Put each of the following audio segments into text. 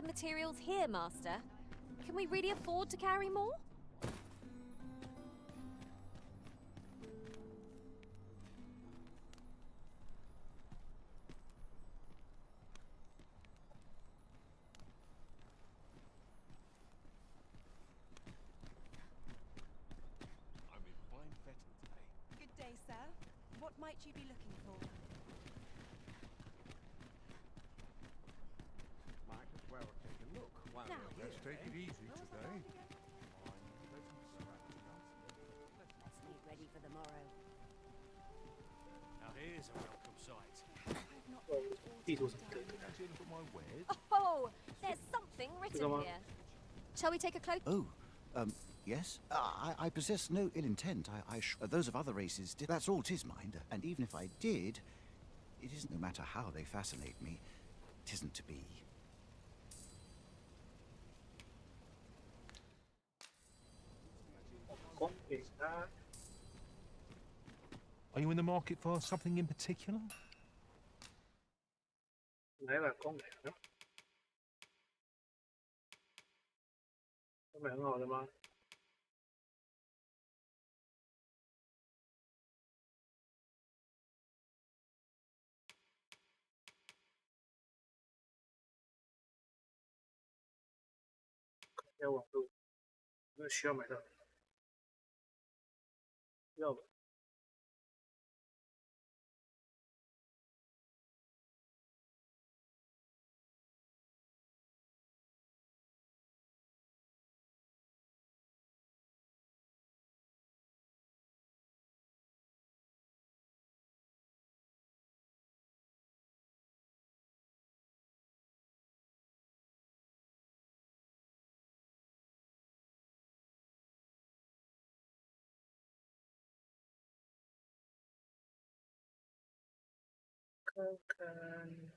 the materials here, Master. Can we really afford to carry more? I'm in fine fettle today. Good day, sir. What might you be looking for? Might as well take a look while Now, we're Let's here, take it easy today. Let's get ready for the morrow. Now here's a welcome sight. I've not 地图什么的。 Actually, look at my wares. Oh, there's something written Come on. here. Shall we take a close? Oh, yes. I possess no ill intent. Those of other races did. That's all 'tis, mind. And even if I did, it isn't. No matter how they fascinate me, 'tisn't to be. Are you in the market for something in particular? 哪一版公平呢？都买很好的吗？要网络，那需要买到，要吧？看看。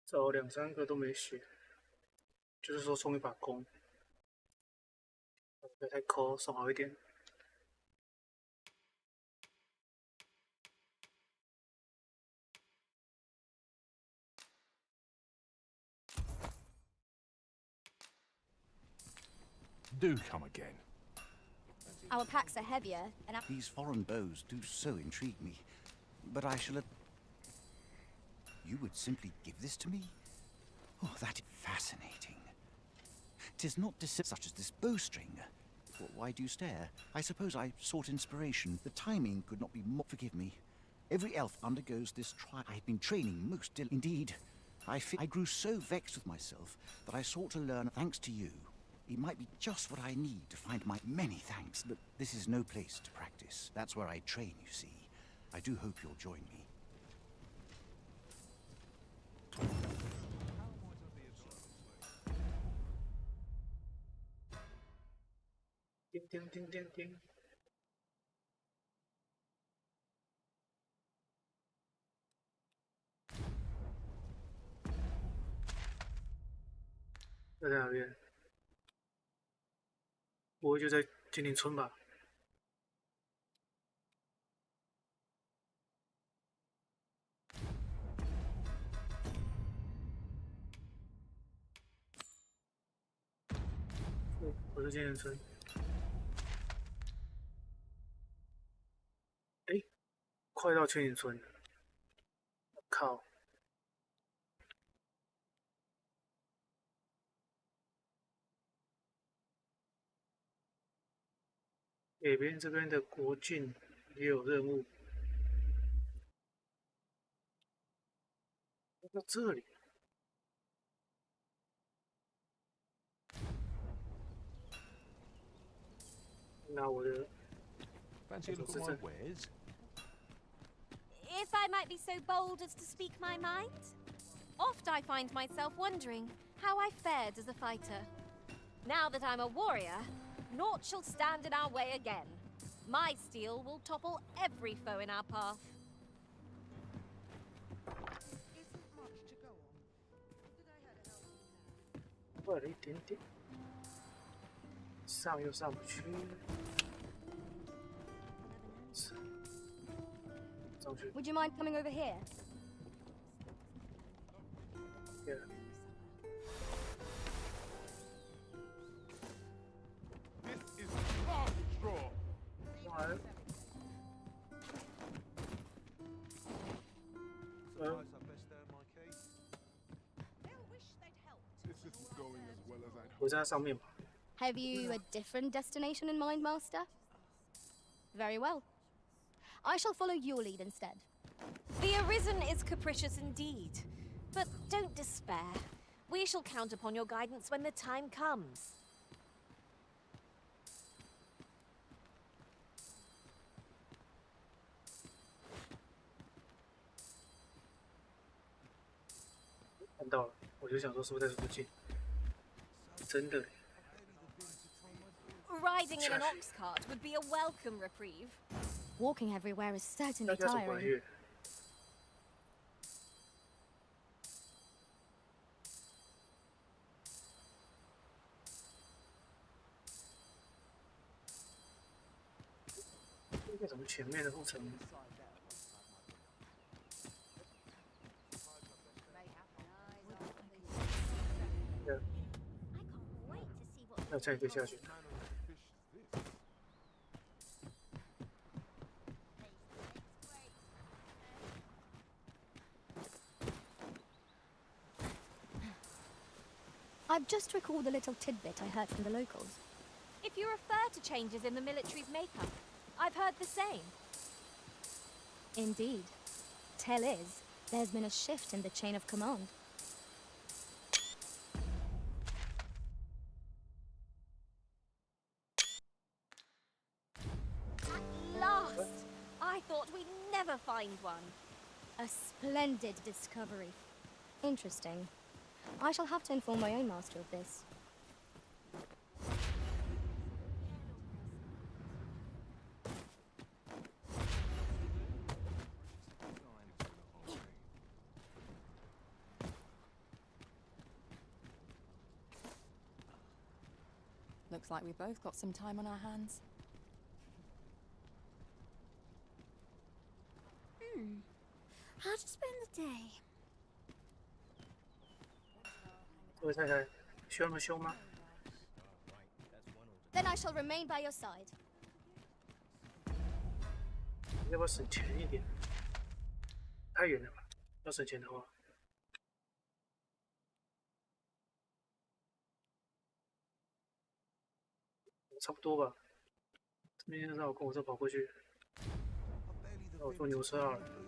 找2、3个都没血，就是说冲一把弓，不要太抠，送好一点。Do come again. Our packs are heavier, and These foreign bows do so intrigue me. But I shall. You would simply give this to me? Oh, that is fascinating. 'Tis not such as this bowstring. Why do you stare? I suppose I sought inspiration. The timing could not be more. Forgive me. Every elf undergoes this trial. I have been training most indeed. I grew so vexed with myself that I sought to learn thanks to you. It might be just what I need to find my many thanks, but this is no place to practice. That's where I train, you see. I do hope you'll join me. 叮叮叮叮叮。在哪边？不会就在精灵村吧？我是千年村。哎，快到千年村了！靠！北边这边的国境也有任务。到这里。拿我的 Fancy a look at my wares? If I might be so bold as to speak my mind, oft I find myself wondering how I fared as a fighter. Now that I'm a warrior, naught shall stand in our way again. My steel will topple every foe in our path. Isn't much to go on. Did I hear to help you? 快了一点点，上又上不去。上去。 Would you mind coming over here? Yeah. This is garbage straw. 上来了。Suppose I best earn my keep. They'll wish they'd helped. This isn't going as well as I'd 我在上面吧。 Have you a different destination in mind, Master? Very well. I shall follow your lead instead. The Arisen is capricious indeed, but don't despair. We shall count upon your guidance when the time comes. "看到了，我就想说是不是在这附近？真的嘞， Riding in an ox cart would be a welcome reprieve. Walking everywhere is 大 certainly 家走过来 tiring. 越。为什么前面的路程？ 那这样也可以下去。 I've just recalled a little tidbit I heard from the locals. If you refer to changes in the military's makeup, I've heard the same. Indeed. Tell is, there's been a shift in the chain of command. At last! I thought we'd never find one. A splendid discovery. Interesting. I shall have to inform my own master of this. Looks like we both got some time on our hands. How to spend the day? 各位太太，需要那么凶吗？ Then I shall remain by your side. 要不要省钱一点？太远了吧？要省钱的话，差不多吧。这边让我跟我这跑过去，那我坐牛车好了。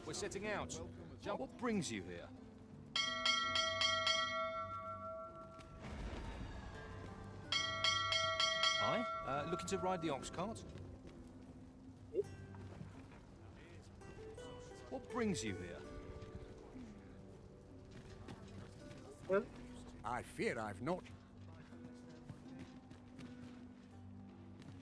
We're setting out. Jump. What brings you here? Aye? Looking to ride the ox cart? What brings you here? Well, I fear I've not.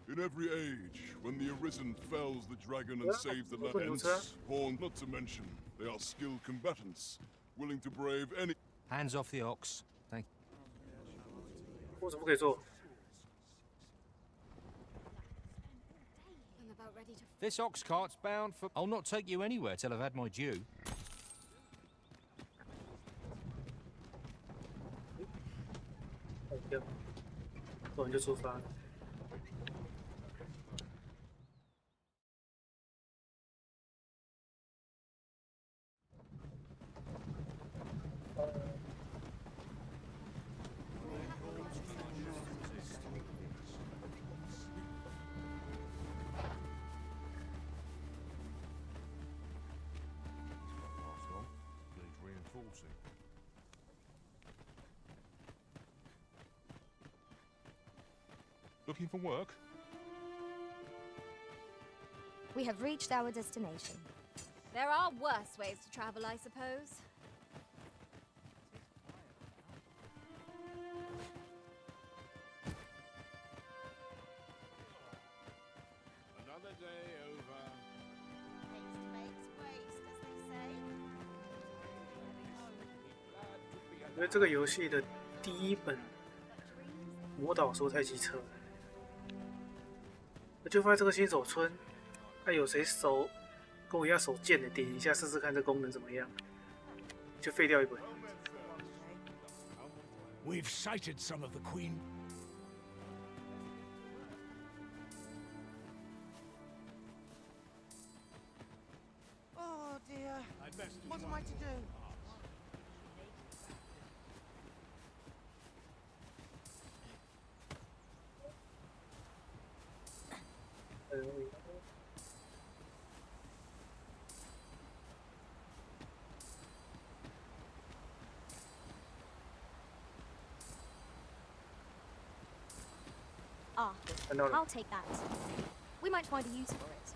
In every age, when the Arisen fells the dragon and Yeah, saves the that's what you lands, said. horn not to mention, they are skilled combatants, willing to brave any. Hands off the ox. Thank 我怎么不可以做？ I'm about ready ready to. This ox cart's bound for. I'll not take you anywhere till I've had my due. 掉，做完就出发了。Looking for work? We have reached our destination. There are worse ways to travel, I suppose. Another day over. Haste makes waste, as they say. 因为这个游戏的第一本魔导说太机车了，我就发现这个新手村，看有谁手跟我一样手贱的，点一下试试看这功能怎么样，就废掉一本。 We've sighted some of the Queen. Oh dear. What am I to do? Ah, 看到了， I'll take that. We might find a use for it.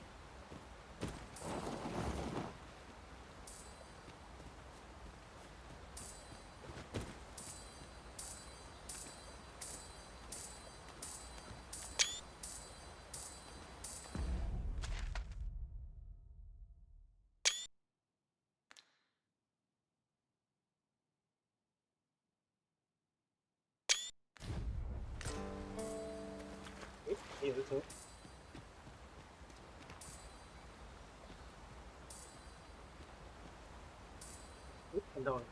诶，也有一颗。诶，看到了，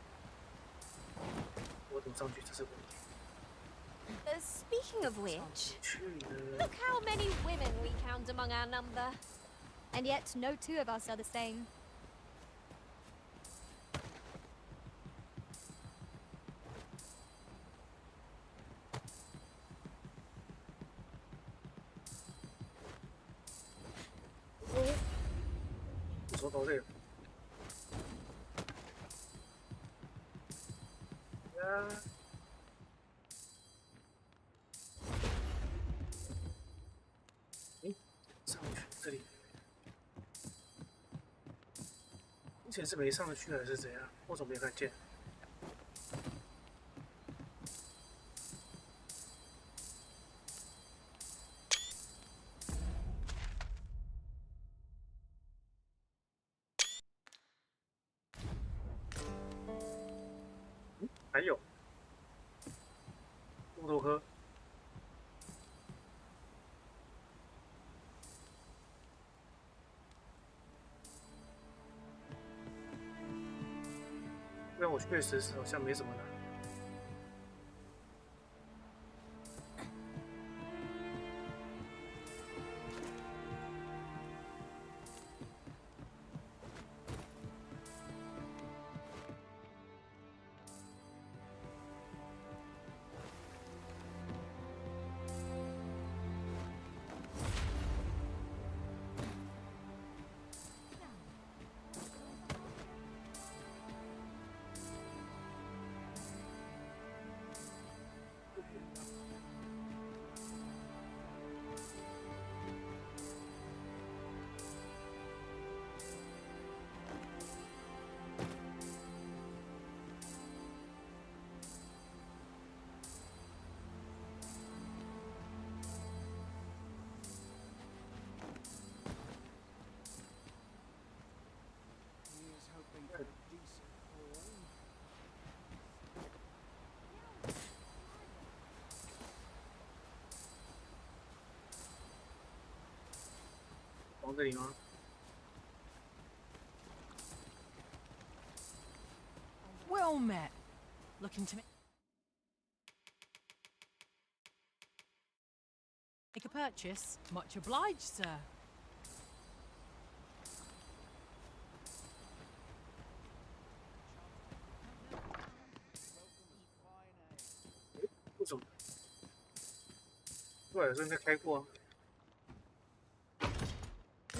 我怎么上去？这是问题。 Speaking of which, 去呢？ look how many women we count among our number. And yet, no two of us are the same. 你说到这个。呀。 上去这里，之前是没上去还是怎样？我怎么没看见？还有这么多颗。 但我确实是好像没什么难。从这里吗？ Well met. Looking to make a purchase? Much obliged, sir. 不怎么，对，这应该开过啊。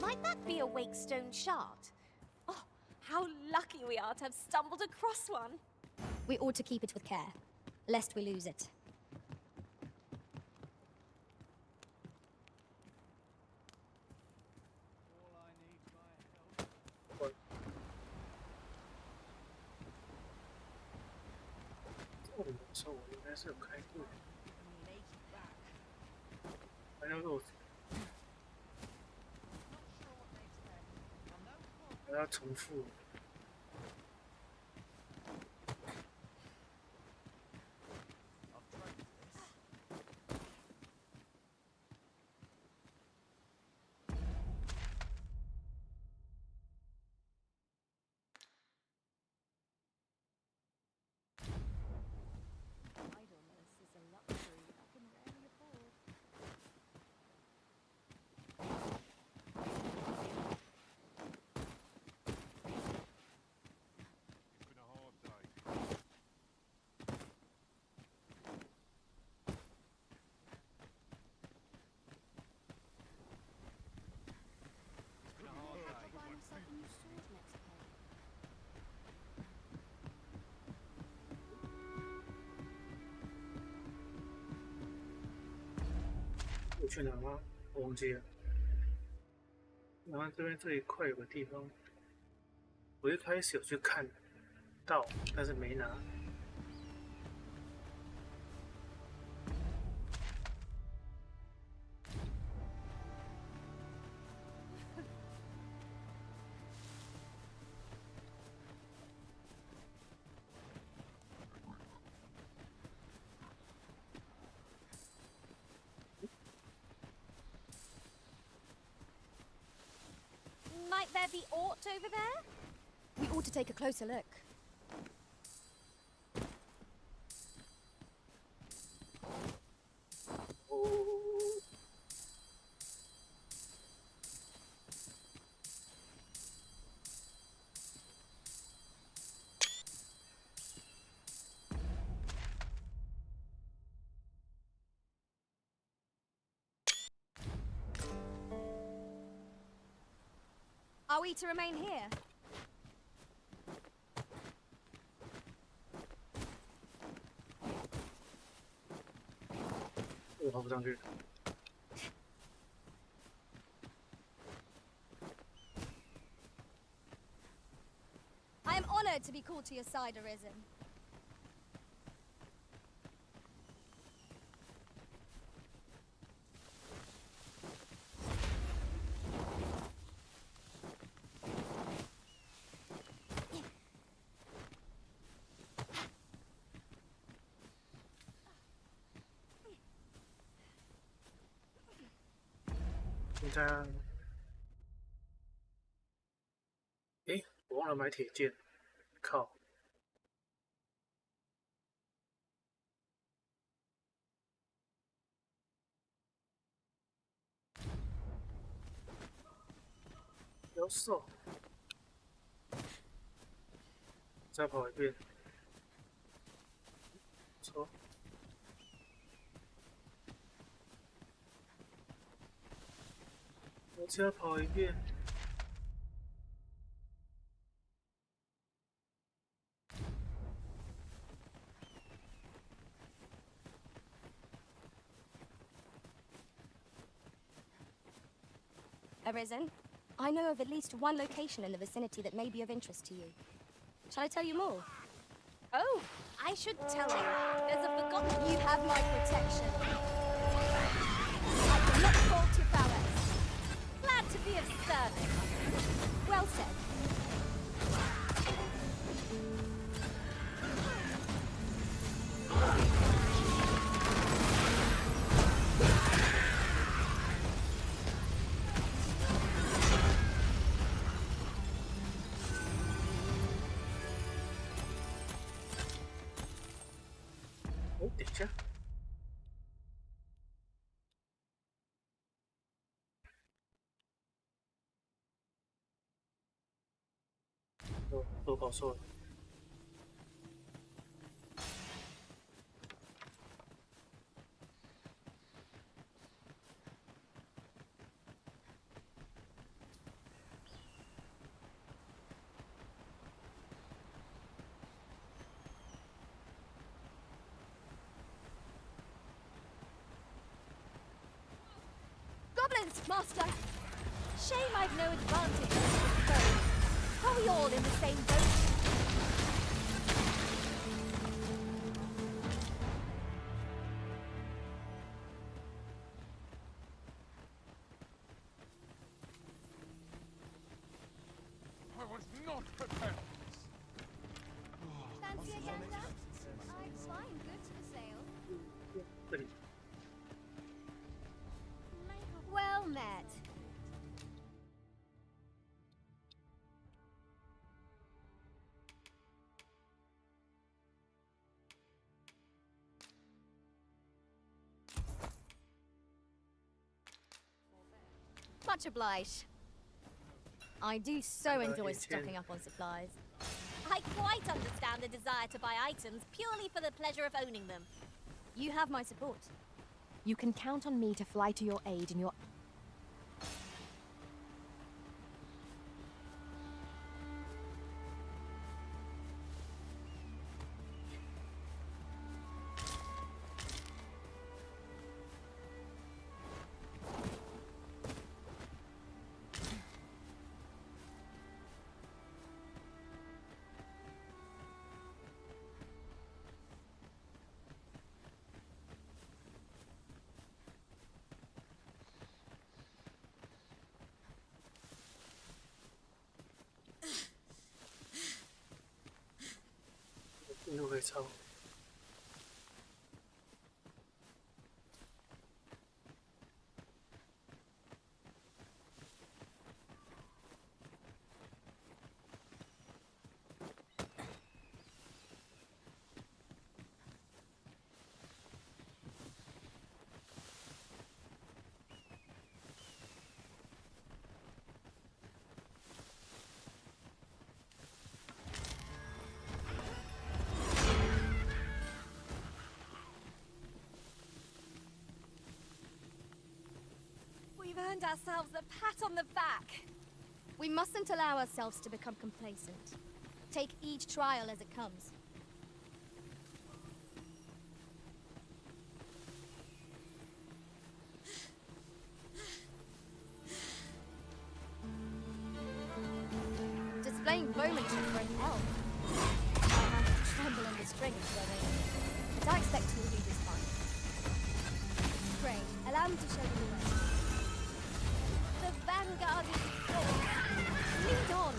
Might that be a Wakestone shard? Oh, how lucky we are to have stumbled across one. We ought to keep it with care, lest we lose it. 这里的时候我应该是有开过的，还要肉，还要重复。 Idleness is a luxury that can rarely afford. It's been a hard day. It's been a hard day. Buy myself a new sword next time. 我去哪吗？我忘记了。然后这一块有个地方，我一开始有去看到，但是没拿。Might there be aught over there? We ought to take a closer look. 'Are we to remain here? 我爬不上去。 I am honored to be called to your side, Arisen.现在，诶，我忘了买铁剑，靠！妖兽，再跑一遍，错。 我只要跑一遍。Arisen, I know of at least one location in the vicinity that may be of interest to you. Shall I tell you more? Oh, I should tell you. There's a forgotten... You have my protection. I cannot fault your prowess. Glad to be of service. Well said. 等一下，我搞错了。Goblins, Master! Shame I've no advantage over the foe. Are we all in the same boat? I was not prepared. Fancy a gander? I'd find goods for sale. 这里 Well met. Much obliged. I do so enjoy stocking up on supplies. I quite understand the desire to buy items purely for the pleasure of owning them. You have my support. You can count on me to fly to your aid in your...进度可以超。We've earned ourselves a pat on the back. We mustn't allow ourselves to become complacent. Take each trial as it comes. Displaying bowmanship for an elf. My hands tremble in the strings where they are. But I expect you'll do just fine. Pray, allow me to show you the way. The vanguard is yours. Lead on.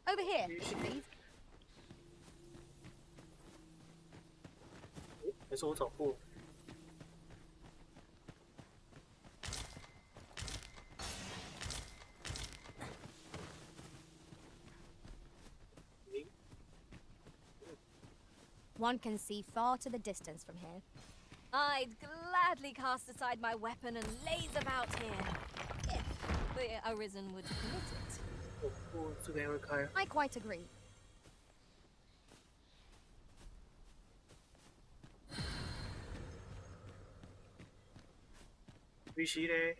Over here, please. 还是我找过。One can see far to the distance from here. I'd gladly cast aside my weapon and laze about here. If the Arisen would permit it. 我这边会开。 I quite agree. 必须嘞。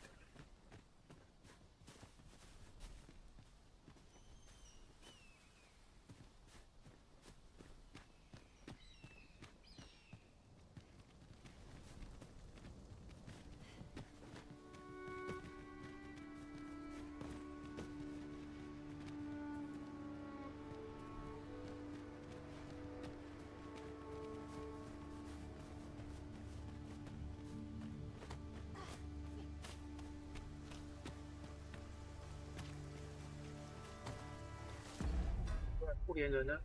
不连人呢？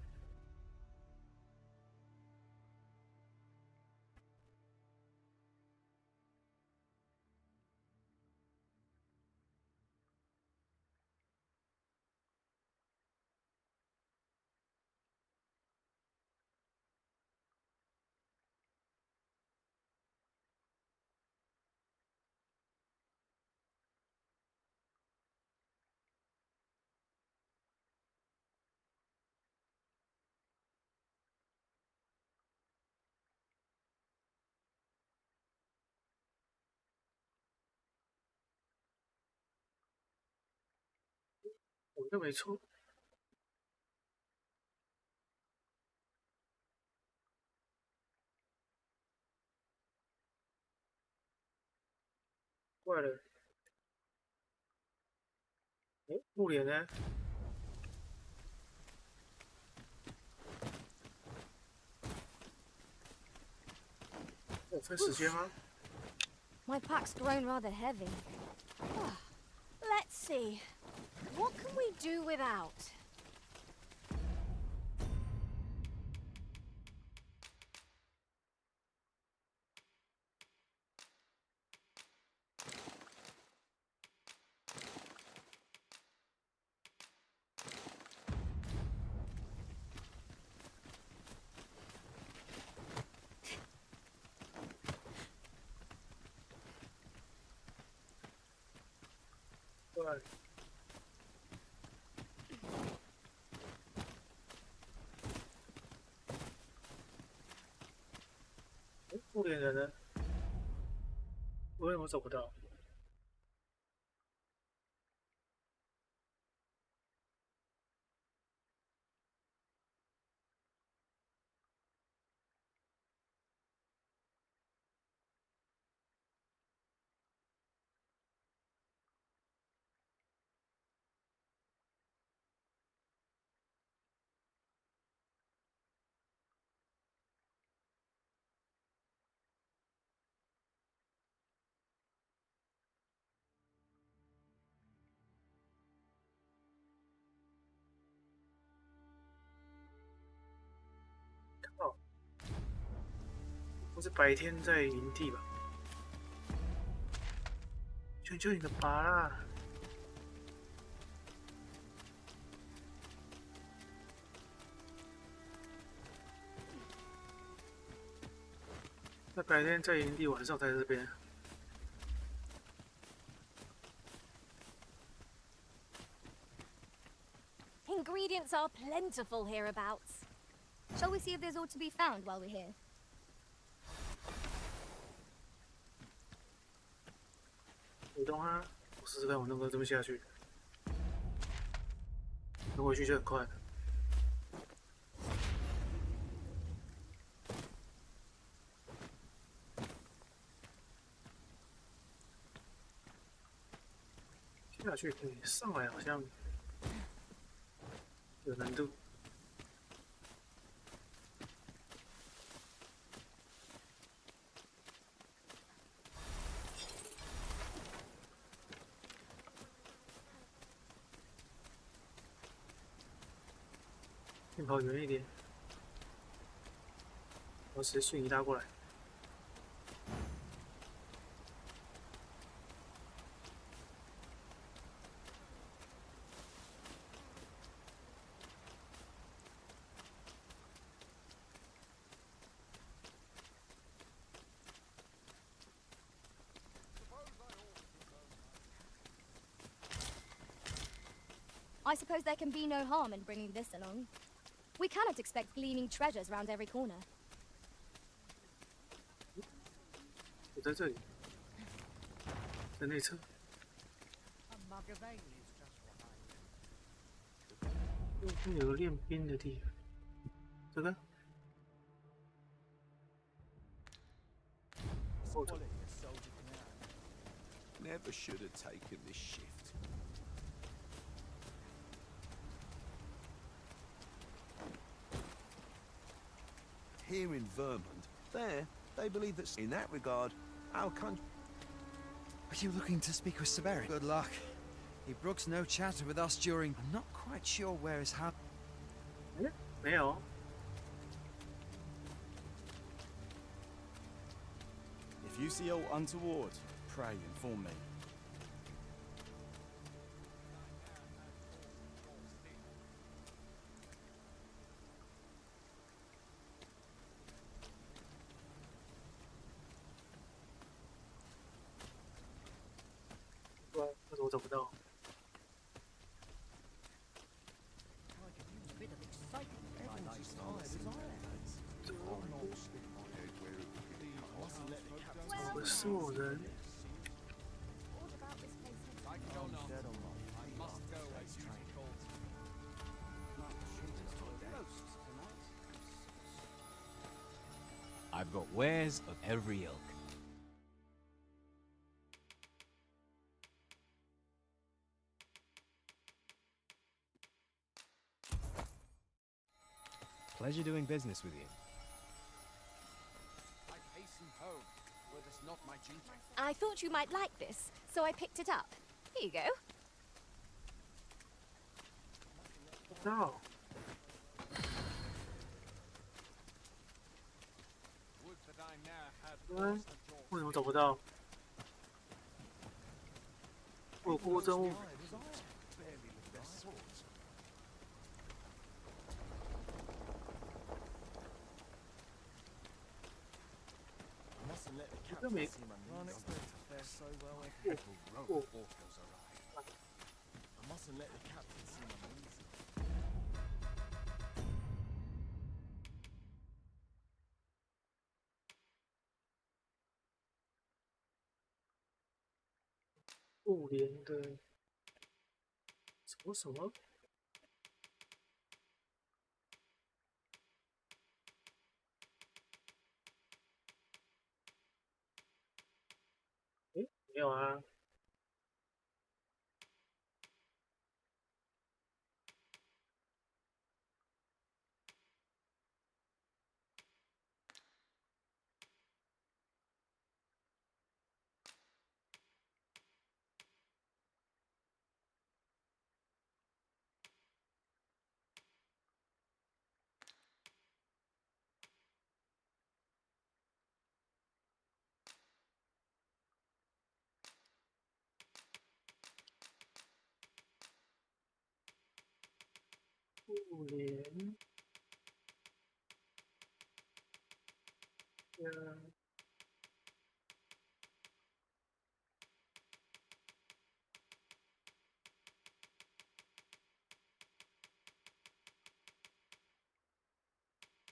我认为错。怪了，哎，不连呢？有分时间吗？ My pack's grown rather heavy. Let's see. What can we do without?对。不连人呢？为什么找不到？靠！不是白天在营地吧？求求你的拔啦！那白天在营地，晚上在这边。 Ingredients are plentiful hereabouts. Shall we see if there's aught to be found while we're here? 移动啊！我试试看，我能不能这么下去？能回去就很快。下去可以，上来好像有难度。 先跑远一点，我直接瞬移拉过来。I suppose there can be no harm in bringing this along. We cannot expect gleaming treasures round every corner. 我在这里，在内侧。右边有个练兵的地方，这个。后头。 Never should have taken this shift. Here in Vermont, there, they believe that in that regard, our country... Are you looking to speak with Saberi? Good luck. He brooks no chatter with us during... I'm not quite sure where his house... 哎，没有。If you see aught untoward, pray inform me. Well, 为什么找不到？ 我是我人。 I've got wares of every ilk. Pleasure doing business with you. I hasten home, were this not my duty. I thought you might like this, so I picked it up. Here you go. No. Would that I ne'er had 为什么找不到？我有过任务。 barely with their swords. I mustn't let the Look at captain me. see my Can't knees. expect to fare so well if Every rogue orcos arrive. I mustn't let the captain see my knees. 互联的什么什么？诶，没有啊。互联。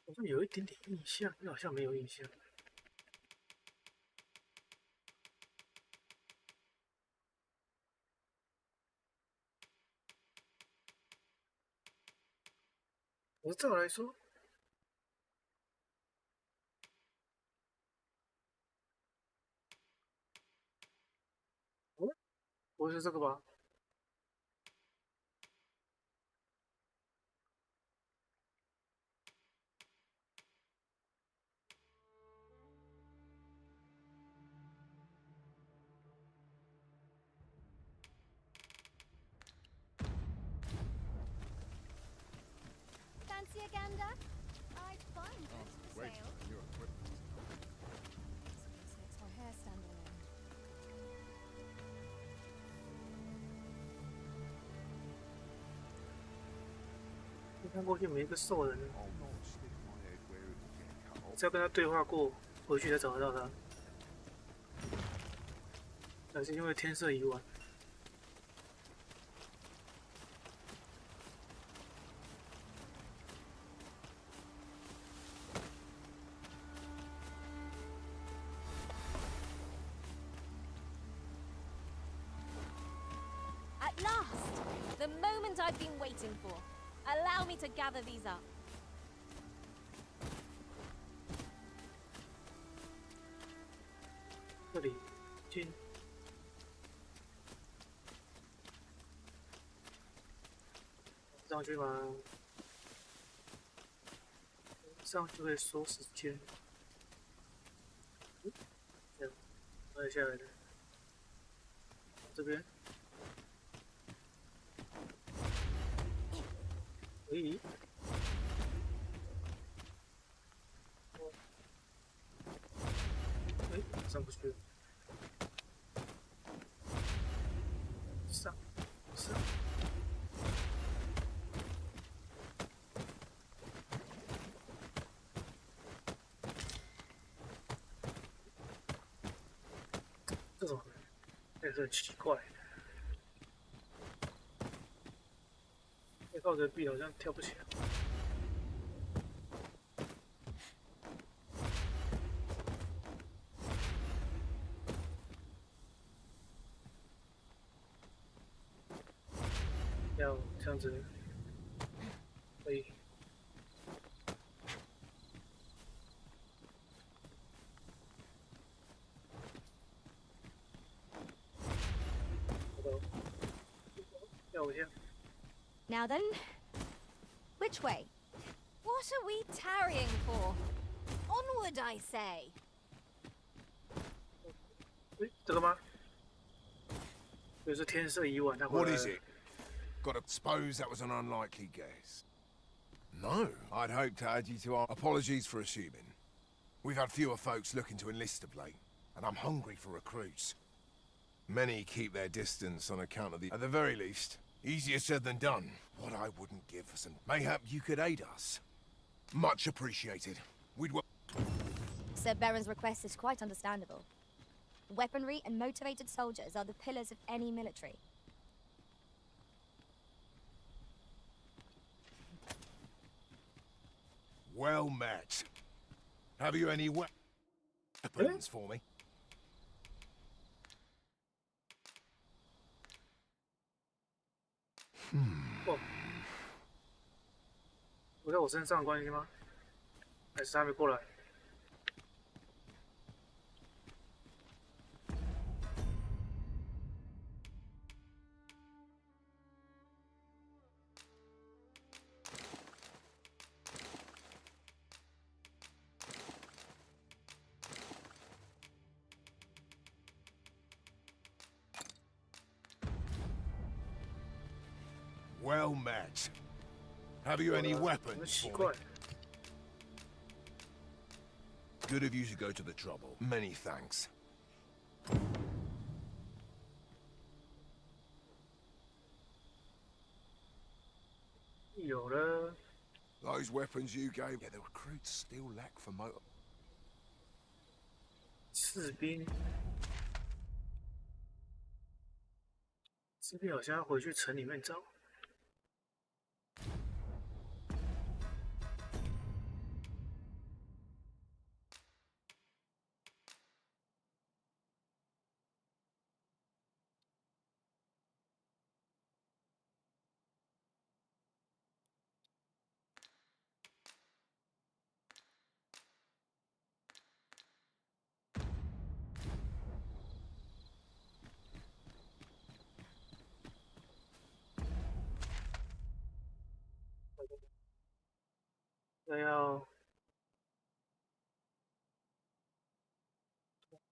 好像有一点点印象，又好像没有印象。我照来说，哦，不是这个吧？ Fancy a gander? I'd find goods for Wait, sale. new equipment. This makes my hair stand on end. 你看过去没一个兽人， I'll not stick my head where it will get cut off. 只要跟他对话过，回去才找得到他。还是因为天色已晚。 At last! The moment I've been waiting for. Allow me to gather these up. 这里进，上去吗？上去会缩时间。这样，按下来的。这边。可以。去。上。这种也是很奇怪。靠着壁好像跳不起来。要这样子，可以。要我先。 Now then, which way? What are we tarrying for? Onward, I say. 这个吗？就是天色已晚，他回来 What 了。 is it? Gotta suppose that was an unlikely guess. No, I'd hoped to add you to our apologies for assuming. We've had fewer folks looking to enlist of late, and I'm hungry for recruits. Many keep their distance on account of at the very least, easier said than done. What I wouldn't give for some. Mayhap you could aid us. Much appreciated. We'd. Sir Baron's request is quite understandable. Weaponry and motivated soldiers are the pillars of any military. Well met. Have you any weapons for me? 哦，不在我身上的关系吗？还是他没过来？ Well met. Have you any weapons for me? Good of you to go to the trouble. Many thanks. 有了。 Those weapons you gave. Yeah, the recruits still lack for motor. 士兵，士兵好像要回去城里面找。 要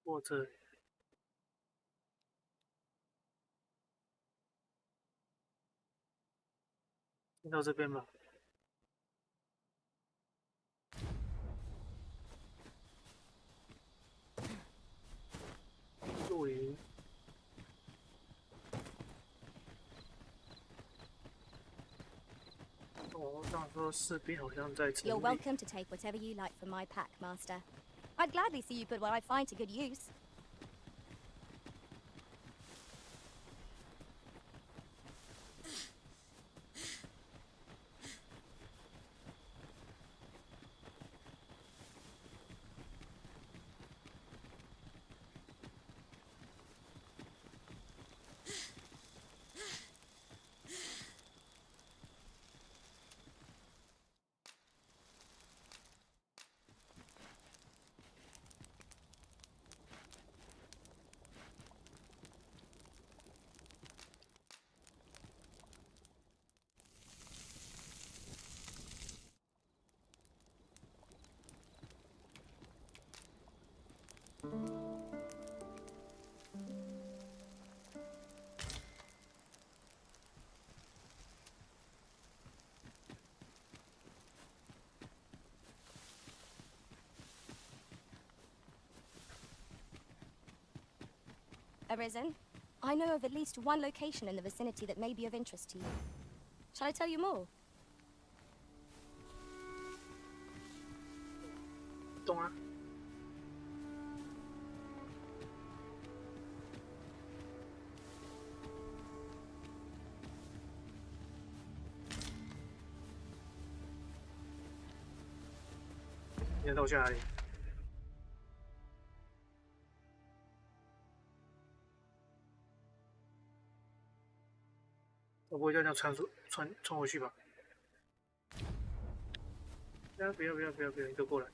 过这里，先到这边吧。露营。网络上说士兵好像在城里。 You're welcome to take whatever you like from my pack, Master. I'd gladly see you put what I find to good use. arisen. I know of at least one location in the vicinity that may be of interest to you. Shall I tell you more? 动啊！你要带我去哪里？我不会就这样穿回去吧？不要，你都过来。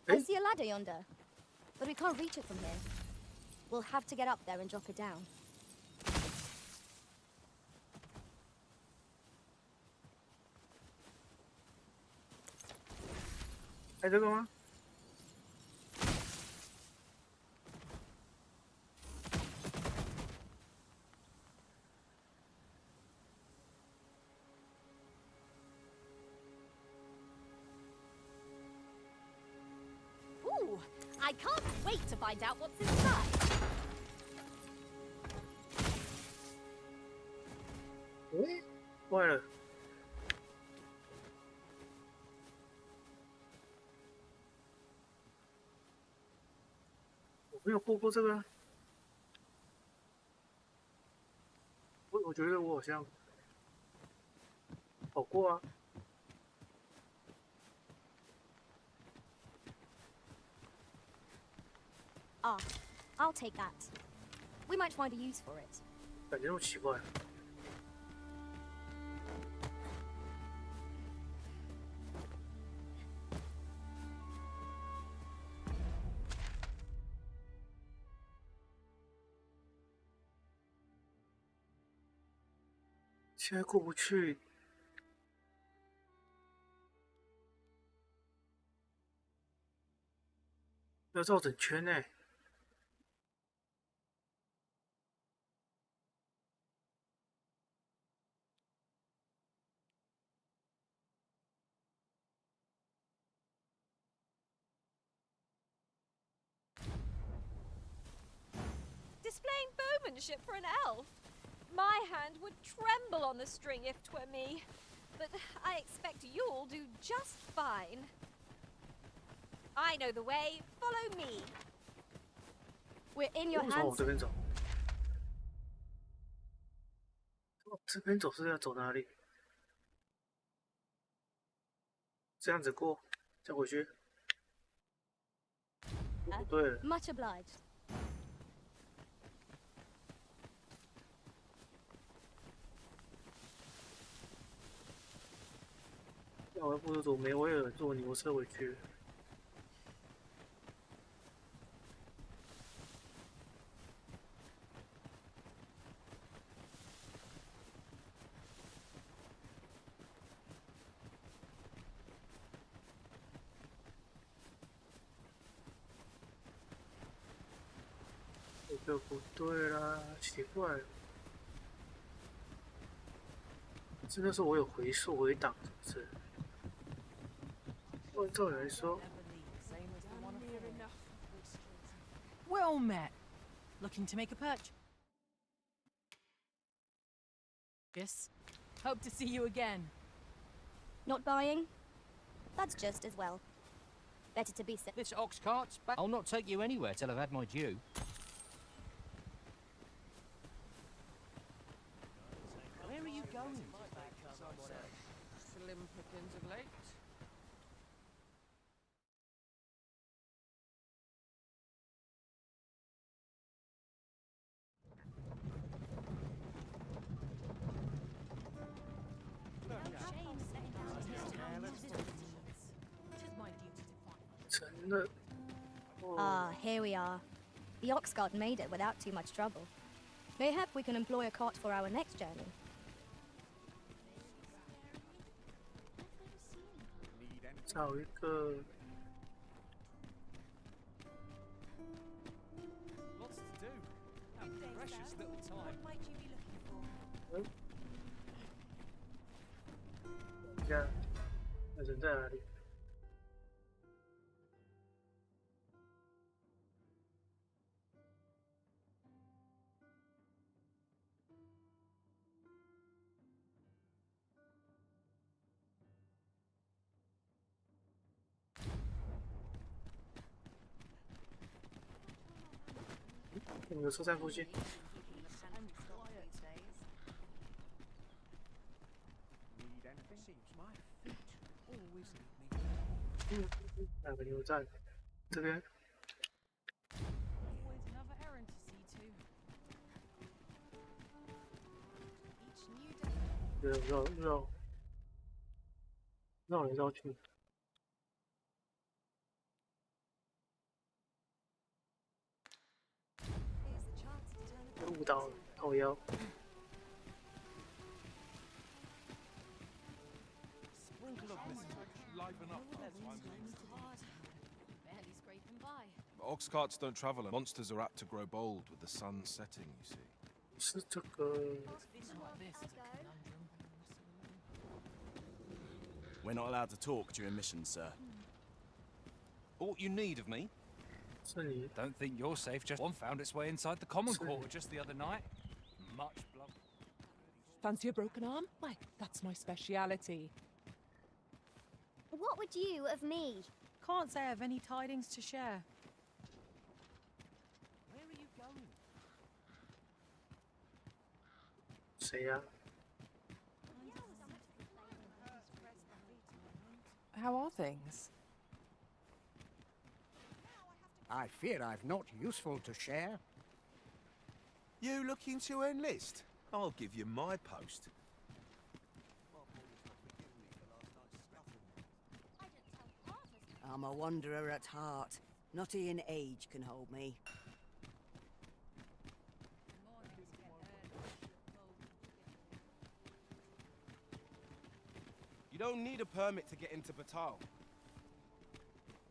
I see a ladder yonder, but we can't reach it from here. We'll have to get up there and drop it down. 哎，这个吗？Ooh, I can't wait to find out what's inside. 哎，坏了！我没有过这个啊。我觉得我好像跑过啊。Ah, I'll take that. We might find a use for it. 感觉那么奇怪。现在过不去，要绕整圈呢。Displaying bowmanship for an elf. My hand would tremble on the string if 'twere me. But I expect you'll do just fine. I know the way. Follow me. We're in your 为什么往 hands. 这边走？这边走是要走哪里？这样子过，再回去。不对了， Much obliged. 要我不如走梅维尔坐牛车回去。这个不对啦，奇怪了，真的是我有回溯回档，是不是？按照理来说， Well met. Looking to make a purchase? Yes. Hope to see you again. Not buying? That's just as well. Better to be safe. This ox cart's back. I'll not take you anywhere till I've had my due. Where are you going? Slim pickings of late.成了。 Ah, here we are. The ox cart made it without too much trouble. Mayhap we can employ a cart for our next journey. 找一个 Lots to do. How precious little time. What might you be looking for? 你看，那人在哪里？有没有车站附近？ Need anything? Seems my feet always lead me. 哪个牛站？这边。 Always another errand to see to. Each new day. 绕来绕去。 Here's the chance to turn a 误导后腰。 Sprinkle of mistletoe. Liven up those ones. Barely scraping by. Ox carts don't travel, and monsters are apt to grow bold with the sun setting, you see. 是这个。 We're not allowed to talk during missions, sir. Aught you need of me? 是你。 Don't think you're safe. Just one found its way inside the common Sorry. quarter just the other night. Much blood. Fancy a broken arm? Why, that's my speciality. What would you of me? Can't say I've any tidings to share. Where are you going? 谁呀、 How are things? I fear I've not useful to share. You looking to enlist? I'll give you my post. I'm a wanderer at heart. Not e'en age can hold me. You don't need a permit to get into Batal.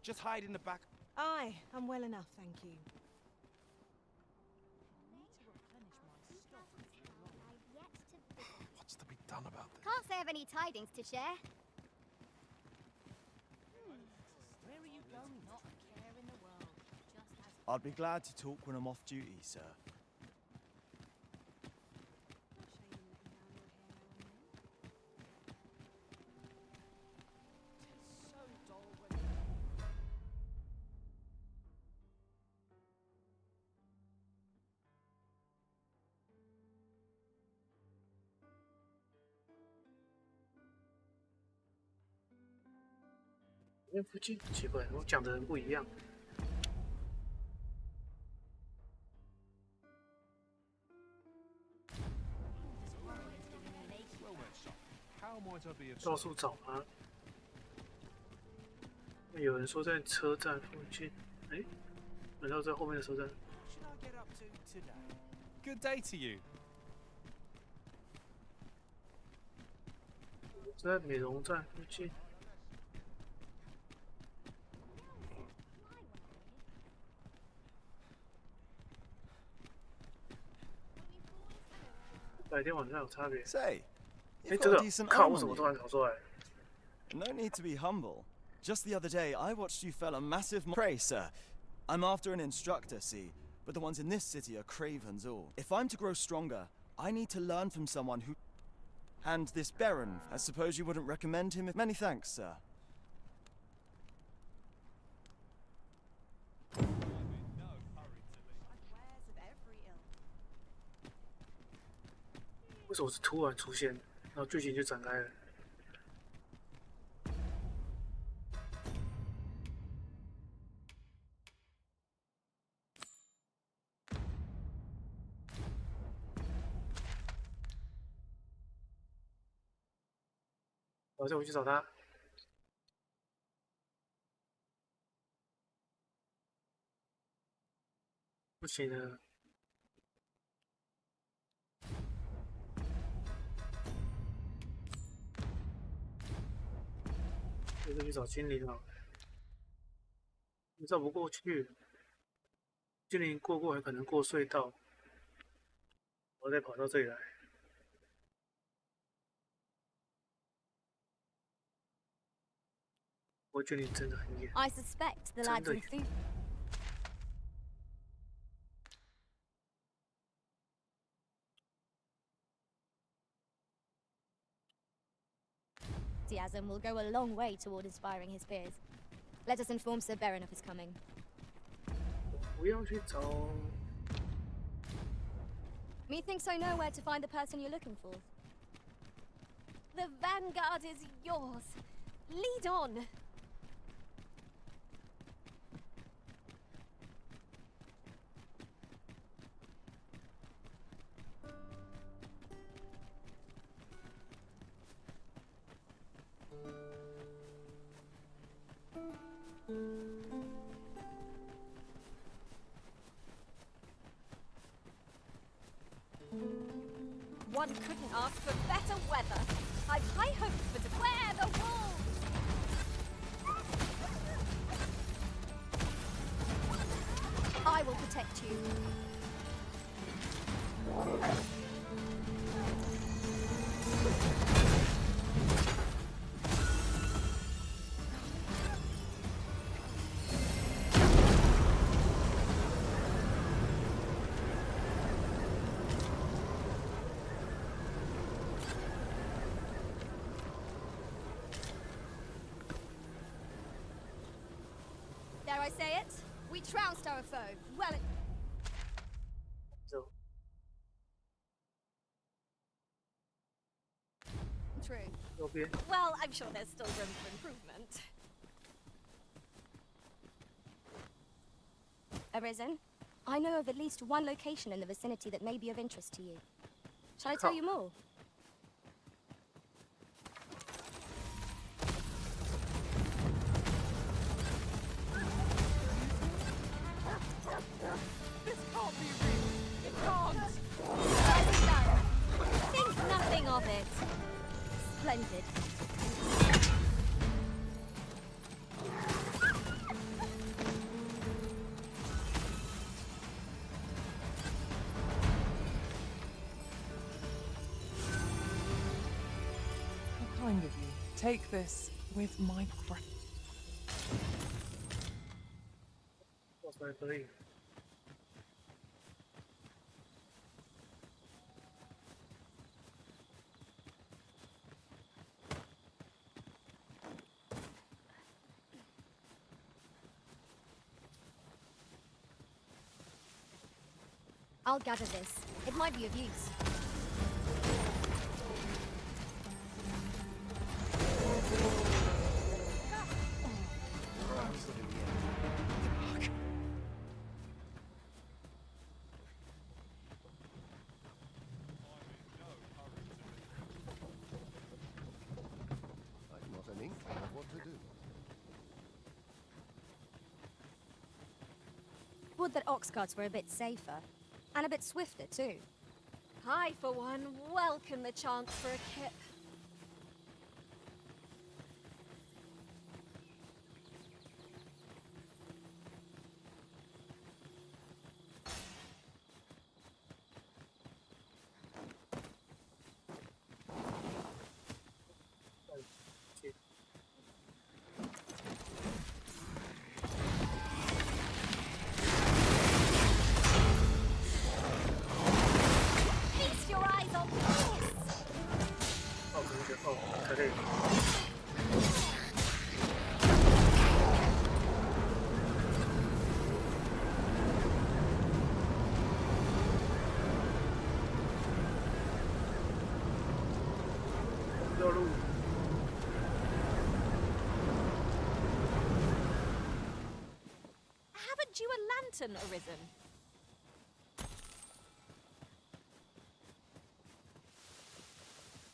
Just hide in the back. Aye, I'm well enough, thank you. What's to be done about this? Can't say I've any tidings to share. Where are you going? Not a care in the world. Just as I'd be glad to talk when I'm off duty, sir. so dull when.那附近奇怪，我讲的人不一样。 How might I be of 到处找啊。那有人说在车站附近，哎，难道在后面的车站？ Should I get up to today? Good day to you. 在美容站附近。白天晚上有差别。 Say, 哎， you've 这 got a 个 decent 靠， arm 为什 on 么 you. 突然跑出来？ No need to be humble. Just the other day, I watched you fell a massive prey, sir. I'm after an instructor, see, but the ones in this city are cravens all. If I'm to grow stronger, I need to learn from someone who... And this Baron, I suppose you wouldn't recommend him? Many thanks, sir. 为什么是突然出现，然后剧情就展开了？我再回去找他。不行了。这个去找精灵啊，你绕不过去，精灵过还可能过隧道，我再跑到这里来。我觉得你真的很野。 I suspect the lad's enthusiasm. Enthusiasm will go a long way toward inspiring his peers. Let us inform Sir Beren of his coming. 不要去找。 Methinks I know where to find the person you're looking for. The vanguard is yours. Lead on. One couldn't ask for better weather. I've high hopes for beware the wolves! I will protect you. Dare I say it? We trounced our foe. Well, So. true. 右边。 Well, I'm sure there's still room for improvement. Arisen, I know of at least one location in the vicinity that may be of interest to you. Shall I tell you more? This can't be real. It can't. Nicely done. Think nothing of it. Splendid. How kind of you. Take this with my gratitude. 到时候还可以。 I'll gather this. It might be of use. I'm not an inkling of what to do. Would that ox carts were a bit safer. And a bit swifter, too. I, for one, welcome the chance for a kip. Feast your eyes on this! 哦，同学，哦，太累了。绕路。 Haven't you a lantern arisen?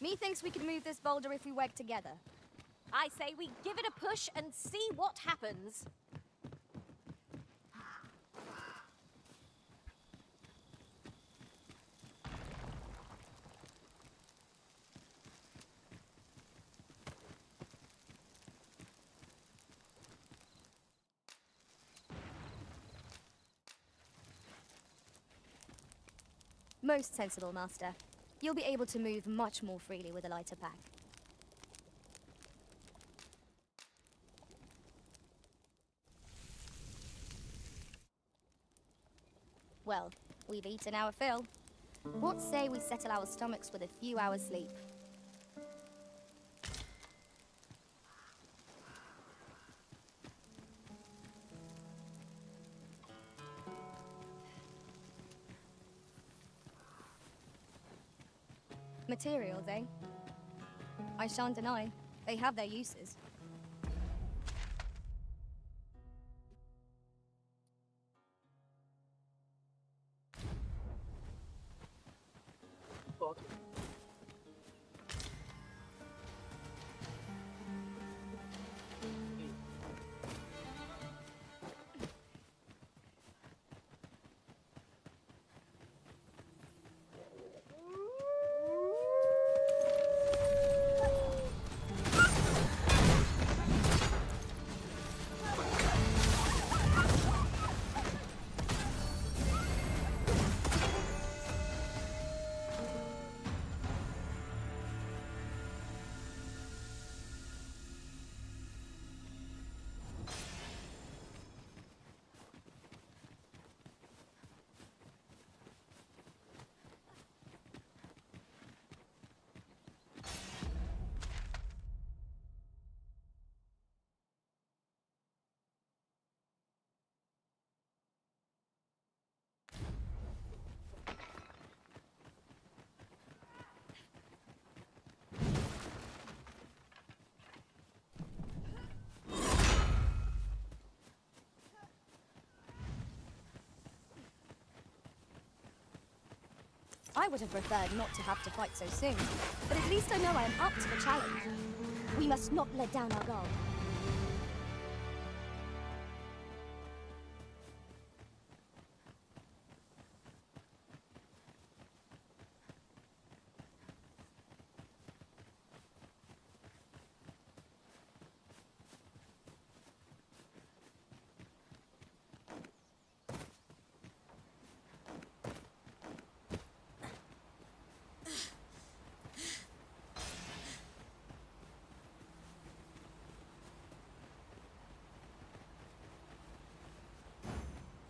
Methinks we could move this boulder if we work together. I say we give it a push and see what happens. Most sensible, Master. You'll be able to move much more freely with a lighter pack. Well, we've eaten our fill. What say we settle our stomachs with a few hours sleep? Materials, eh? I shan't deny, they have their uses. I would have preferred not to have to fight so soon, but at least I know I am up to the challenge. We must not let down our guard.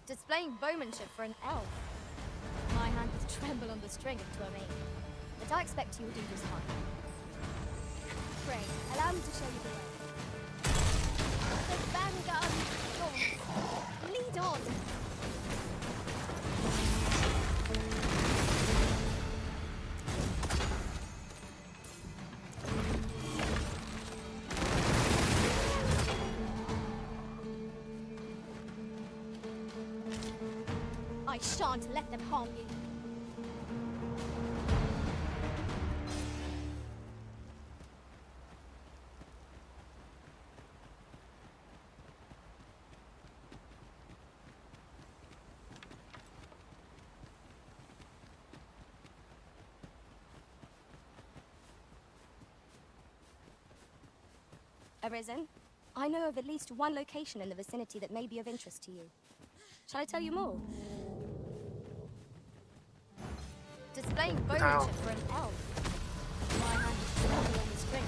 Displaying bowmanship for an elf. My hand would tremble on the string if 'twere me. But I expect you'll do just fine. Pray, allow me to show you the way. The vanguard is yours. Lead on. I shan't let them harm you. Arisen, I know of at least one location in the vicinity that may be of interest to you. Shall I tell you more? Displaying bowmanship for an elf. My hand is trembling on the string.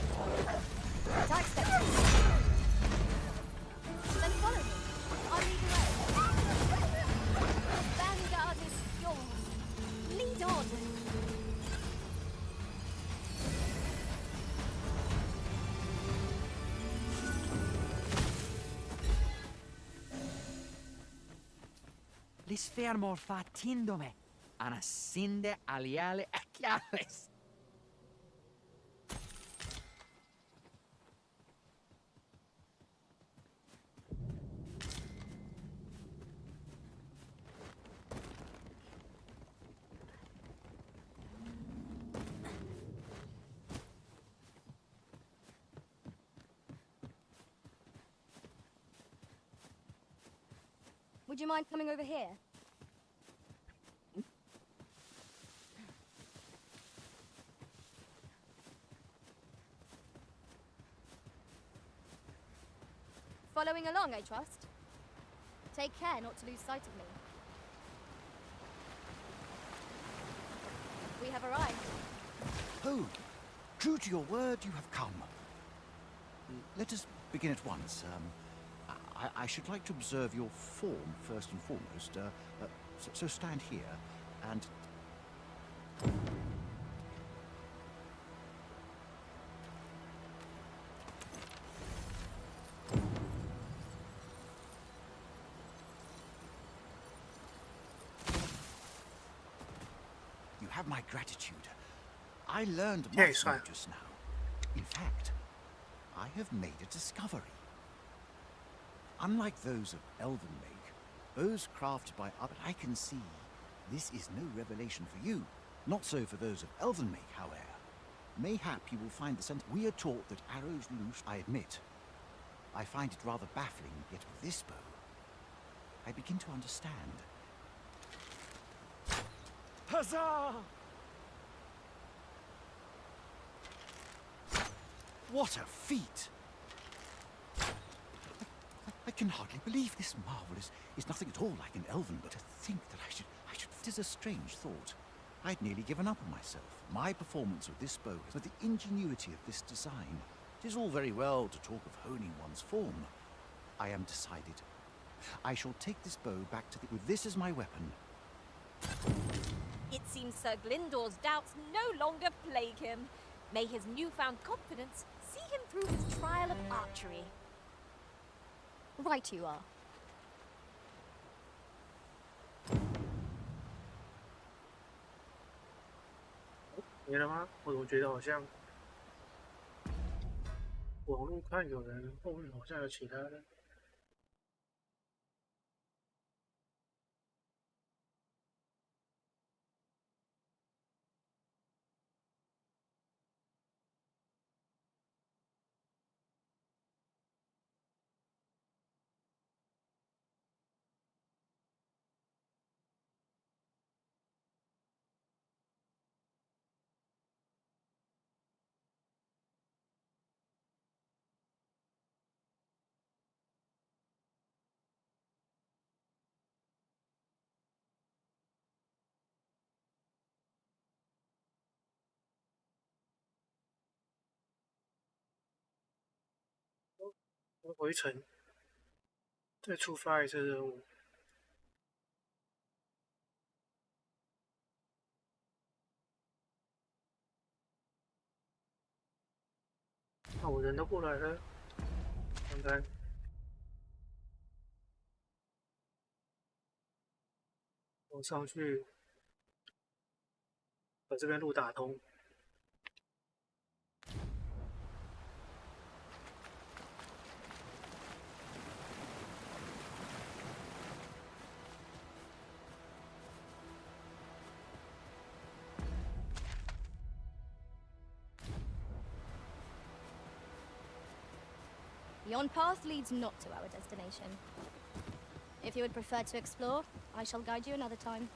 But I expect you. Then follow me. I'll lead the way. The vanguard is yours. Lead on. Lis fermor fatindome. Anasinde aliale akiales. Would you mind coming over here? Following along, I trust. Take care not to lose sight of me. We have arrived. Oh, true to your word, you have come. Let us begin at once. I should like to observe your form first and foremost. So stand here and... You have my gratitude. I learned much more just now. In fact, I have made a discovery. Unlike those of elven make, bows crafted by others, I can see this is no revelation for you. Not so for those of elven make, however. Mayhap you will find the sense. We are taught that arrows loose, I admit. I find it rather baffling, yet with this bow, I begin to understand. Huzzah! What a feat! I can hardly believe this marvel is nothing at all like an elven, but to think that I should... It is a strange thought. I'd nearly given up on myself. My performance with this bow, but the ingenuity of this design. It is all very well to talk of honing one's form. I am decided. I shall take this bow back to the... With this as my weapon. It seems Sir Glyndor's doubts no longer plague him. May his newfound confidence see him through his trial of archery. Right you are.没了吗？我总觉得好像网络看有人后面好像有其他的。回程，再出发一次任务。那我人都过来了，看看。我上去把这边路打通。Yon path leads not to our destination. If you would prefer to explore, I shall guide you another time.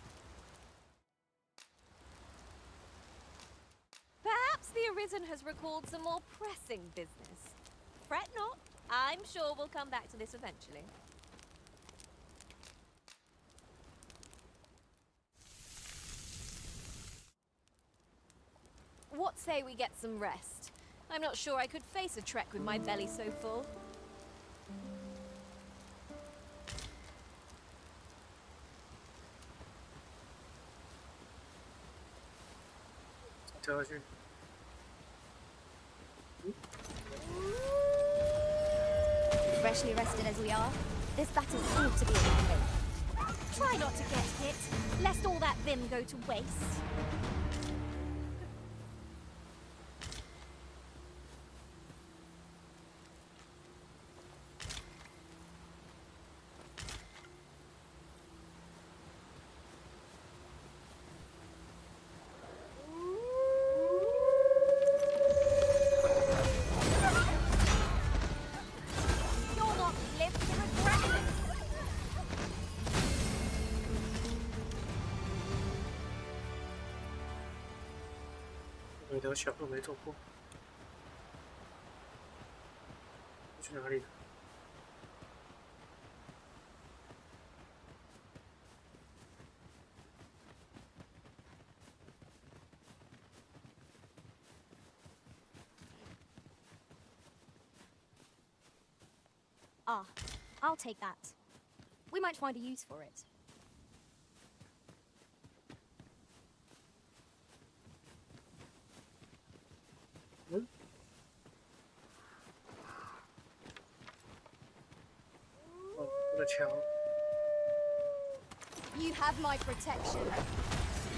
Perhaps the Arisen has recalled some more pressing business. Fret not. I'm sure we'll come back to this eventually. What say we get some rest? I'm not sure I could face a trek with my belly so full. 跳下去。Freshly rested as we are, this battle ought to be a Try not to get hit, lest all that vim go to waste. You'll not live to regret it. 有条小路没走过，去哪里？ Ah, I'll take that. We might find a use for it. You have my protection.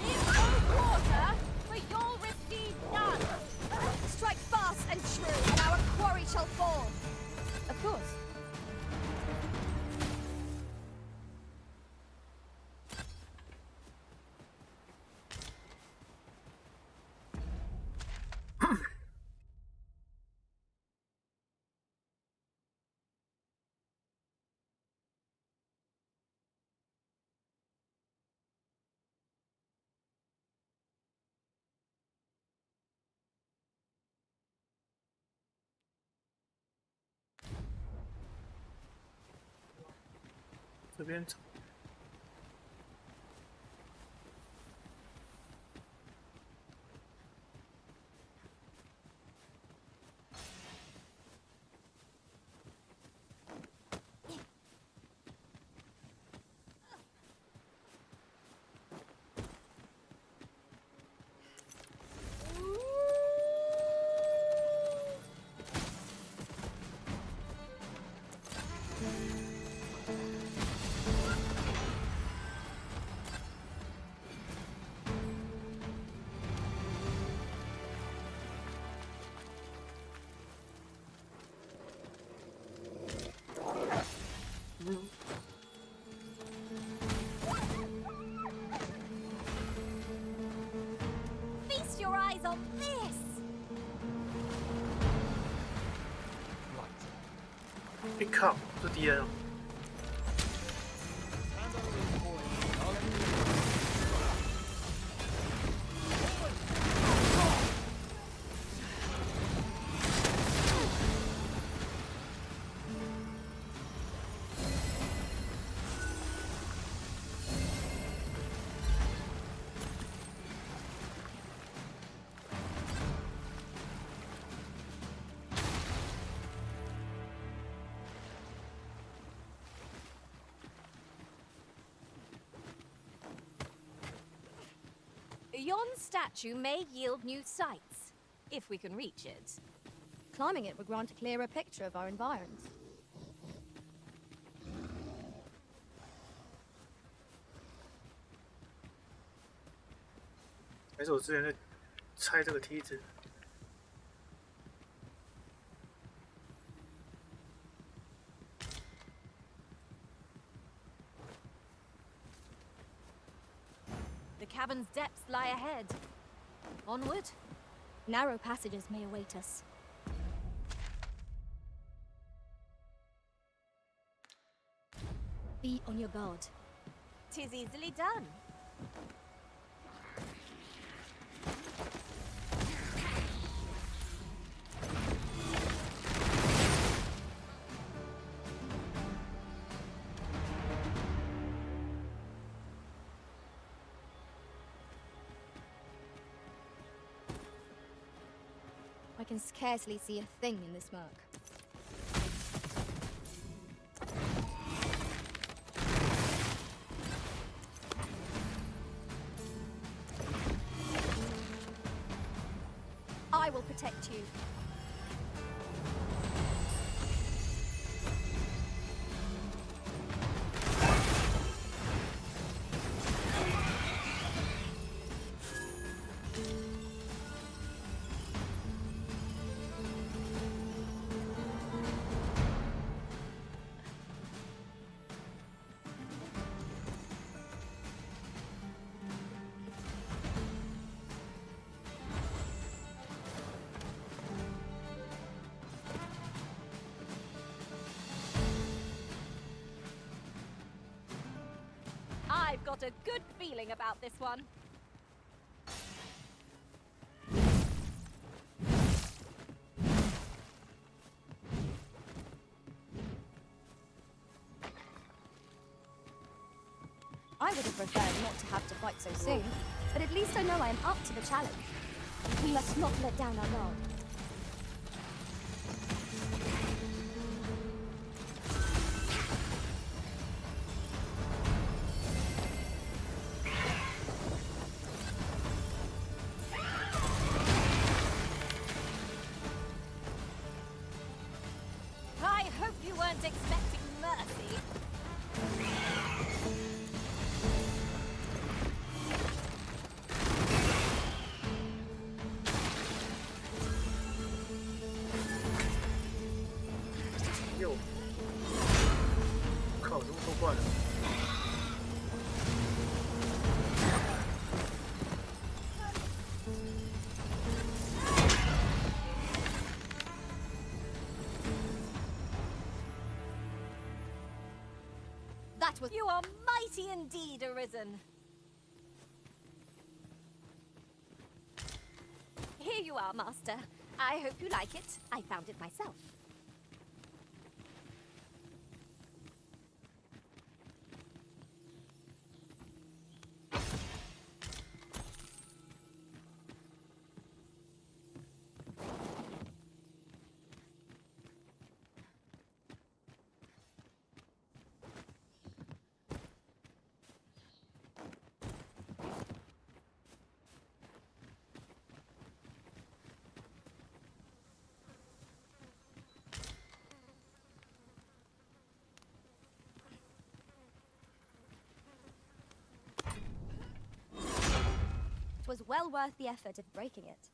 Give no quarter, for you'll receive none. Strike fast and true, and our quarry shall fall. Of course.这边走。Feast your eyes on this! 你靠，这敌人哦！ Yon statue may yield new sights, if we can reach it. Climbing it would grant a clearer picture of our environs. 还是我之前在拆这个梯子。 The cavern's depths lie ahead. Onward? Narrow passages may await us. Be on your guard. 'Tis easily done. I can scarcely see a thing in this murk. I will protect you. I've got a good feeling about this one. I would have preferred not to have to fight so soon, but at least I know I am up to the challenge. We must not let down our guard. expecting mercy. That was— You are mighty indeed, Arisen. Here you are, Master. I hope you like it. I found it myself. It was well worth the effort of breaking it.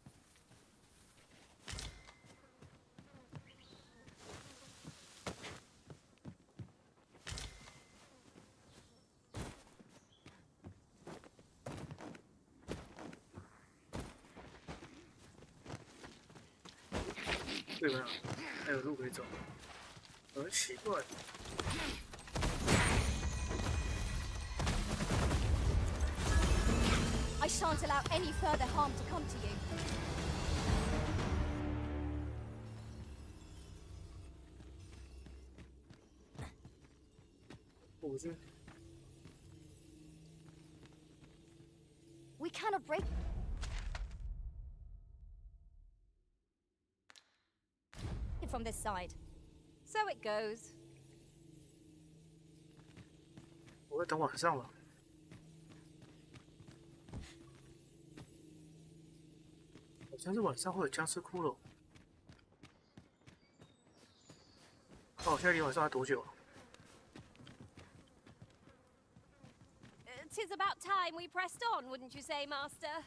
I shan't allow any further harm to come to you. We cannot break it from this side. So it goes. 我要等晚上了。好像是晚上会有僵尸骷髅。哦，现在离晚上还多久啊？ 'Tis about time we pressed on, wouldn't you say, Master?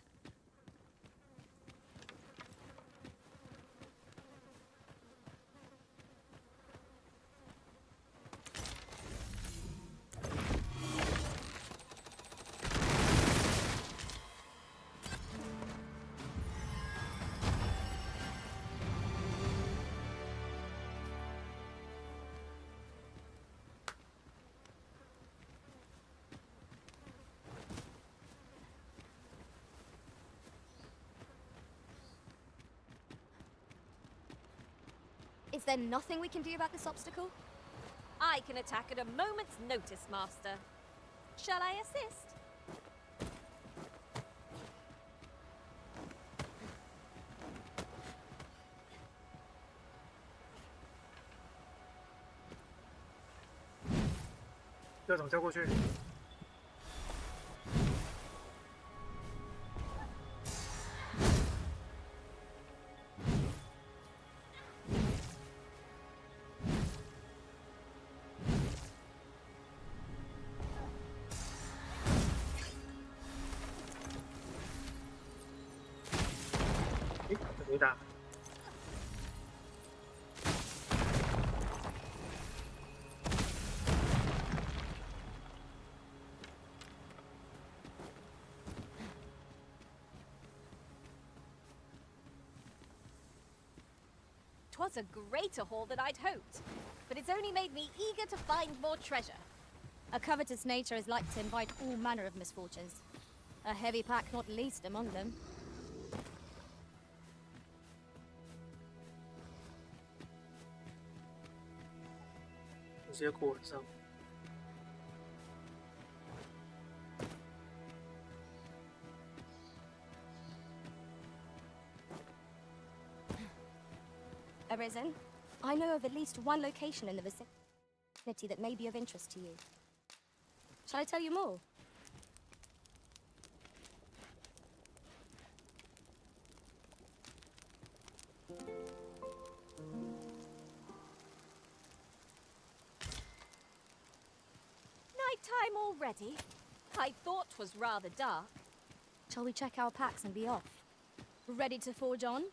Is there nothing we can do about this obstacle? I can attack at a moment's notice, Master. Shall I assist? “校长跳过去。” 没打。'Twas a greater haul than I'd hoped, but it's only made me eager to find more treasure. A covetous nature is like to invite all manner of misfortunes. A heavy pack not least among them. 直接过晚上。Arisen, I know of at least one location in the vicinity that may be of interest to you. Shall I tell you more? already? I thought 'twas rather dark. Shall we check our packs and be off? Ready to forge on?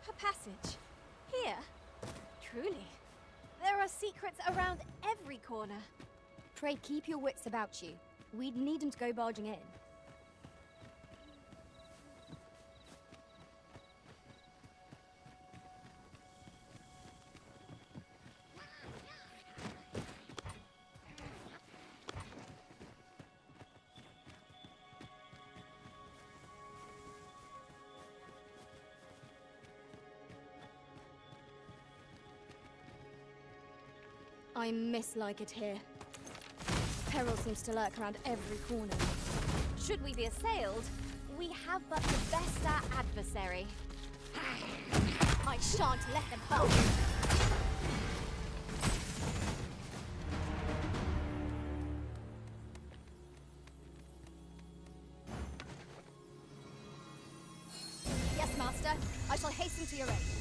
A passage. Here? Truly. There are secrets around every corner. Pray keep your wits about you. We'd need them to go barging in. I mislike it here. Peril seems to lurk around every corner. Should we be assailed, we have but the best adversary. I shan't let them help. Yes, Master. I shall hasten to your aid.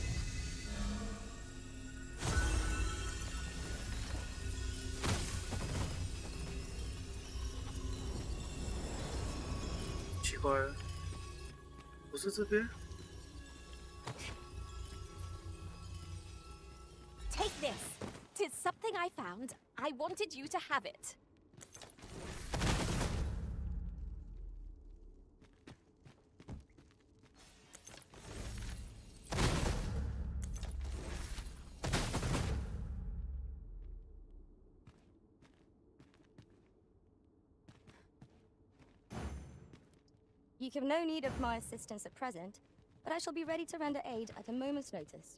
Take this. 'Tis something I found. I wanted you to have it. You have no need of my assistance at present, but I shall be ready to render aid at a moment's notice.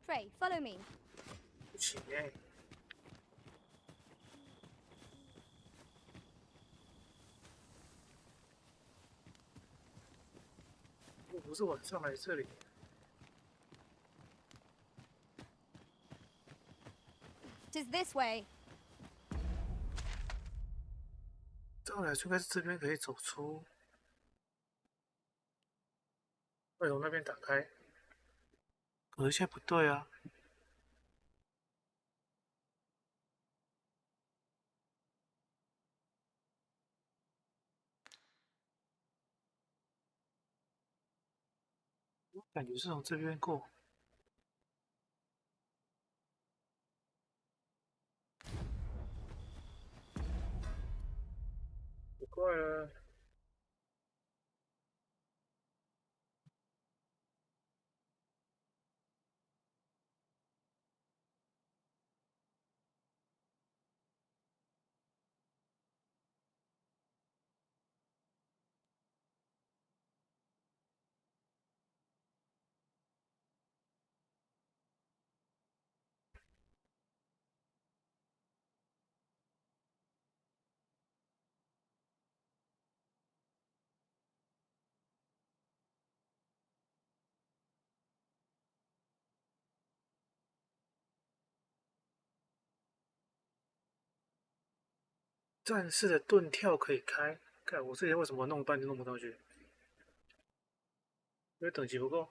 Pray, follow me. 不行哎。我不是晚上来这里。'Tis this way. 照理来说，应该是这边可以走出。会从那边打开。可是现在不对啊。我感觉是从这边过。不怪了。战士的盾跳可以开，看我之前为什么弄半天弄不上去？因为等级不够。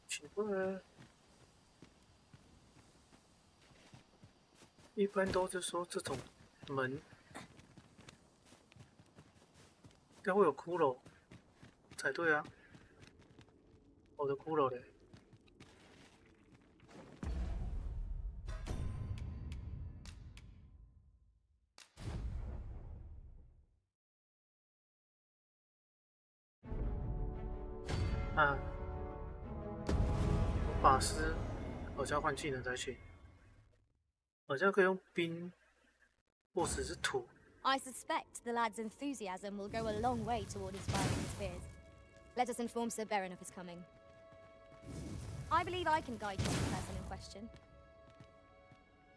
奇怪了，一般都是说这种门应该会有骷髅才对啊。我的骷髅嘞？啊，法师好像换技能才行，好像可以用冰或者是土。I suspect the lad's enthusiasm will go a long way toward inspiring his fears. Let us inform Sir Beren of his coming. I believe I can guide you to the person in question.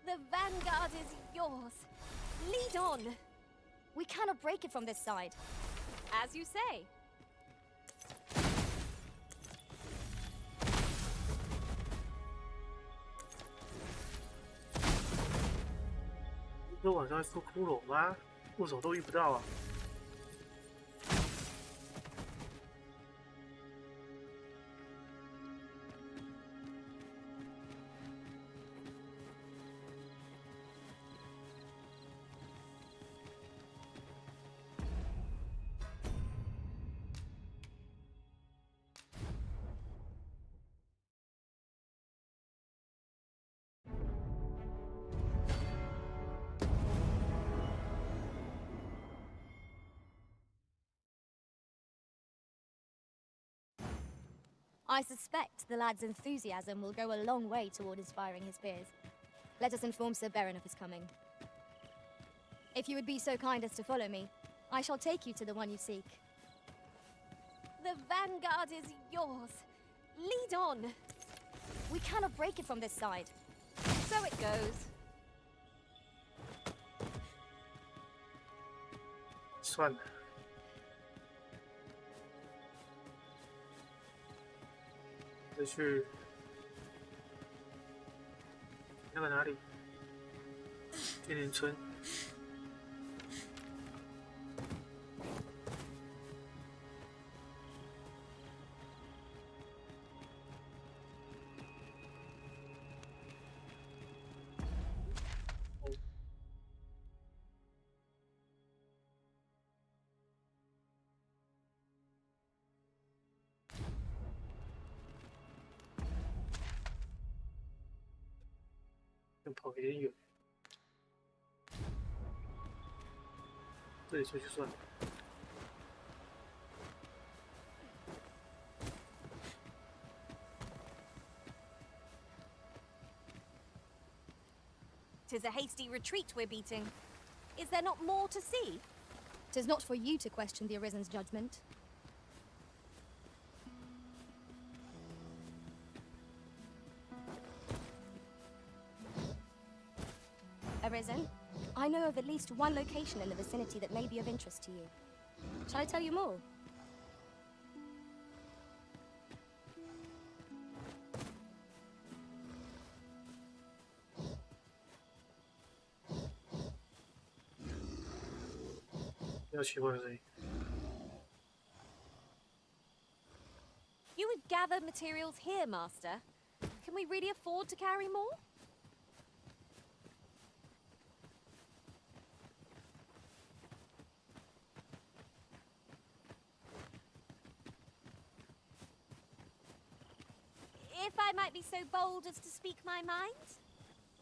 The vanguard is yours. Lead on. We cannot break it from this side. As you say. 不是晚上会出骷髅吗？护手都遇不到啊！I suspect the lad's enthusiasm will go a long way toward inspiring his fears. Let us inform Sir Beren of his coming. If you would be so kind as to follow me, I shall take you to the one you seek. The vanguard is yours. Lead on. We cannot break it from this side. So it goes. 算了。再去那个哪里？金莲村。跑有点远，这里出去算了。'Tis a hasty retreat we're beating. Is there not more to see? 'Tis not for you to question the Arisen's judgment. Arisen, I know of at least one location in the vicinity that may be of interest to you. Shall I tell you more? You would gather materials here, Master. Can we really afford to carry more? If I might be so bold as to speak my mind,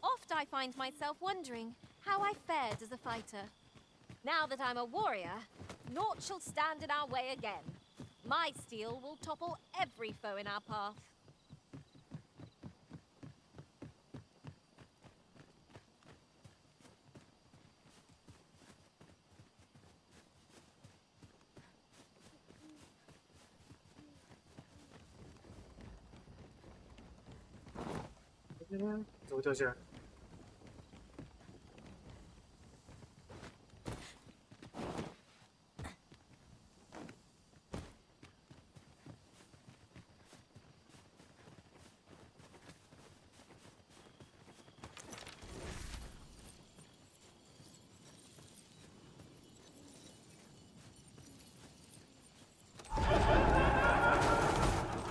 oft I find myself wondering how I fared as a fighter. Now that I'm a warrior, naught shall stand in our way again. My steel will topple every foe in our path.怎么掉下来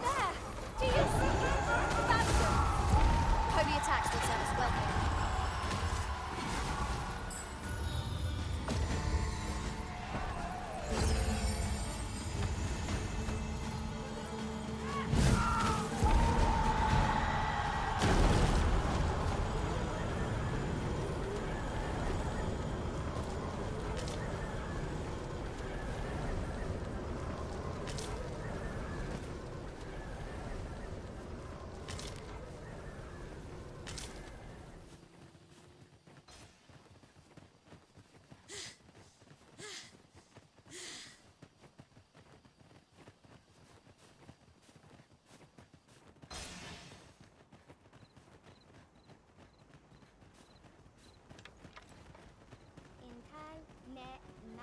？There! Do you see?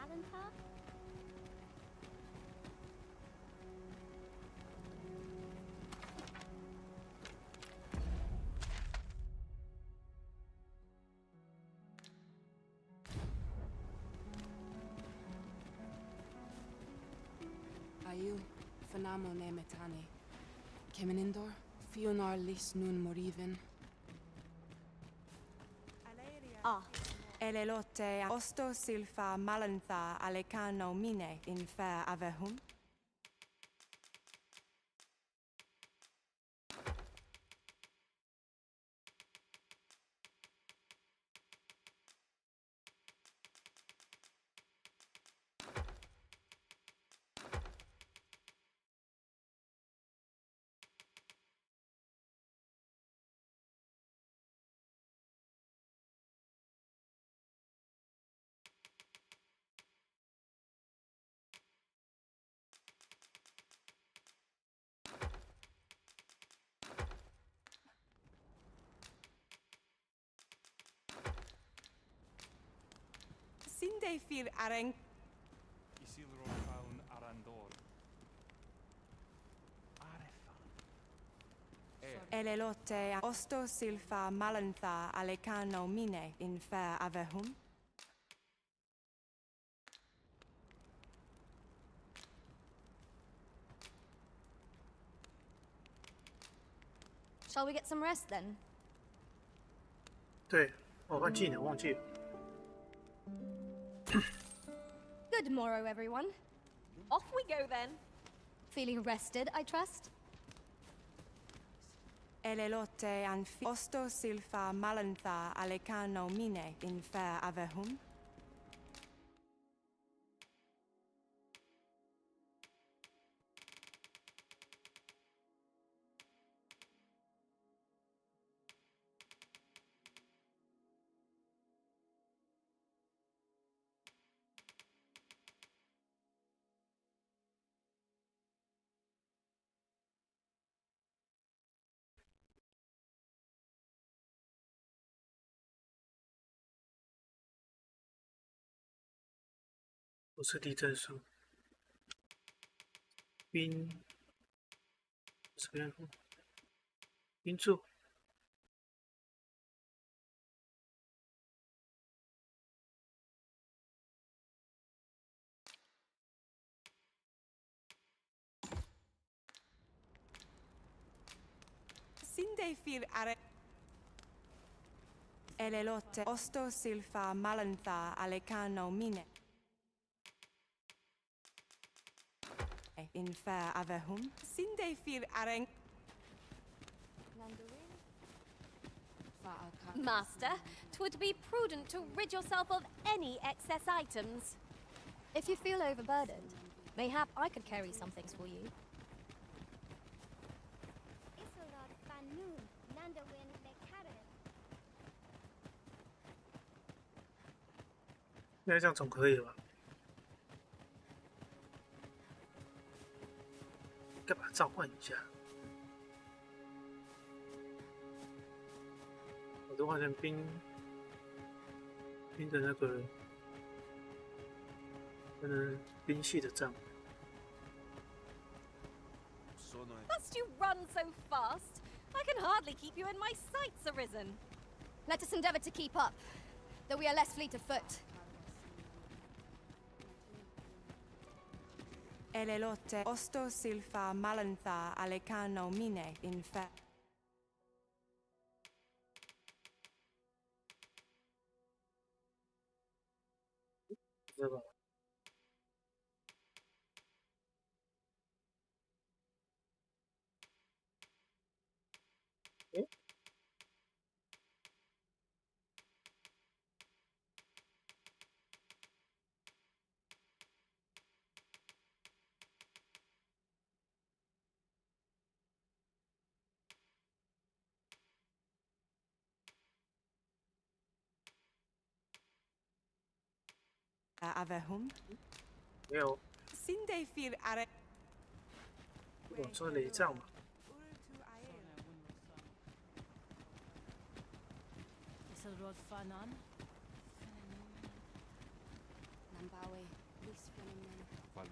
Malantha? Ayu, Fanamo ne metani. Kemenindor, Fionar lis nun morivin. Ah. Elelote osto silfa malantha alecano mine in fair avehum. Sinde fir areng. Isilro faun arandor. Elelote osto silfa malantha alecano mine in fair avehum. Shall we get some rest then? 对，我换技能忘记了。 Good morrow, everyone. Off we go then. Feeling rested, I trust? Elelote anfi osto silfa malantha alecano mine in fair avehum.不是地震术，冰，什么样？冰柱。 Sinde fir are. Elelote osto silfa malantha alecano mine. In fair avehum. Sinde fir areng. Master, 'twould be prudent to rid yourself of any excess items. If you feel overburdened, mayhap I could carry some things for you. Fanun, Nandawin, Lekaren. 应该这样总可以了吧？该把它召唤一下。我都换成冰的那个，可能冰系的杖。 Must you run so fast? I can hardly keep you in my sights, Arisen. Let us endeavor to keep up, though we are less fleet of foot. Elelote osto silfa malantha alecano mine in fair. Avehum. 没有， Sinde fir are. 我说雷杖嘛。 Isilrod Fanan. Nambawi.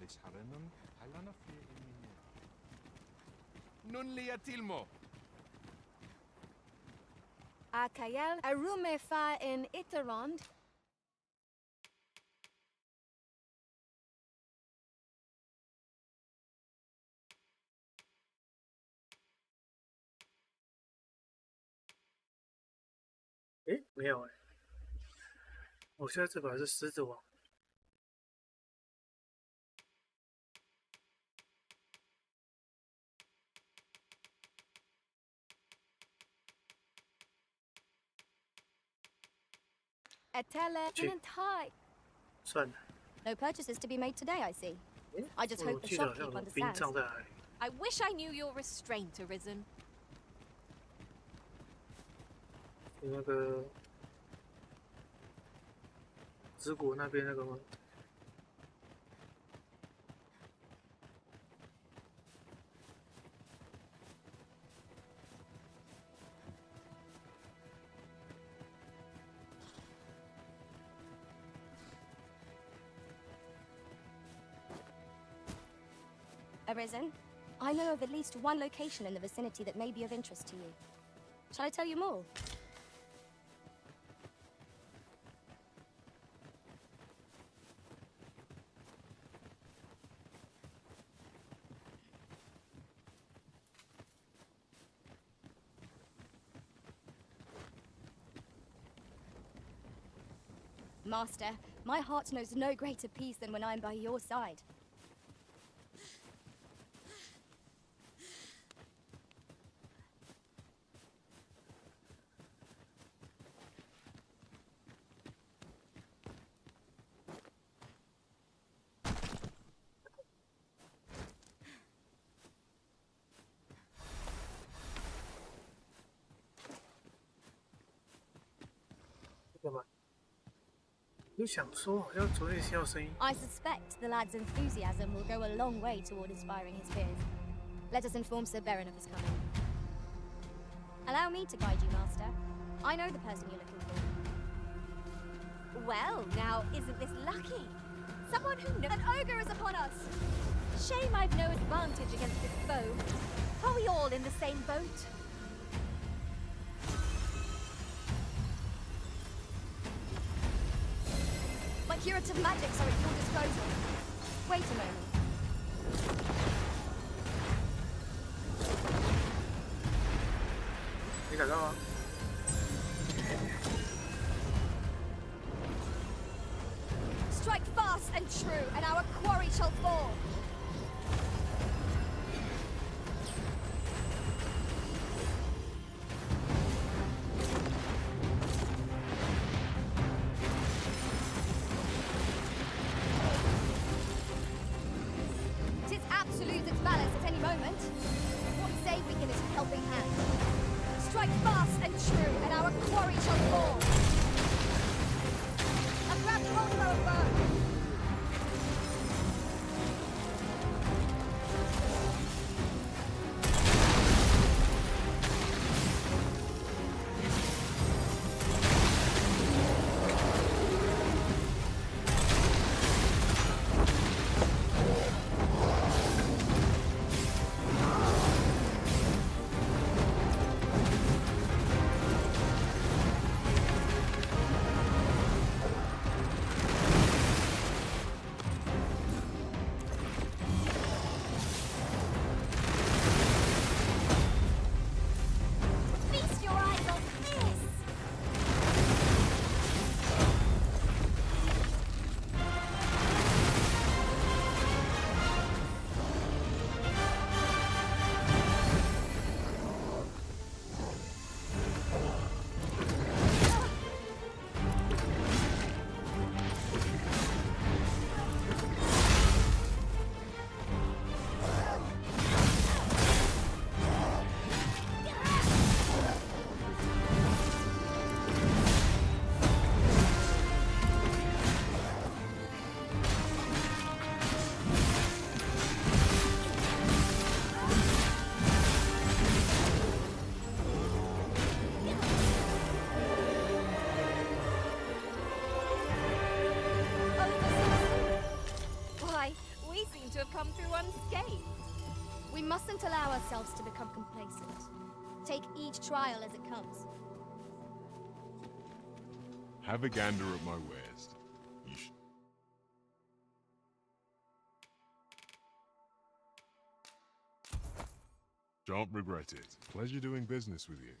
This Haranon, Halana Fir Non li atilmo. Akayel arume fa in Itarond.诶，没有哎，我现在这把是狮子王。Etele didn't tie. 算了， No purchases to be made today, I see. 诶， I just 我 hope the 记得好像 shopkeep 有冰 understands. 杖在哪里？ I wish I knew your restraint, Arisen. 有那个直谷那边那个吗？ Arisen, I know of at least one location in the vicinity that may be of interest to you. Shall I tell you more? Master, my heart knows no greater peace than when I am by your side. I suspect the lad's enthusiasm will go a long way toward inspiring his peers. Let us inform Sir Beren of his coming. Allow me to guide you, Master. I know the person you're looking for. Well, now, isn't this lucky? Someone who knows— An ogre is upon us! Shame I've no advantage against this foe. Are we all in the same boat? My curative magics are at your disposal. Wait a moment. Strike fast and true, and our quarry shall fall. Tis absolute its balance at any moment. What say we give it a helping hand? Strike fast and true, and our quarry shall fall. And grab hold of our bow. through unscathed. We mustn't allow ourselves to become complacent. Take each trial as it comes. Have a gander at my wares. You sh Shan't regret it. Pleasure doing business with you.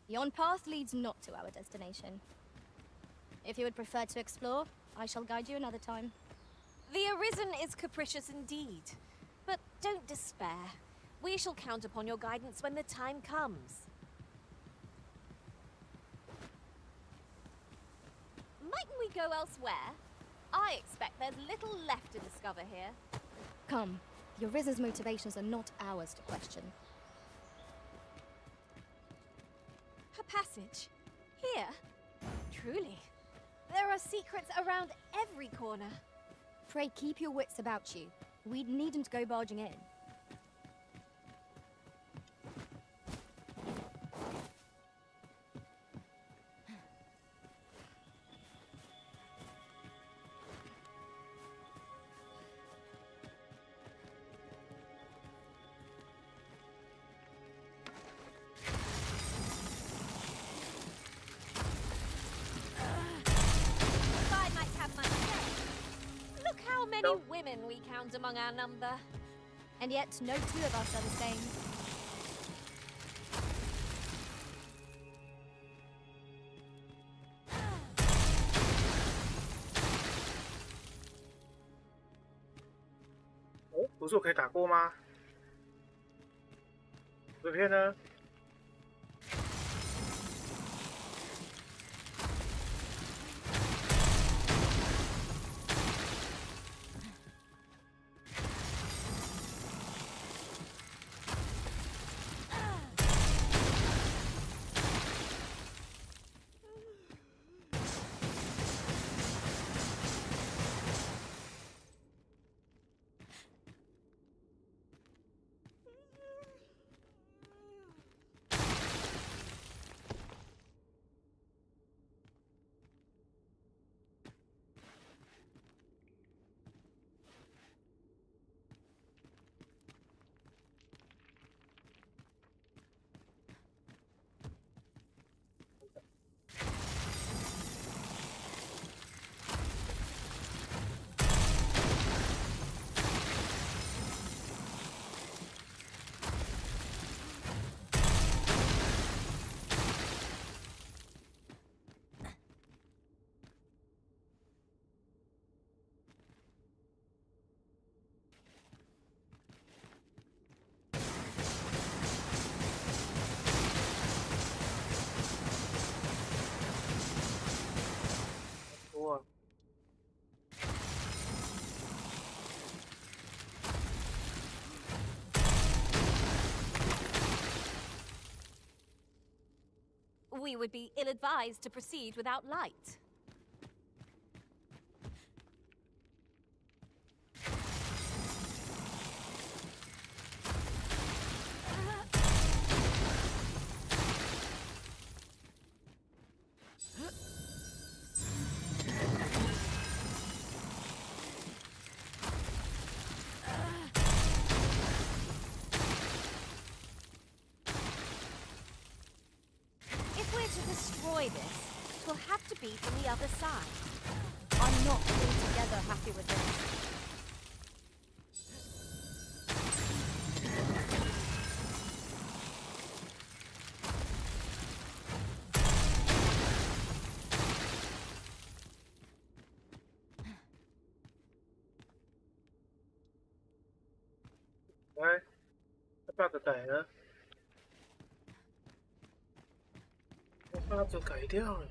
Yon path leads not to our destination. If you would prefer to explore, I shall guide you another time. The Arisen is capricious indeed. But don't despair. We shall count upon your guidance when the time comes. Mightn't we go elsewhere? I expect there's little left to discover here. Come, the Arisen's motivations are not ours to question. A passage? Here? Truly. There are secrets around every corner. Pray keep your wits about you. We needn't go barging in. If I might have my say, look how many women we count among our number. And yet, no two of us are the same.哦，不是我可以打过吗？这片呢？多。We would be ill-advised to proceed without light. If we're to destroy this, it will have to be from the other side. I'm not altogether happy with this. Đấy, các bạn có cải nữa. Các bạn có cải theo rồi.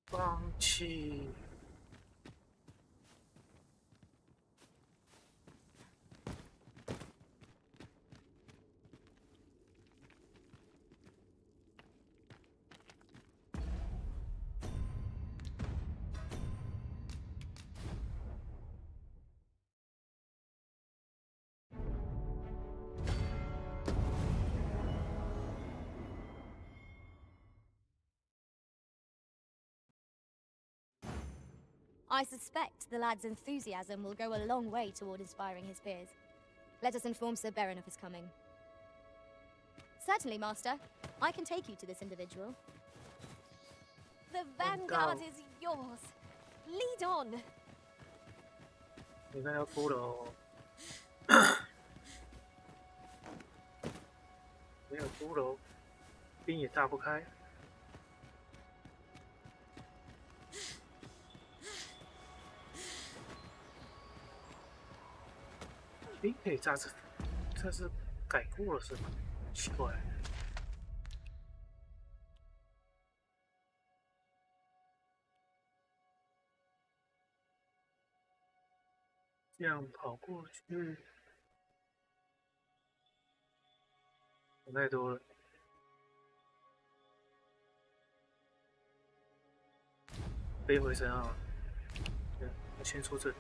放弃。I suspect the lad's enthusiasm will go a long way toward inspiring his peers. Let us inform Sir Beren of his coming. Certainly, Master. I can take you to this individual. The vanguard is yours. Lead on. 你看要哭了哦。没有骷髅，兵也炸不开。兵可以炸这是改过了是吗？奇怪。这样跑过去，想太多了。飞回身啊！对，我先出这里。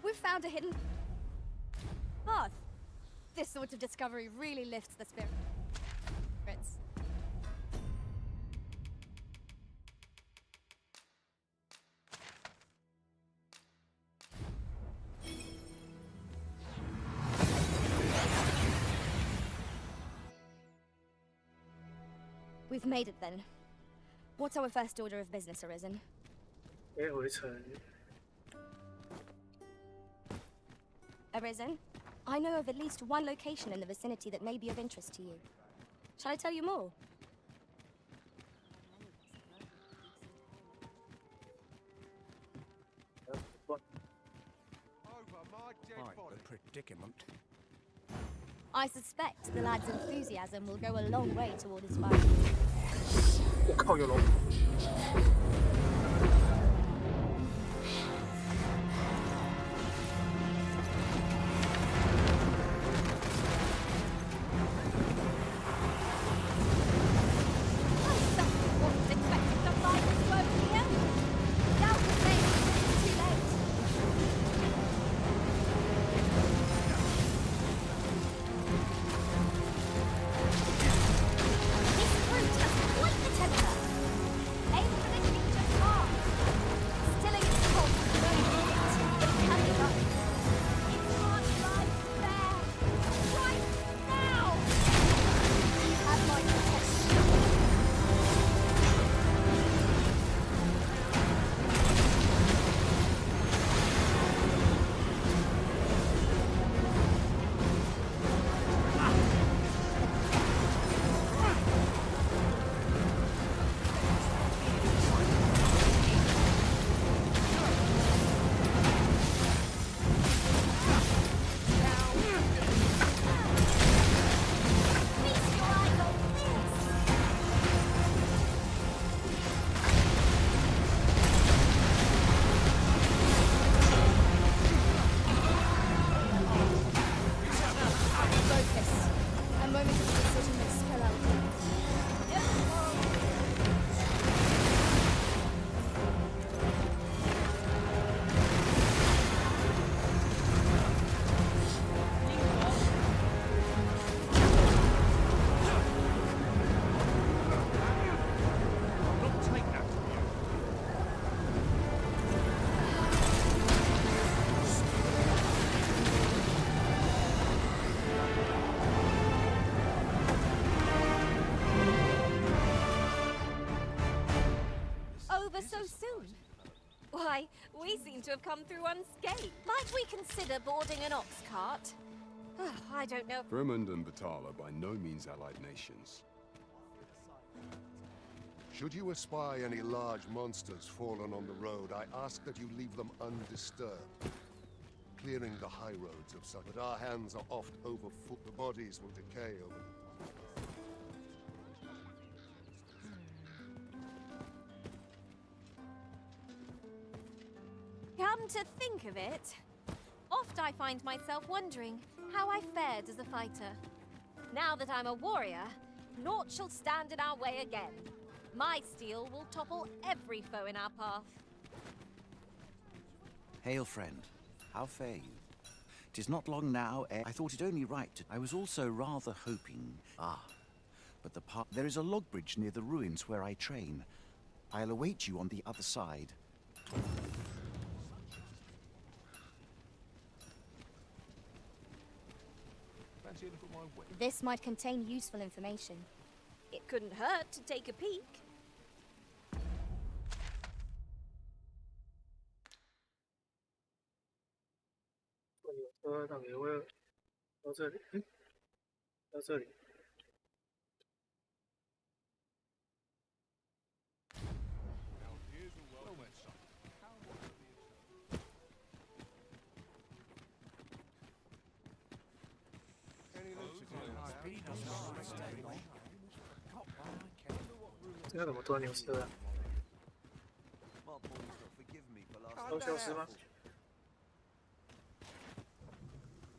We've found a hidden path. This sort of discovery really lifts the spirits. We've made it then. What's our first order of business, Arisen? 飞回城。 Arisen, I know of at least one location in the vicinity that may be of interest to you. Shall I tell you more? Quite the predicament. I suspect the lad's enthusiasm will go a long way toward inspiring. 我靠，有龙！ So soon? Why, we seem to have come through unscathed. Might we consider boarding an ox cart? I don't know. Fremond and Batal are by no means allied nations. Should you espy any large monsters fallen on the road, I ask that you leave them undisturbed. Clearing the high roads of such, but our hands are oft overfull. The bodies will decay over Come to think of it, oft I find myself wondering how I fared as a fighter. Now that I'm a warrior, naught shall stand in our way again. My steel will topple every foe in our path. Hail, friend. How fare you? 'Tis not long now ere I thought it only right to... I was also rather hoping... but the part... There is a log bridge near the ruins where I train. I'll await you on the other side. Fancy a look at my whip? This might contain useful information. It couldn't hurt to take a peek.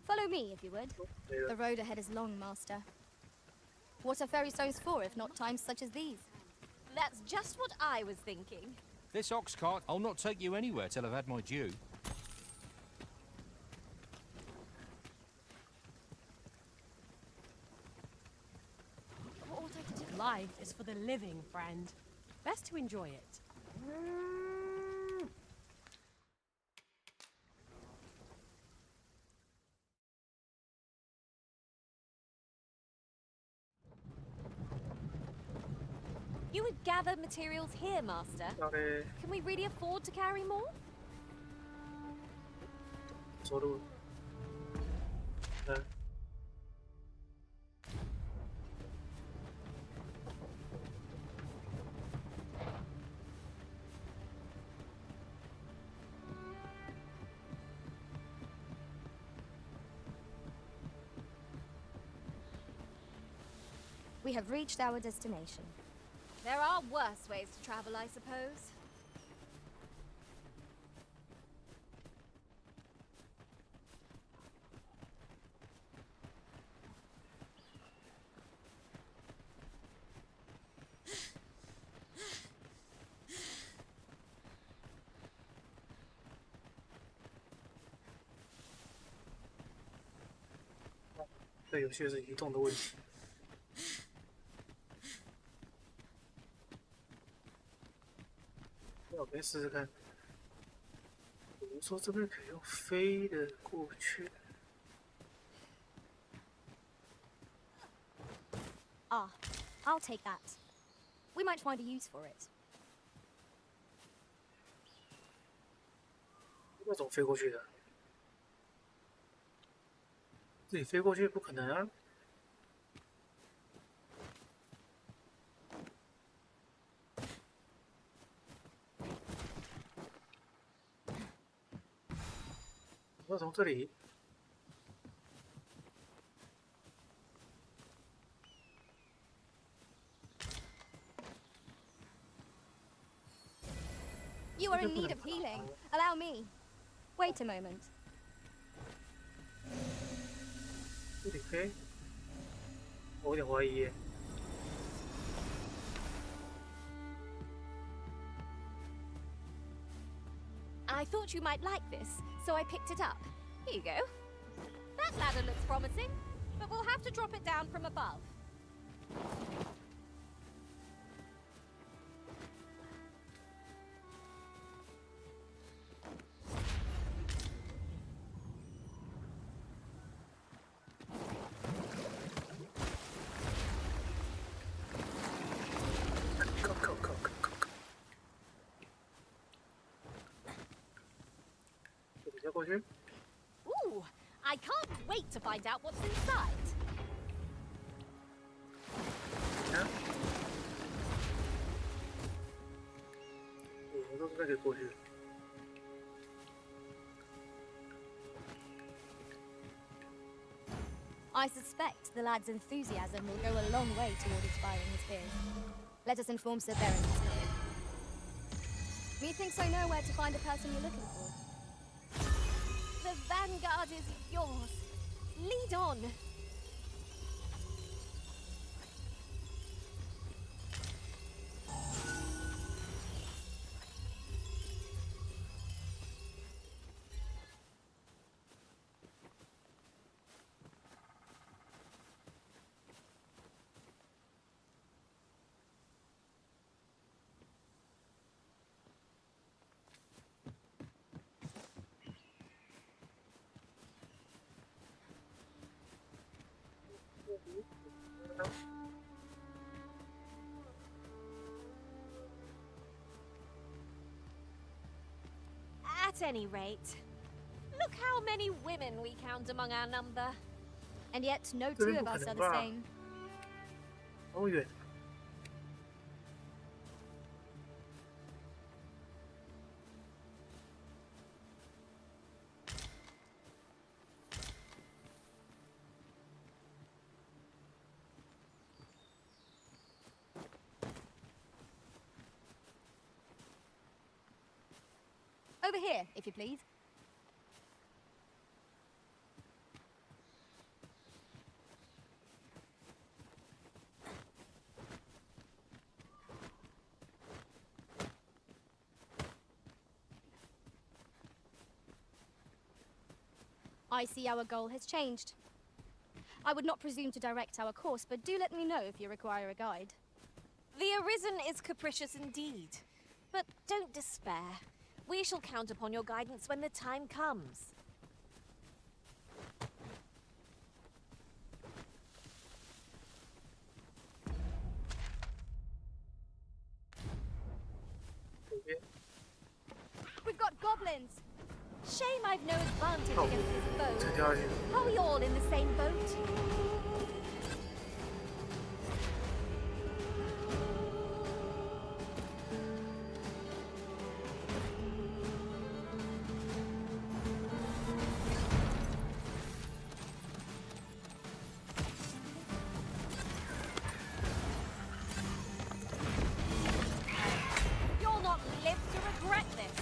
Follow me, if you would. The road ahead is long, Master. What are ferry stones for, if not times such as these? That's just what I was thinking. This ox cart, I'll not take you anywhere till I've had my due. Life is for the living, friend. Best to enjoy it. You would gather materials here, Master. Can we really afford to carry more? We have reached our destination. There are worse ways to travel, I suppose.这游戏是移动的问题。我可以试试看。比如说这边可以用飞的过去。I'll take that. We might find a use for it. 那种飞过去的，自己飞过去不可能啊。要从这里。You are in need of healing. Allow me. Wait a moment. 这里飞，我有点怀疑。I thought you might like this, so I picked it up. Here you go. That ladder looks promising, but we'll have to drop it down from above. Ooh, I can't wait to find out what's inside. I suspect the lad's enthusiasm will go a long way toward inspiring his fears. Let us inform Sir Baron he's coming. Methinks I know where to find the person you're looking for. The vanguard is yours. Lead on. At any rate, look how many women we count among our number. And yet, no two of us are the same. 好远。Over here, if you please. I see our goal has changed. I would not presume to direct our course, but do let me know if you require a guide. The Arisen is capricious indeed, but don't despair. We shall count upon your guidance when the time comes. We've got goblins! Shame I've no advantage against this foe. Are we all in the same boat? You'll not live to regret this.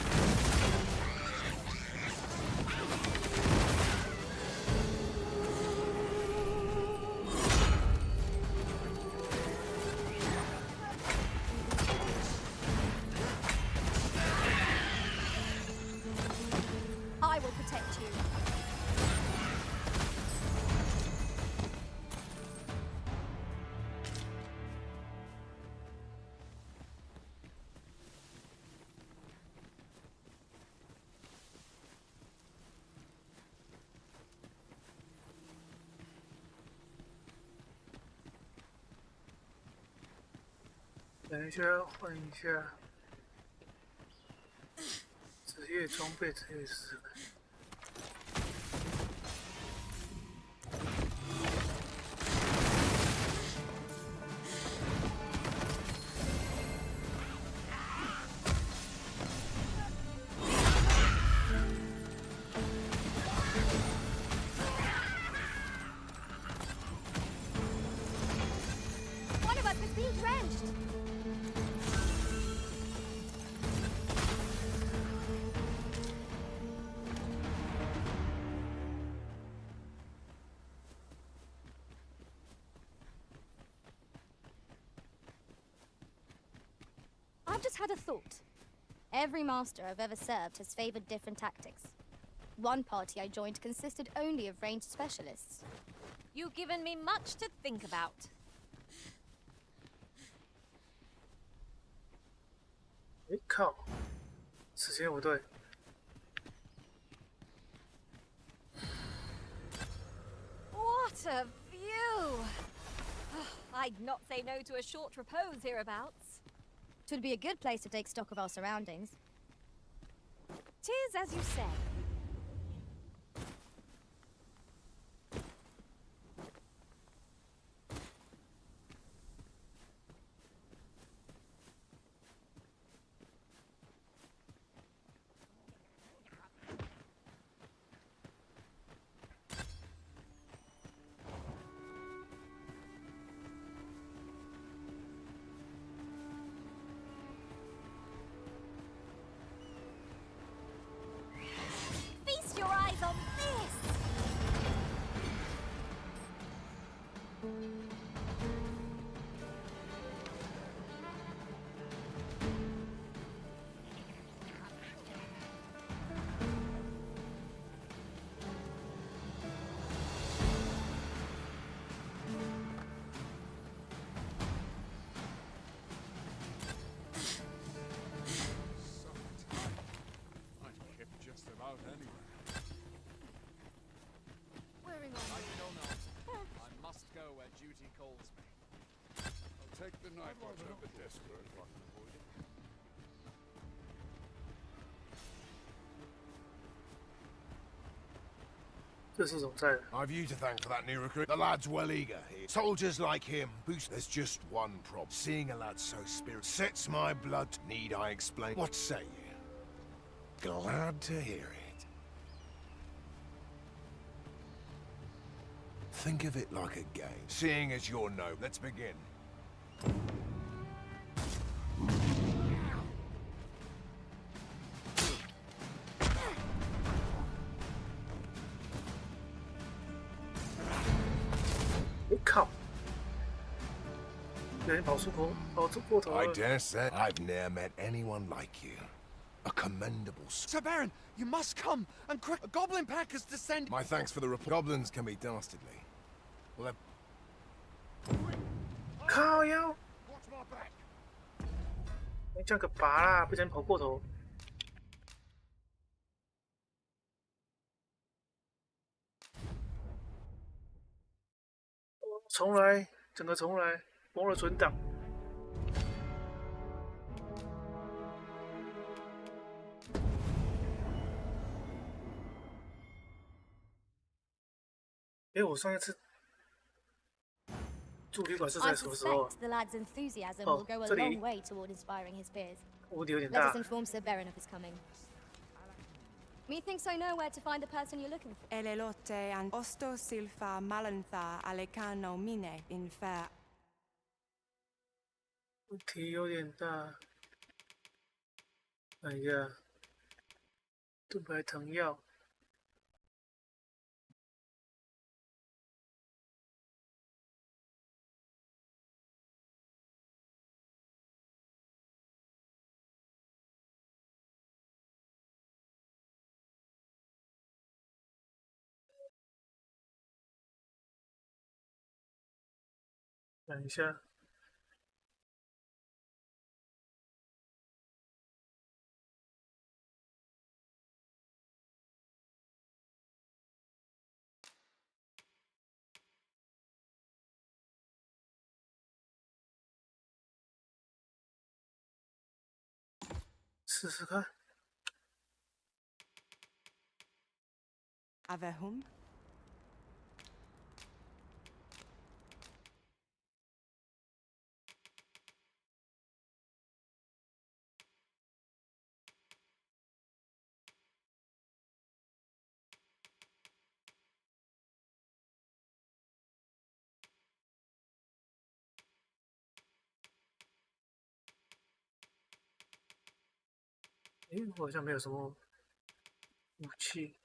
I will protect you. .等一下，换一下职业装备，职业师。One of us is being drenched. I've just had a thought. Every master I've ever served has favored different tactics. One party I joined consisted only of ranged specialists. You've given me much to think about. Eh, 靠，时间不对。What a view! I'd not say no to a short repose hereabouts. 'Twould be a good place to take stock of our surroundings. 'Tis as you say. knife watch over desperate if I can avoid it. I've you to thank for that new recruit. The lad's well eager here. Soldiers like him boost. There's just one problem. Seeing a lad so spirit sets my blood. Need I explain? What say you? Glad to hear it. Think of it like a game. Seeing as you're no, let's begin. I dare say I've ne'er met anyone like you. A commendable... Sir Baron, you must come, and quick, a goblin pack has descended. My thanks for the report. Goblins can be dastardly. Well,靠腰！你这样个拔啦，不然跑过头。重来，整个重来，忘了存档。我上一次住旅馆是在什么时候啊？ the lad's enthusiasm will go a long way toward inspiring his peers. 屋顶有点 Let 大 us。inform Sir Baron of his coming. Methinks I know where to find the person you're looking for. Elelote and osto silfa malantha alecano mine in fair. 问题有点大。哎呀，盾牌藤药。等一下，试试看。Avehum.我好像没有什么武器。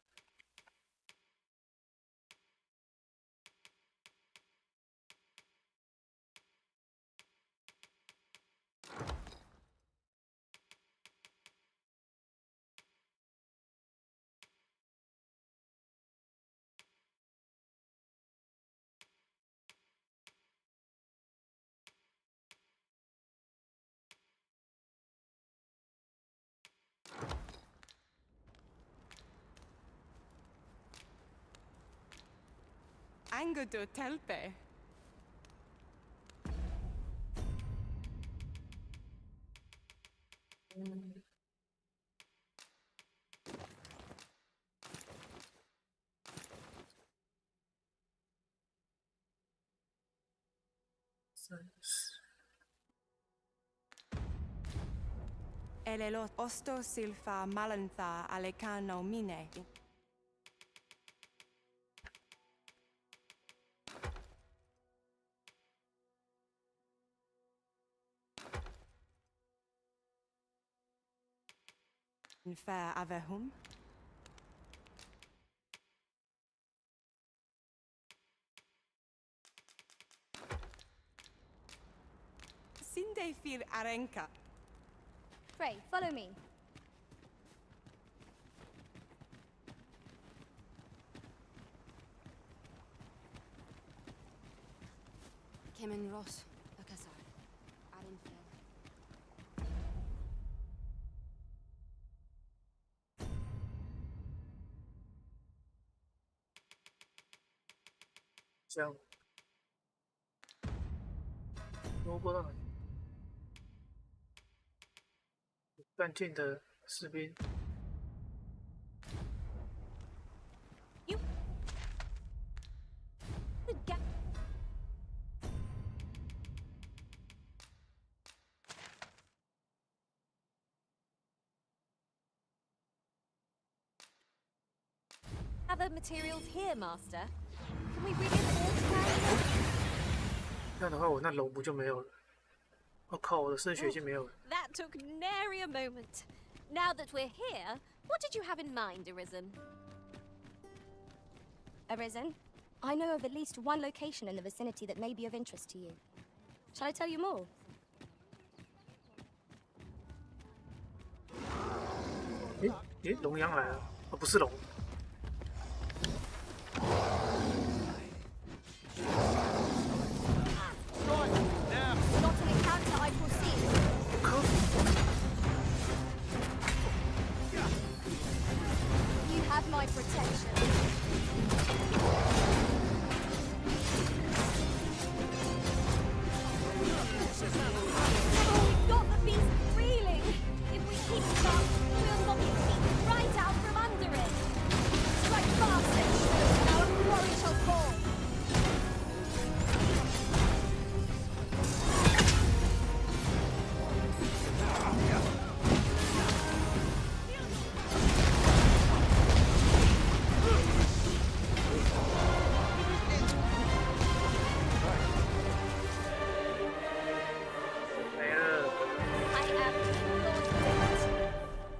Angodo telpe. Elelot osto silfa malantha alecano mine. In fair avehum. Sinde fir arenka. Pray, follow me. Kemen Ross, Bakasar, Arinfel. 这样，摸不到哪里。半径的士兵。 Other materials here, Master. Can we really afford to carry them? 这样的话，我那龙不就没有了？我靠，我的圣血已经没有了。 That took nary a moment. Now that we're here, what did you have in mind, Arisen? Arisen, I know of at least one location in the vicinity that may be of interest to you. Shall I tell you more? 诶，龙阳来了，哦，不是龙。 Not an encounter I foresee. You have my protection. Oh, we've got the beast reeling. If we keep it up, we'll knock its teeth right out from under it. Strike fast and sure, our quarry shall fall.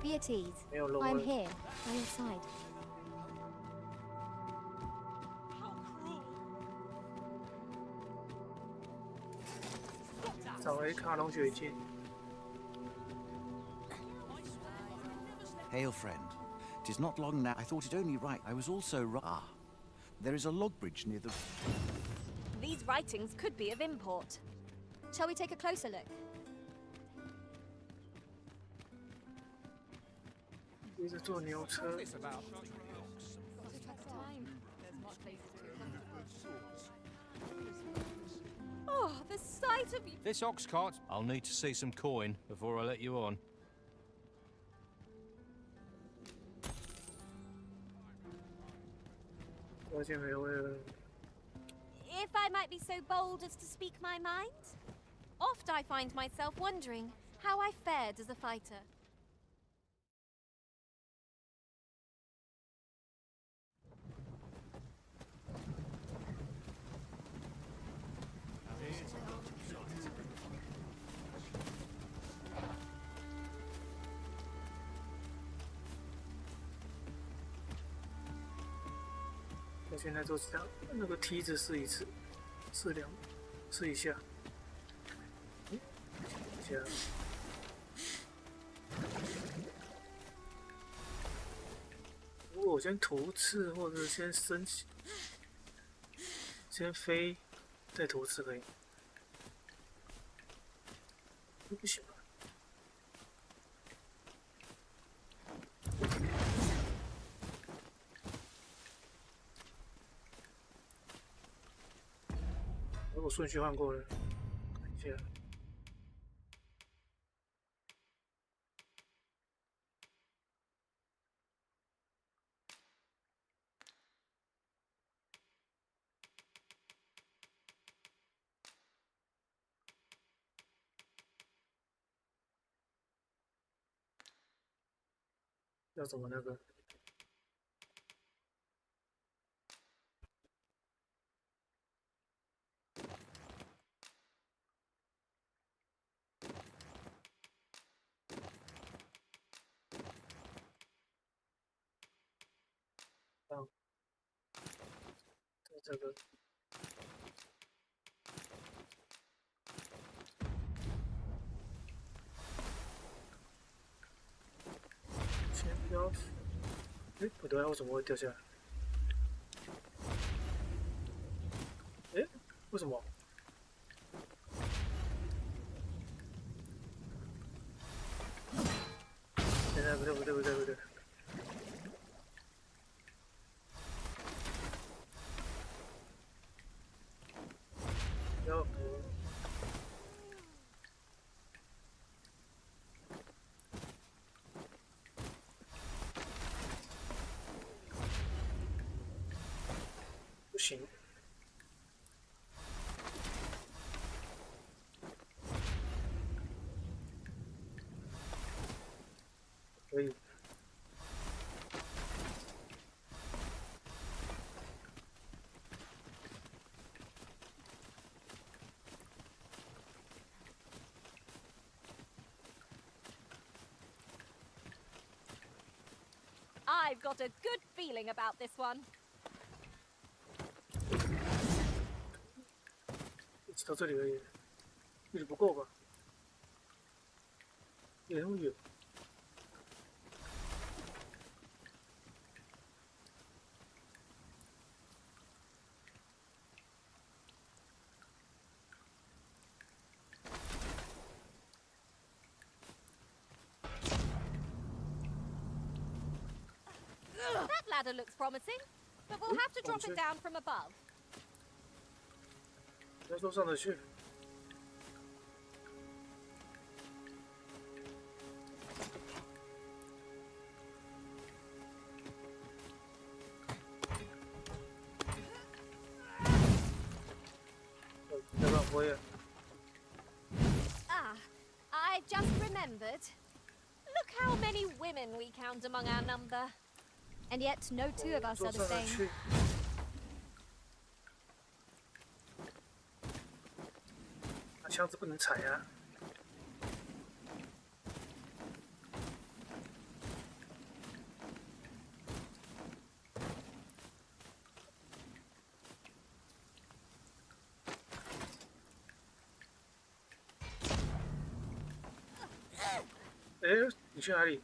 Be at ease. I'm here, by your side. 找回卡龙血晶。 Hail, friend. 'Tis not long now. I thought it only right. I was also ah. There is a log bridge near the. These writings could be of import. Shall we take a closer look? 接着坐牛车。 Oh, the sight of you. This ox cart. I'll need to see some coin before I let you on. 抱歉，没有为了。 If I might be so bold as to speak my mind, oft I find myself wondering how I fared as a fighter. .我现在做其他那个梯子试一次，试一下，一下。如果我先图刺，或者先升起，先飞，再图刺可以？不行吧？ 我顺序换过了，看一下。要怎么那个？ 这个先标，哎，不对啊，为什么会掉下来？哎，为什么？现在不对，不对，不对，不对。 要不， I've got a good feeling about this one. 一直到这里而已，一直不够吧？也那么远。That ladder looks promising, but we'll have to drop it down from above. 要说上得去。要不然我也。 Ah, I just remembered. Look how many women we count among our number. And yet, no two of us are the same. 那枪子不能踩呀、哎，你去哪里？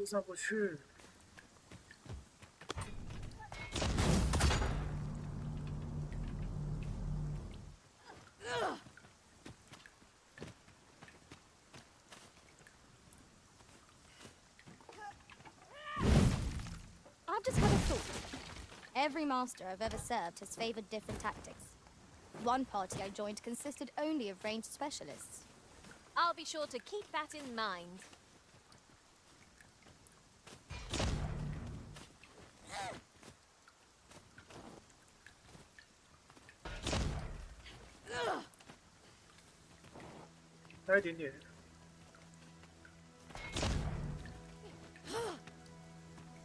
上不去。I've just had a thought. Every master I've ever served has favored different tactics. One party I joined consisted only of ranged specialists. I'll be sure to keep that in mind.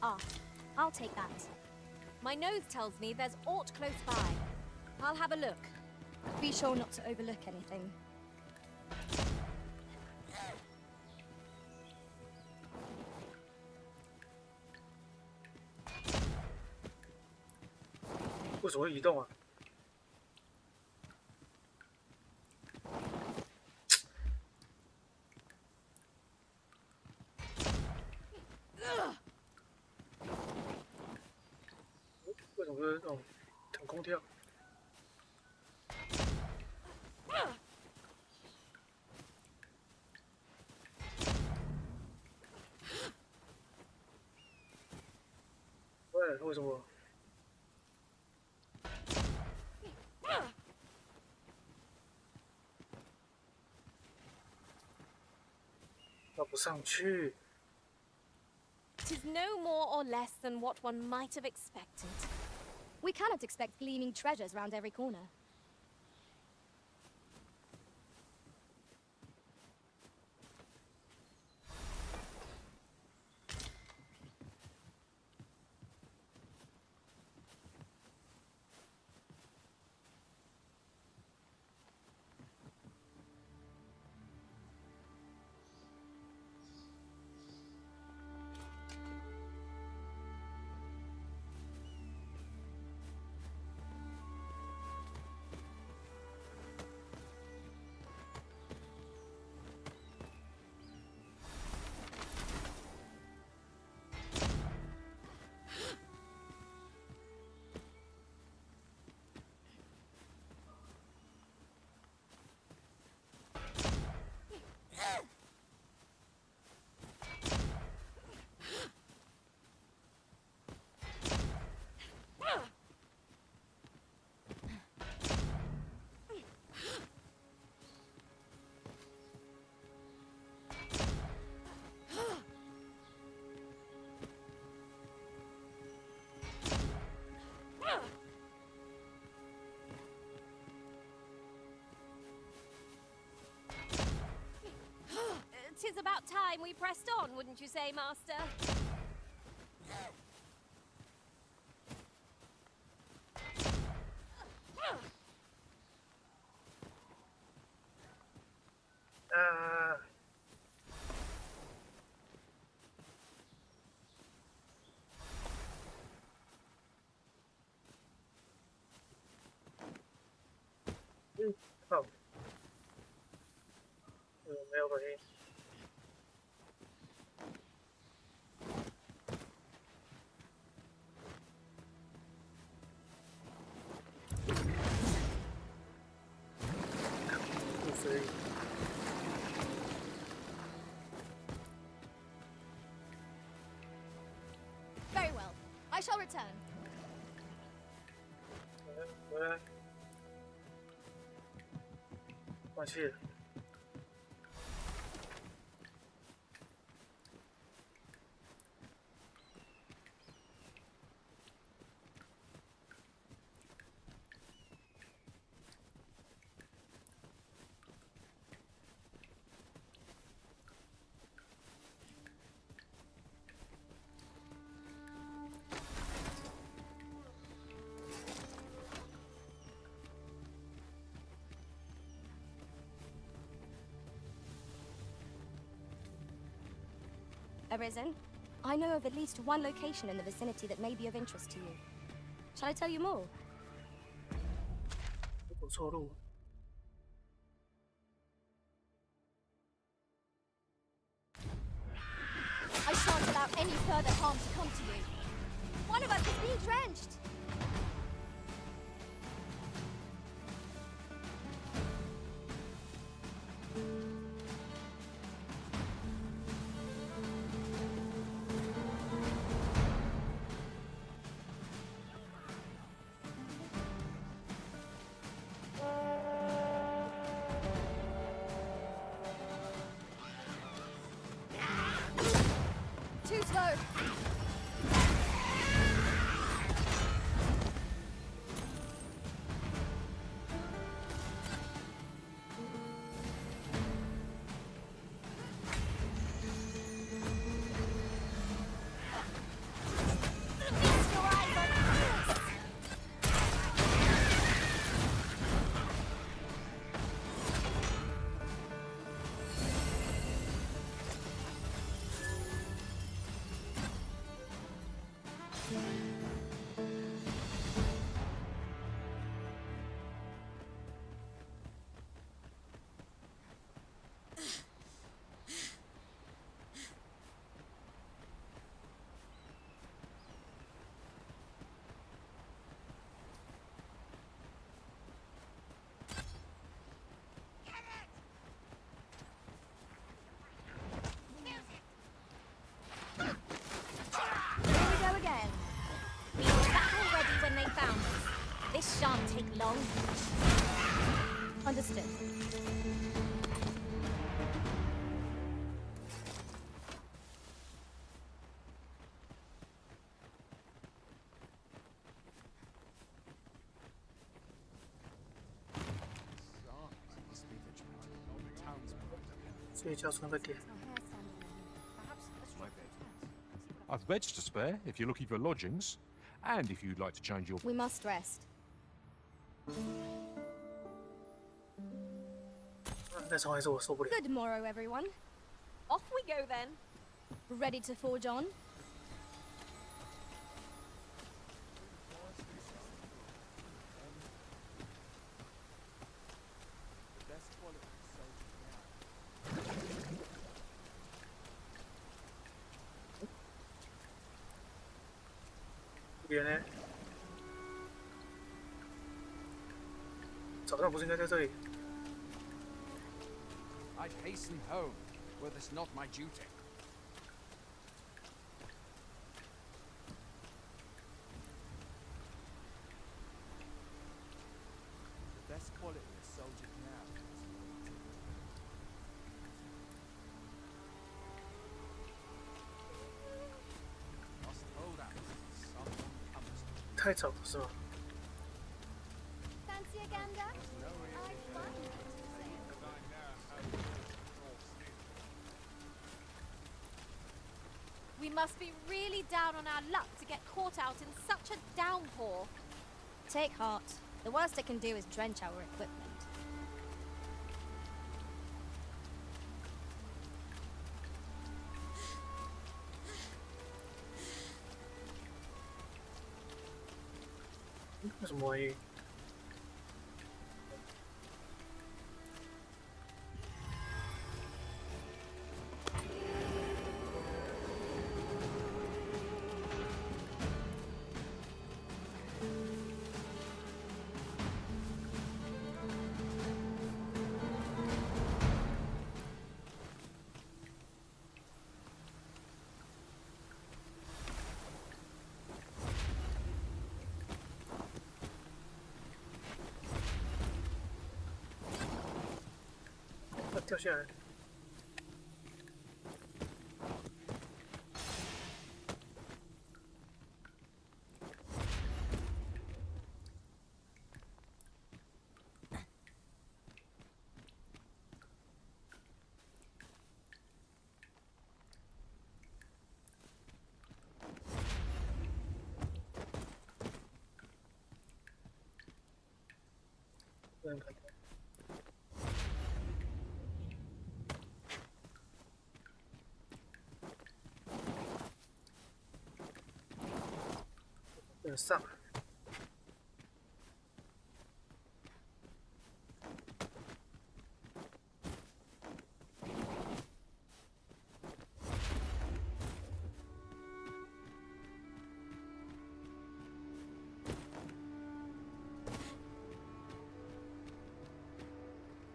Ah, I'll take that. My nose tells me there's aught close by. I'll have a look. Be sure not to overlook anything. 为什么会移动啊？为什么是那种腾空跳？喂，为什么？ 不上去。 'Tis no more or less than what one might have expected. We cannot expect gleaming treasures round every corner. time we pressed on, wouldn't you say, Master? Oh. 没有反应。所以。 Very well. I shall return. 回来。放弃了。 Arisen, I know of at least one location in the vicinity that may be of interest to you. Shall I tell you more? 走错路。 I shan't allow any further harm to come to you. One of us is being drenched. Too slow. Feast your eyes on this. Here we go again. We were back already when they found us. This shan't take long. Understood. Must be the townsman. 所以叫存个点。 I've beds to spare if you're looking for lodgings, and if you'd like to change your. We must rest. 但是还是我受不了。 Good morrow, everyone. Off we go then. Ready to forge on? The best quality soldier 这边呢？早上不是应该在这里？ I'd hasten home, were this not my duty. The best quality a soldier can have. Must hold out till someone comes to me. 太早了是吧？ Fancy a gander? I find We must be really down on our luck to get caught out in such a downpour. Take heart. The worst it can do is drench our equipment. Có什么鱼？掉下来。不能看到。上。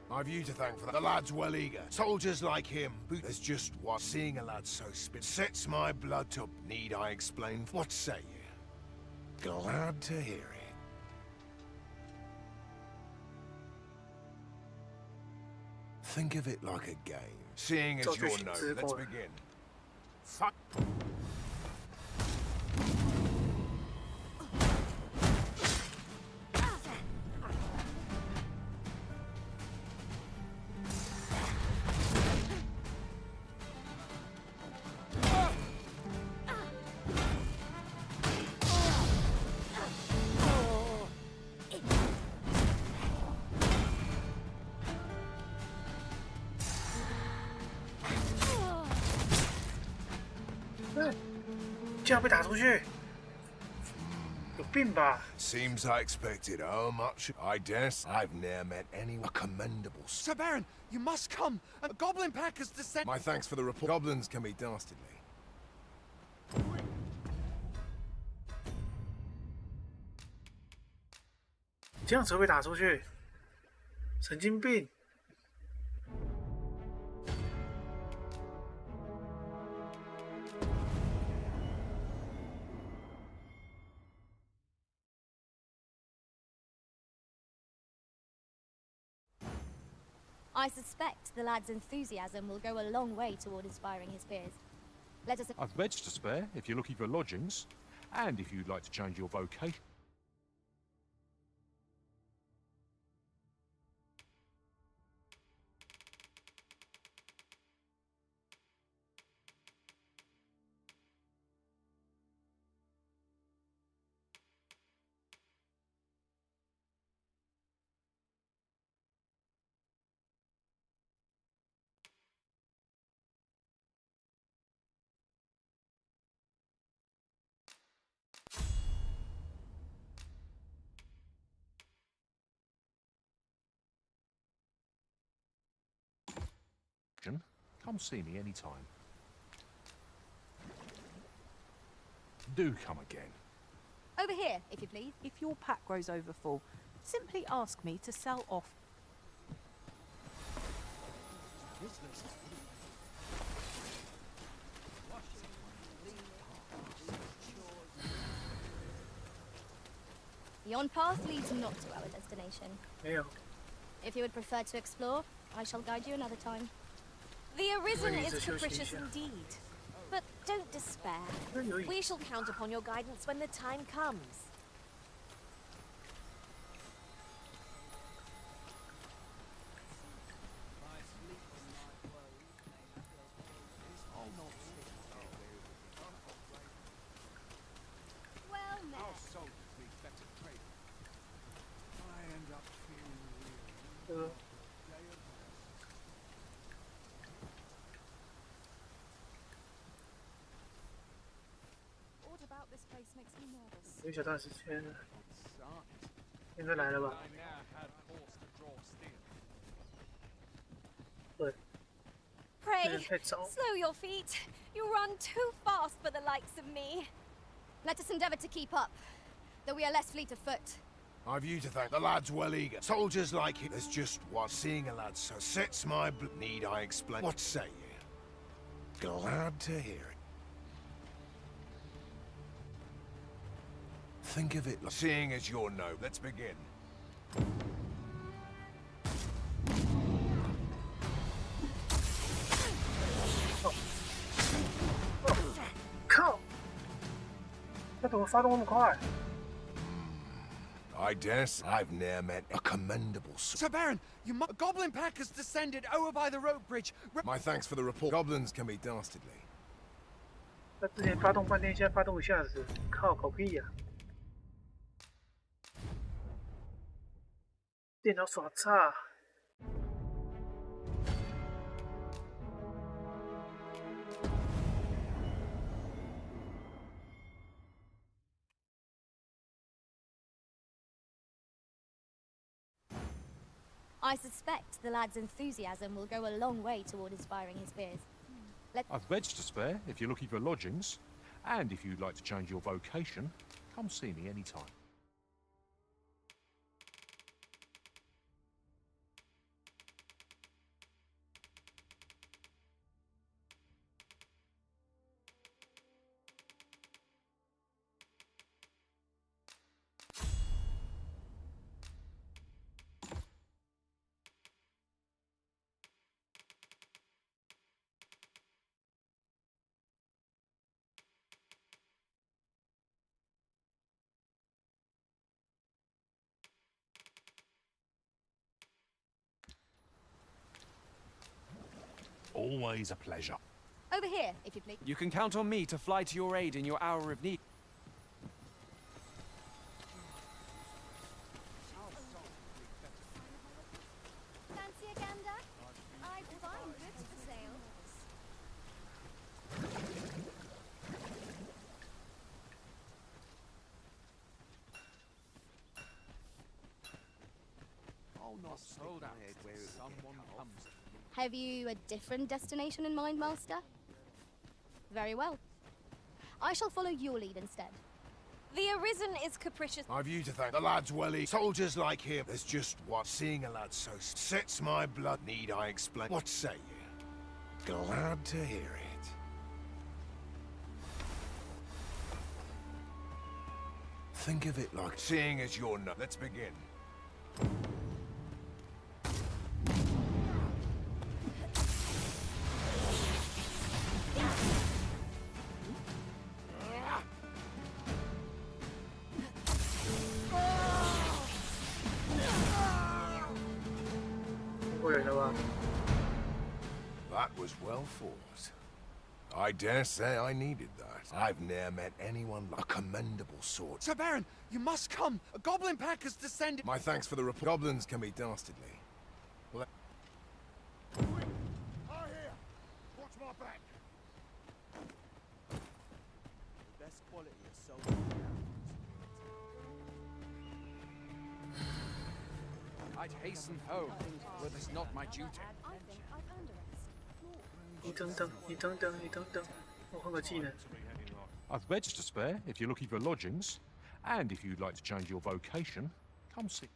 I've you to thank for that. The lad's well eager. Soldiers like him, there's just one. Seeing a lad so spit sets my blood to. Need I explain? What say you? Glad to hear it. Think of it like a game. Seeing as you're known, let's begin. Fuck.这样被打出去，有病吧 Seems I expected how much. I guess I've never met anyone commendable. Sir Baron, you must come. A goblin pack has descended. My thanks for the report. Goblins can be dastardly. 这样子会被打出去，神经病！ I suspect the lad's enthusiasm will go a long way toward inspiring his peers. Let us... I've beds to spare if you're looking for lodgings, and if you'd like to change your vocation. Come see me anytime. Do come again. Over here, if you please. If your pack grows over full, simply ask me to sell off. The on-path leads not to our destination. Yeah. If you would prefer to explore, I shall guide you another time. The Arisen is capricious indeed. But don't despair. We shall count upon your guidance when the time comes. What about this place makes me nervous? 有一小段时间了，应该来了吧？ I now had force to draw steel. 对， Pray, 太早。 slow your feet. You run too fast for the likes of me. Let us endeavour to keep up, though we are less fleet of foot. I've you to thank. The lad's well eager. Soldiers like him. There's just one. Seeing a lad so sets my blood. Need I explain? What say you? Glad to hear it. Think of it like seeing as you're no. Let's begin. I guess I've ne'er met a commendable Sir Baron, a goblin pack has descended over by the rope bridge. My thanks for the report. Goblins can be dastardly. 他之前发动半天，现在发动一下子，靠，狗屁呀、电脑耍差。I suspect the lad's enthusiasm will go a long way toward inspiring his peers. I've beds to spare if you're looking for lodgings. And if you'd like to change your vocation, come see me anytime. Always a pleasure. Over here, if you please. You can count on me to fly to your aid in your hour of need. Fancy a gander? I've fine goods for sale. I'll not hold out where someone comes. Have you a different destination in mind, Master? Very well. I shall follow your lead instead. The Arisen is capricious. I've you to thank. The lad's well eager. Soldiers like him. There's just one. Seeing a lad so sets my blood. Need I explain? What say you? Glad to hear it. Think of it like seeing as you're no. Let's begin. That was well fought. I dare say I needed that. I've ne'er met anyone like a commendable sort. Sir Baron, you must come. A goblin pack has descended. My thanks for the report. Goblins can be dastardly. Well, I hear. Watch my back. The best quality of soldier. I'd hasten home, were this not my duty. I think I've earned a rest. 你等等，你等等，你等等，我换个技能。 I've beds to spare if you're looking for lodgings. And if you'd like to change your vocation, come see.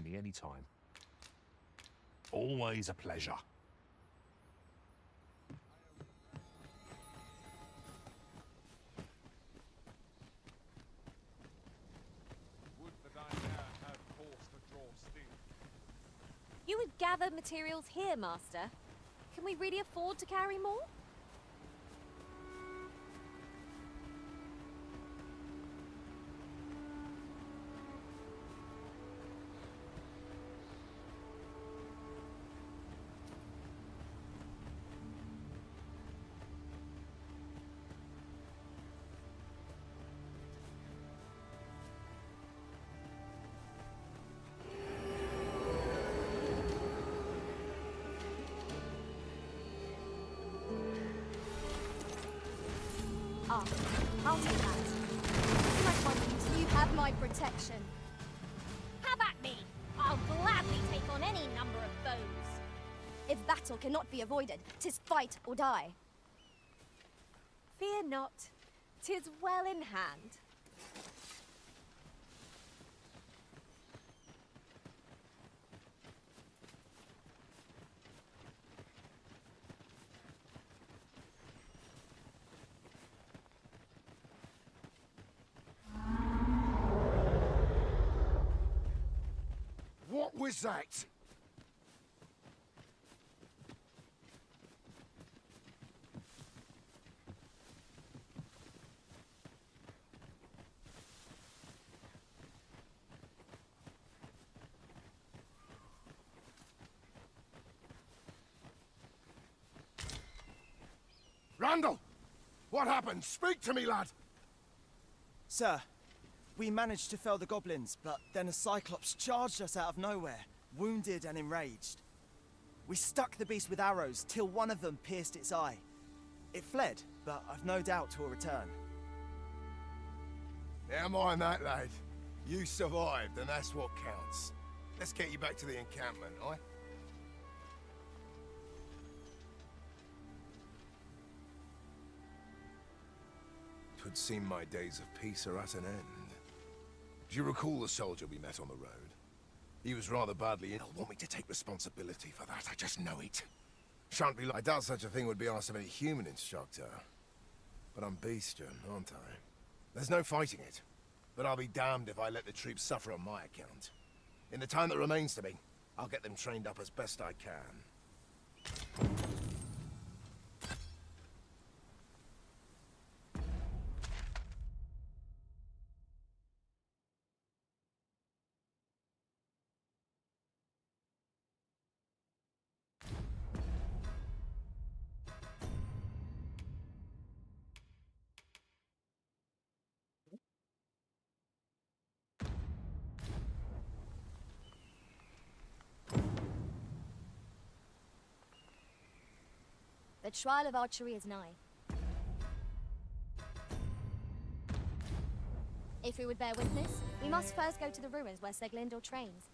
me any time. Always a pleasure. Would that I now had force to draw steel. You would gather materials here, Master. Can we really afford to carry more? Ah, I'll take that. Like my youth, you have my protection. Have at me! I'll gladly take on any number of foes. If battle cannot be avoided, 'tis fight or die. Fear not. 'Tis well in hand. What was that? Randall! What happened? Speak to me, lad! Sir, we managed to fell the goblins, but then a Cyclops charged us out of nowhere, wounded and enraged. We stuck the beast with arrows till one of them pierced its eye. It fled, but I've no doubt it will return. Never mind that, lad. You survived, and that's what counts. Let's get you back to the encampment, aye? Twould seem my days of peace are at an end. Do you recall the soldier we met on the road? He was rather badly ill. Want me to take responsibility for that? I just know it. Shan't be like... I doubt such a thing would be asked of any human instructor. But I'm bestian, aren't I? There's no fighting it. But I'll be damned if I let the troops suffer on my account. In the time that remains to me, I'll get them trained up as best I can. The trial of archery is nigh. If we would bear witness, we must first go to the ruins where Seglindor trains.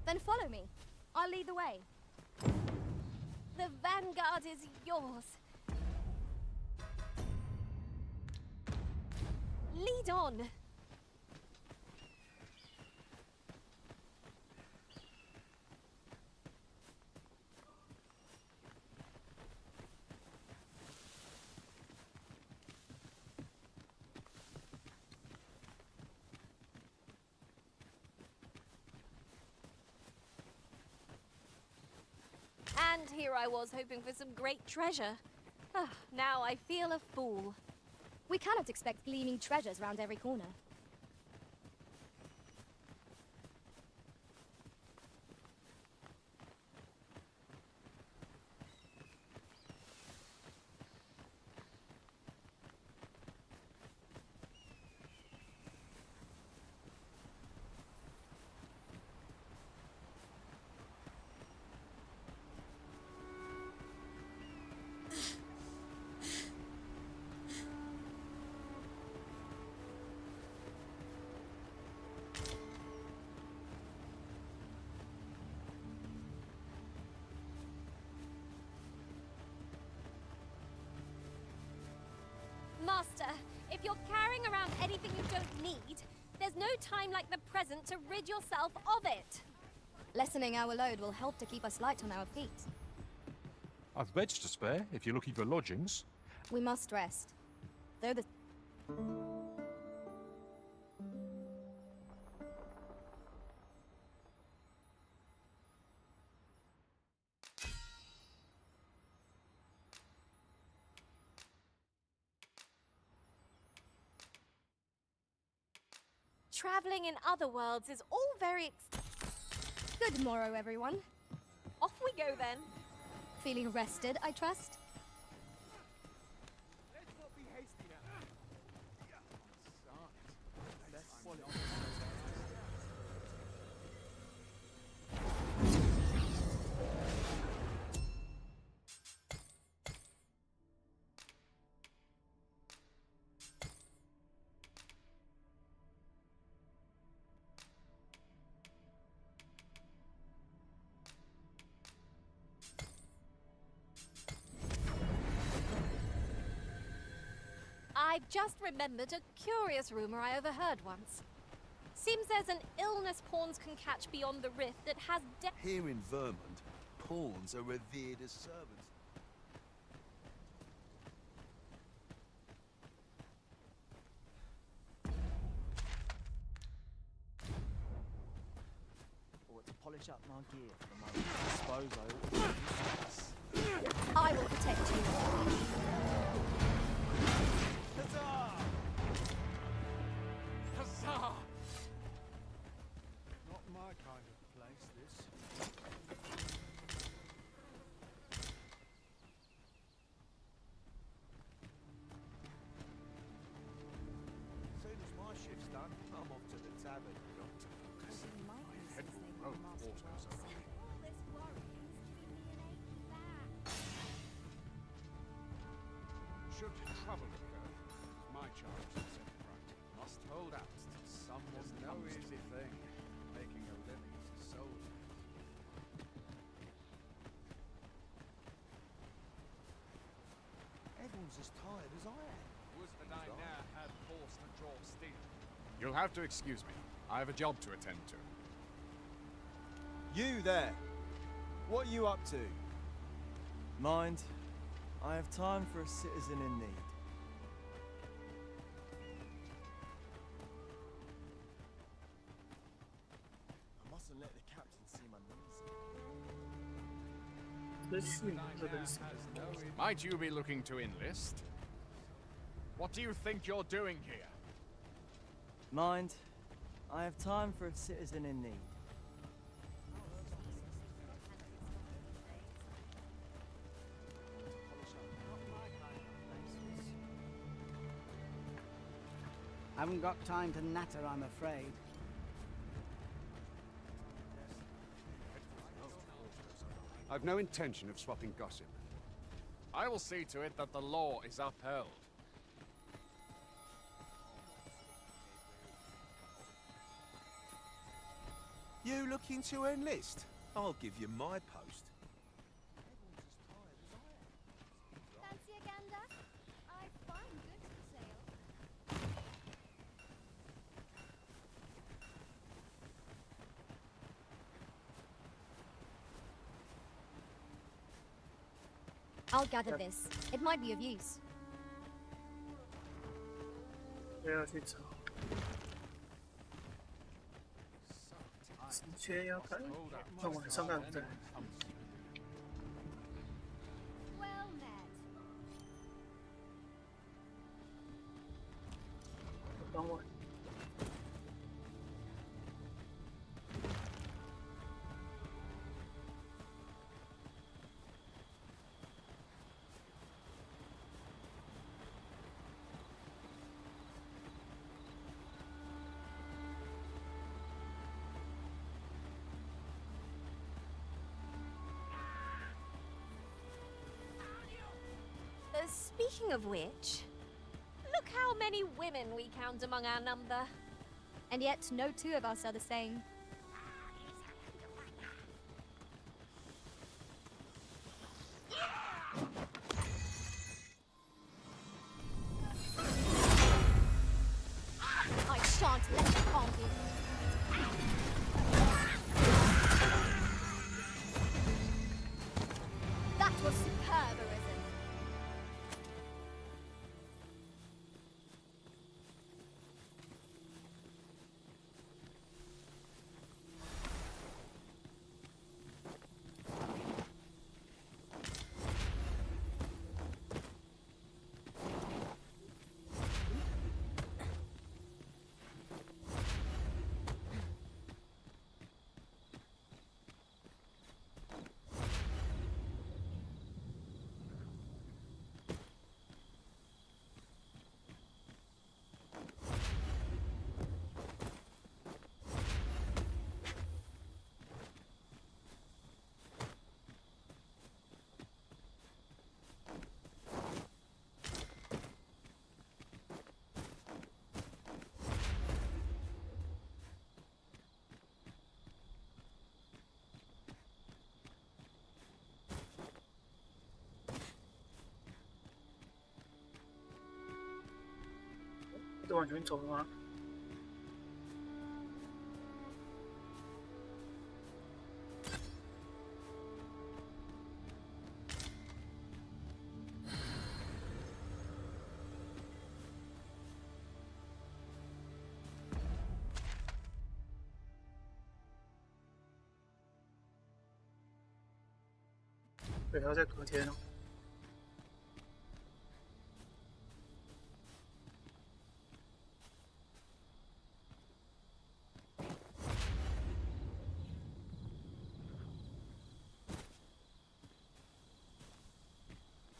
Then follow me. I'll lead the way. The vanguard is yours. Lead on. And here I was hoping for some great treasure. Ah, now I feel a fool. We cannot expect gleaming treasures round every corner. Master, if you're carrying around anything you don't need, there's no time like the present to rid yourself of it. Lessening our load will help to keep us light on our feet. I've beds to spare if you're looking for lodgings. We must rest. Though the... Traveling in other worlds is all very Good morrow, everyone. Off we go then. Feeling rested, I trust? Let's not be hasty now. I've just remembered a curious rumor I overheard once. Seems there's an illness pawns can catch beyond the rift that has Here in Vermont, pawns are revered as servants. Or to polish up my gear for the moment. I suppose I ought to use this. I will protect you. Huzzah! Huzzah! Not my kind of place, this. Soon as my shift's done, I'm off to the tavern. Should trouble occur, it's my charge to set it right. Must hold out till someone no easy thing, making a living as a soldier. Everyone's as tired as I am. Was that I now had forced to draw steel. You'll have to excuse me. I have a job to attend to. You there! What are you up to? Mind, I have time for a citizen in need. I mustn't let the captain seem uneasy. Might you be looking to enlist? What do you think you're doing here? Mind, I have time for a citizen in need. Haven't got time to natter, I'm afraid. I've no intention of swapping gossip. I will see to it that the law is upheld. You looking to enlist? I'll give you my post. Fancy a gander? I find goods for sale. I'll gather this. It might be of use. 不要去找。直接要改，那晚上干不对。 Well met. 傍晚。 Speaking of which, look how many women we count among our number. And yet, no two of us are the same. have arisen. “都往前走了吗？”对，还要在隔天哦。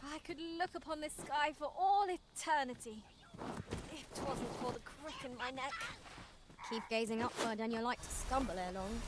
I could look upon this sky for all eternity, if 'twasn't for the crick in my neck. Keep gazing upward and you're like to stumble ere long.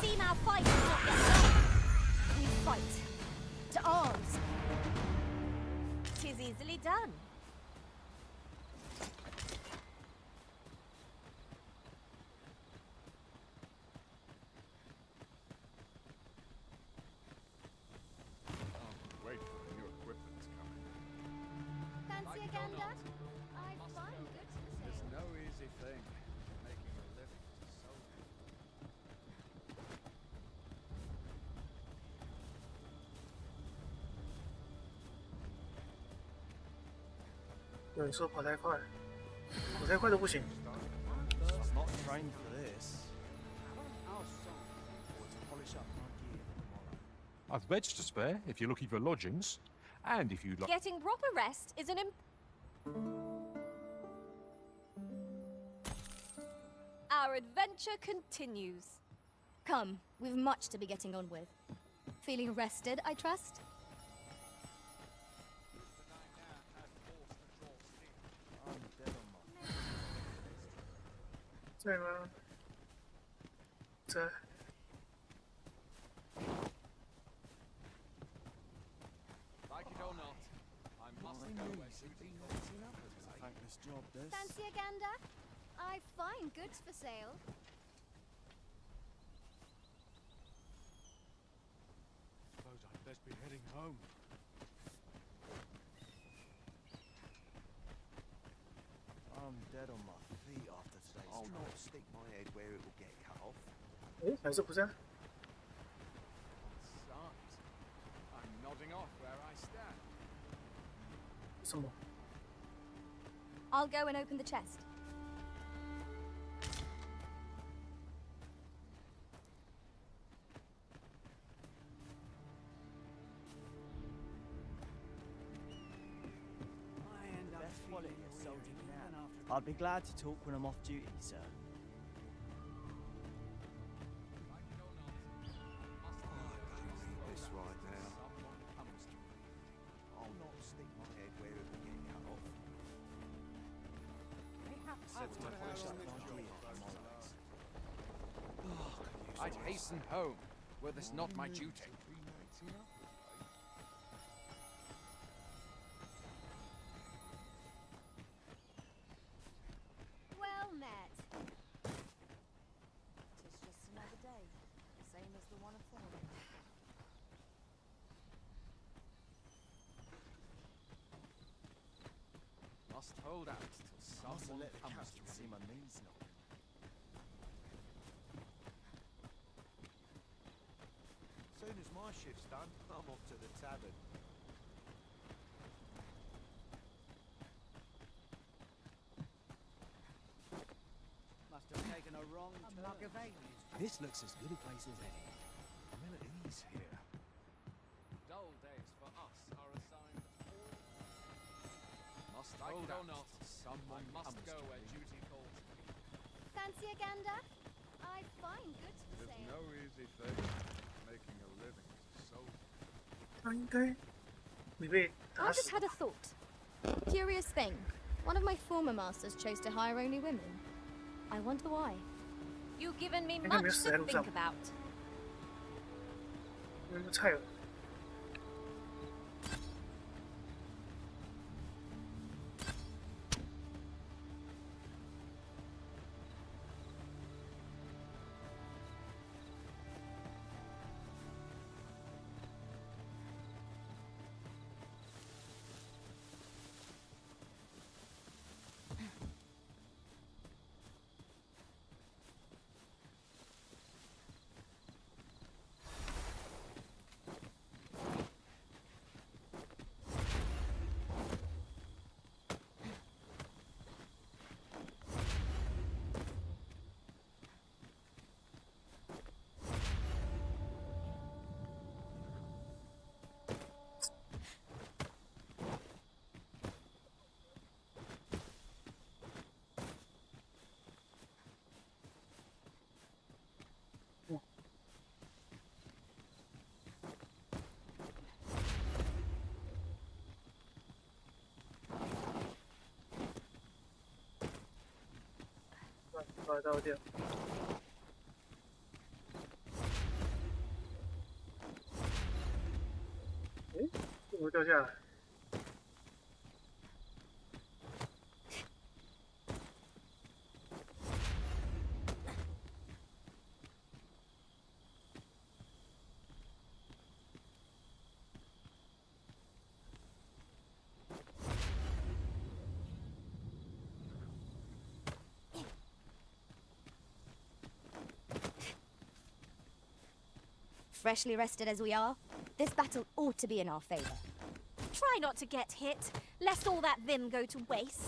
See now, fight is not yet done. We fight. To arms. 'Tis easily done. Wait for the new equipment's coming. Fancy a gander? I find good for sale. There's no easy thing. Making a living as a soldier.有人说跑太快，跑太快都不行。 I'm not trained for this. Or to polish up my gear for tomorrow. I've beds to spare if you're looking for lodgings, and if you'd like. Getting proper rest is an Our adventure continues. Come, we've much to be getting on with. Feeling rested, I trust? “在吗？”“在。” Like it or not, I must go where duty calls. Thankless job, this. Fancy a gander? I find goods for sale. Suppose I'd best be heading home. I'm dead on my feet after today's I'll trip. not stick my head where it will get cut off. 哎，还是不在？ Sucks. I'm nodding off where I stand. 什么？ I'll go and open the chest. I'd be glad to talk when I'm off duty, sir. This right now. I'll not stick my head where it will get cut off. I'd hasten home, were this not my duty. Well met. Tis just another day, same as the one afore. Must hold out till someone comes to see my knees knock. Soon as my shift's done, I'm off to the tavern. Must have taken a wrong turn. This looks as good a place as any. I'm ill at ease here. Dull days for us are a sign that all... Must Like hold it or out not, till someone I must comes go to where me. duty calls me. Fancy a gander? I find good for There's sale. no easy thing. Making a living as a soldier. 他应该没被 I 打 just 死 had a thought. Curious thing. One of my former masters chose to hire only women. I wonder why. You've given me I think much it's to settled think down. about. 那个菜有 把刀掉。诶，怎么掉下来？ Freshly rested as we are, this battle ought to be in our favor. Try not to get hit, lest all that vim go to waste.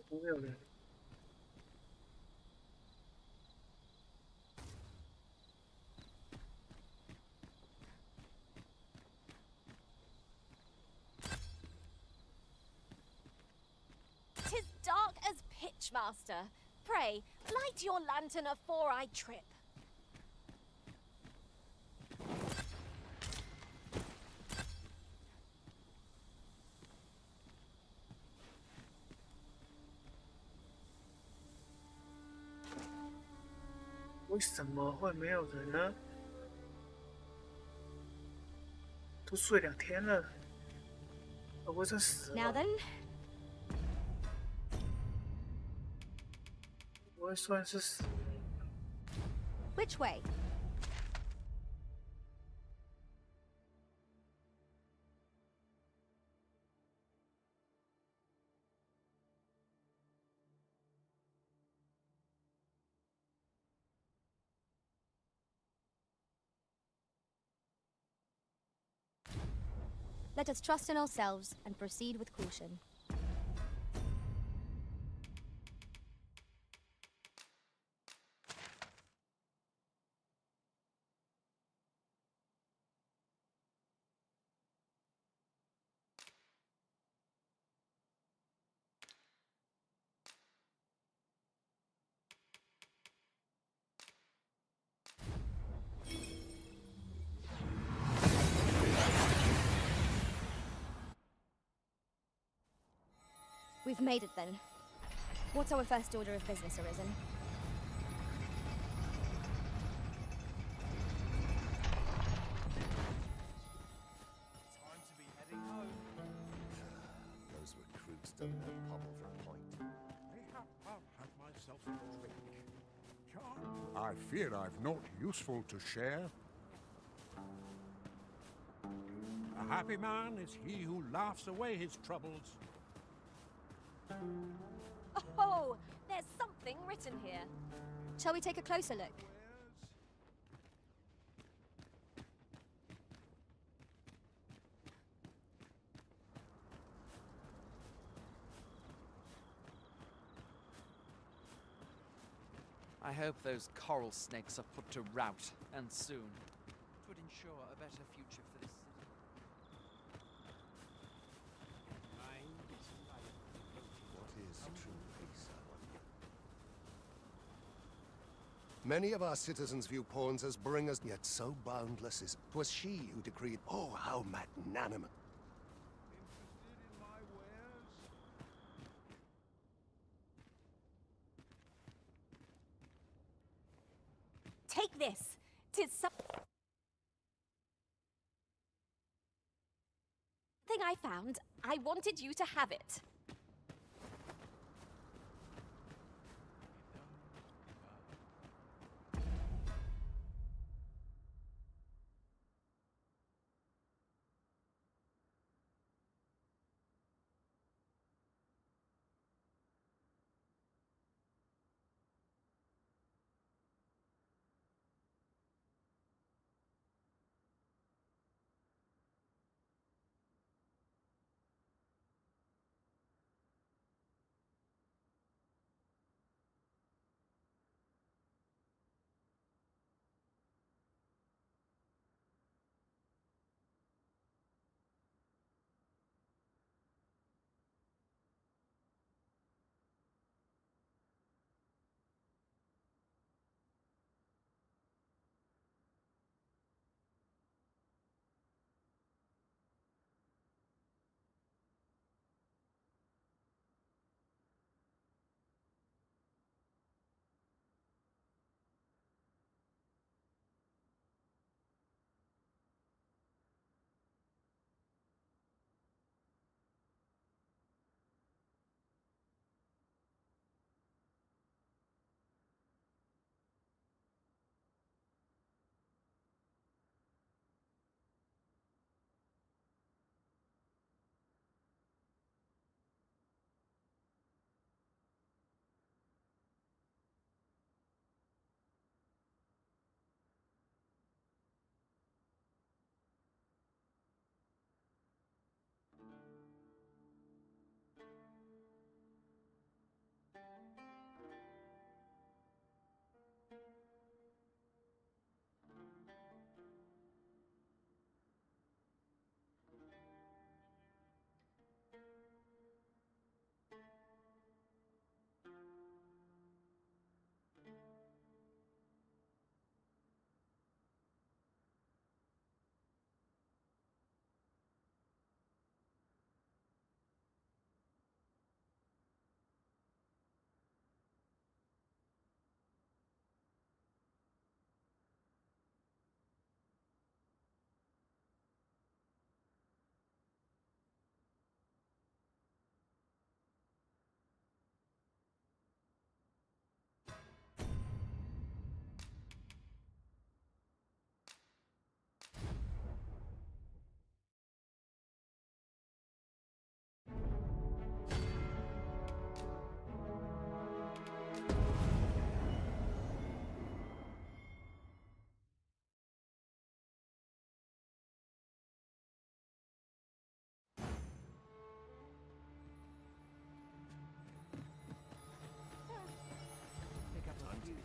没有人。 'Tis dark as pitch, master. Pray, light your lantern afore I trip. 为什么会没有人呢？都睡2天了，会不会真死了？ Now then, 不会算是死。 which way? Let us trust in ourselves and proceed with caution. We've made it then. What's our first order of business, Arisen? Time to be heading home. Those recruits don't have Pommel for a point. Mayhap I'll have myself a drink. I fear I've naught useful to share. A happy man is he who laughs away his troubles. Oh, there's something written here. Shall we take a closer look? I hope those coral snakes are put to rout, and soon. It would ensure a better future for this city. What is true peace, I wonder? Many of our citizens view pawns as bringers, yet so boundless is. 'Twas she who decreed, oh, how magnanimous. Interested in my wares? Take this. 'Tis something I found. I wanted you to have it.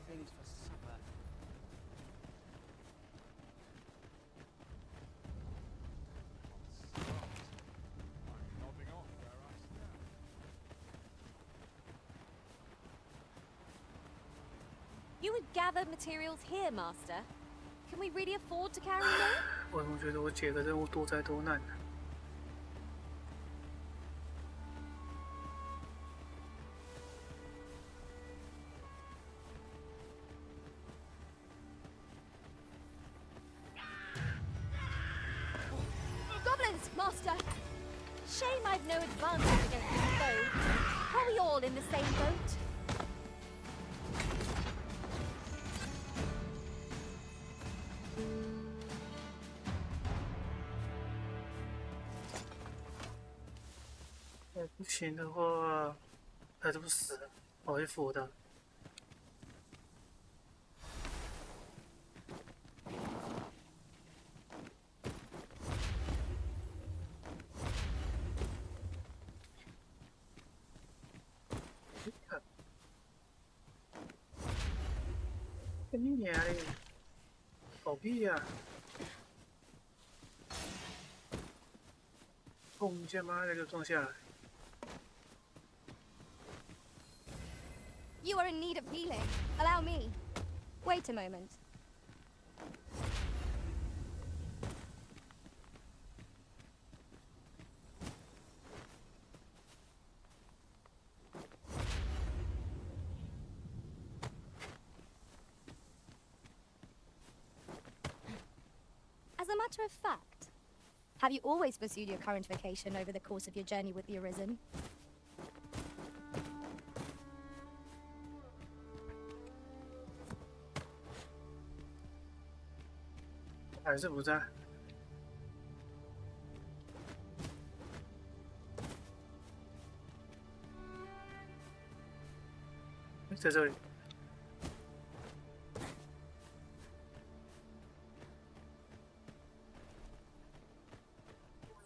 Things for supper. I'm nodding off where I stand. You would gather materials here, Master. Can we really afford to carry more? 我总觉得我解个任务多灾多难的。Master. Shame I've no advantage against this foe. Are we all in the same boat?不行的话，他都死了，我会扶的。跟你娘的，狗屁呀！砰一下，妈的就撞下来。 You are in need of healing. Allow me. Wait a moment. As a matter of fact, have you always pursued your current vocation over the course of your journey with the Arisen? 还是不在。在这里。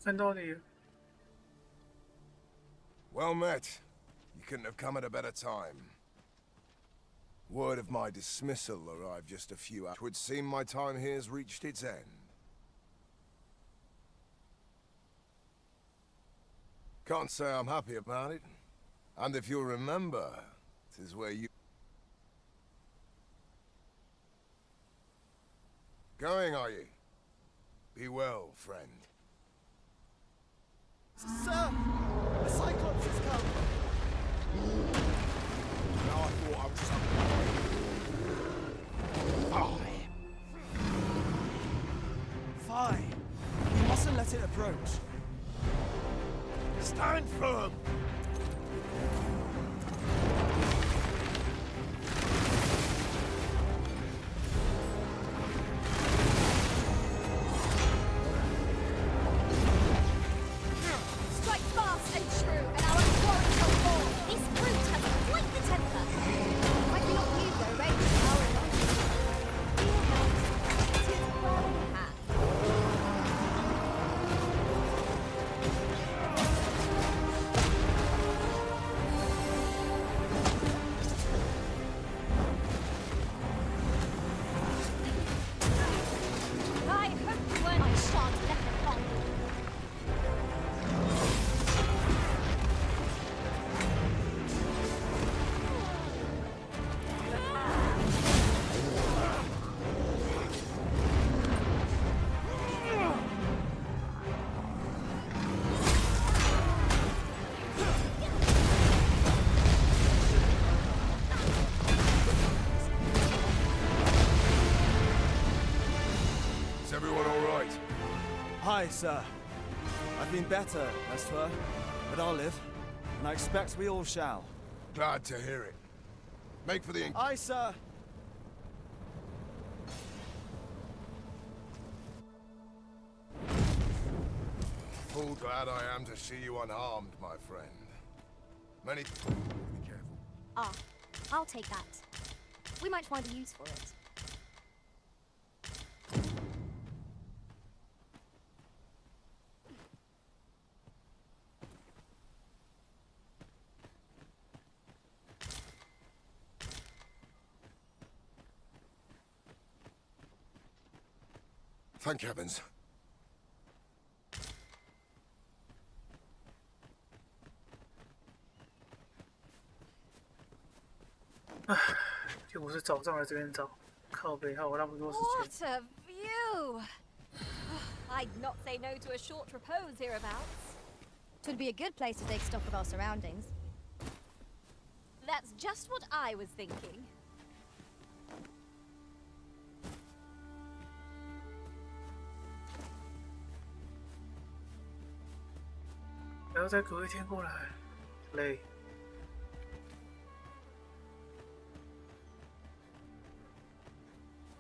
看到你。Well met. You couldn't have come at a better time. Word of my dismissal arrived just a few hours. It would seem my time here's reached its end. Can't say I'm happy about it. And if you'll remember, 'tis where you... Going, are you? Be well, friend. Sir! A Cyclops has come! Now I thought I was something. Fine. We mustn't let it approach. Stand firm! Strike fast and true, and our glory shall fall. This brute has quite the temper. I cannot use their rage power alone. Dear Master, it is well in hand. I hope you weren't a shot leprechaun. Is everyone all right? Hi, sir. I've been better, as 'twere, but I'll live, and I expect we all shall. Glad to hear it. Make for the... Aye, sir. Full glad I am to see you unharmed, my friend. Many... Be careful. Ah, I'll take that. We might find a use for it. Thank heavens. Ah, 结果是早上来这边找，靠北还有那么多时间。 What a view! I'd not say no to a short repose hereabouts. Twould be a good place to take stock of our surroundings. That's just what I was thinking. 还要再隔一天过来，累。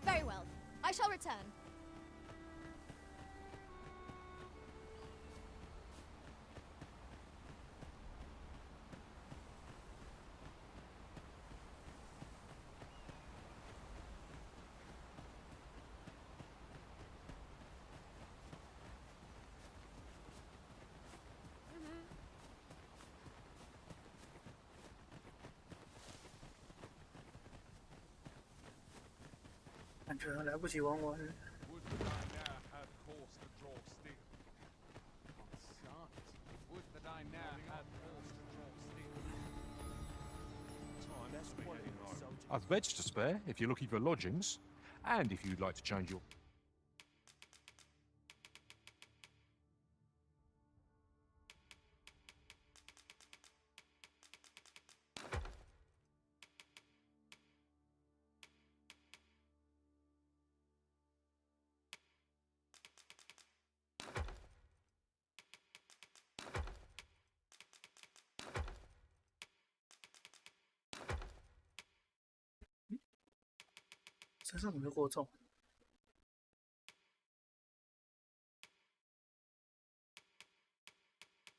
Very well. I shall return. Mm-hmm. 感觉来不及玩完。 Would that I ne'er had horse to draw steel. Would that I ne'er had horse to draw steel. I've beds to spare if you're looking for lodgings, and if you'd like to change your... .身上有没有过重？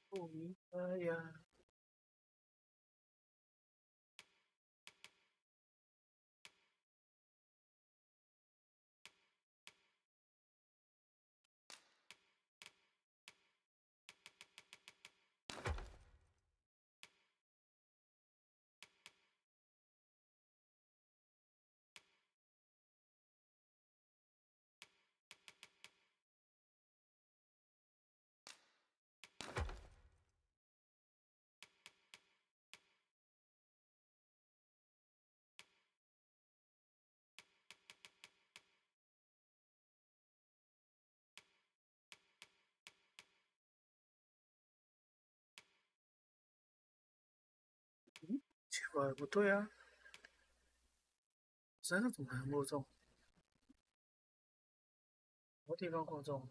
不明白呀。奇怪，不对啊，身上怎么还过重？什么地方过重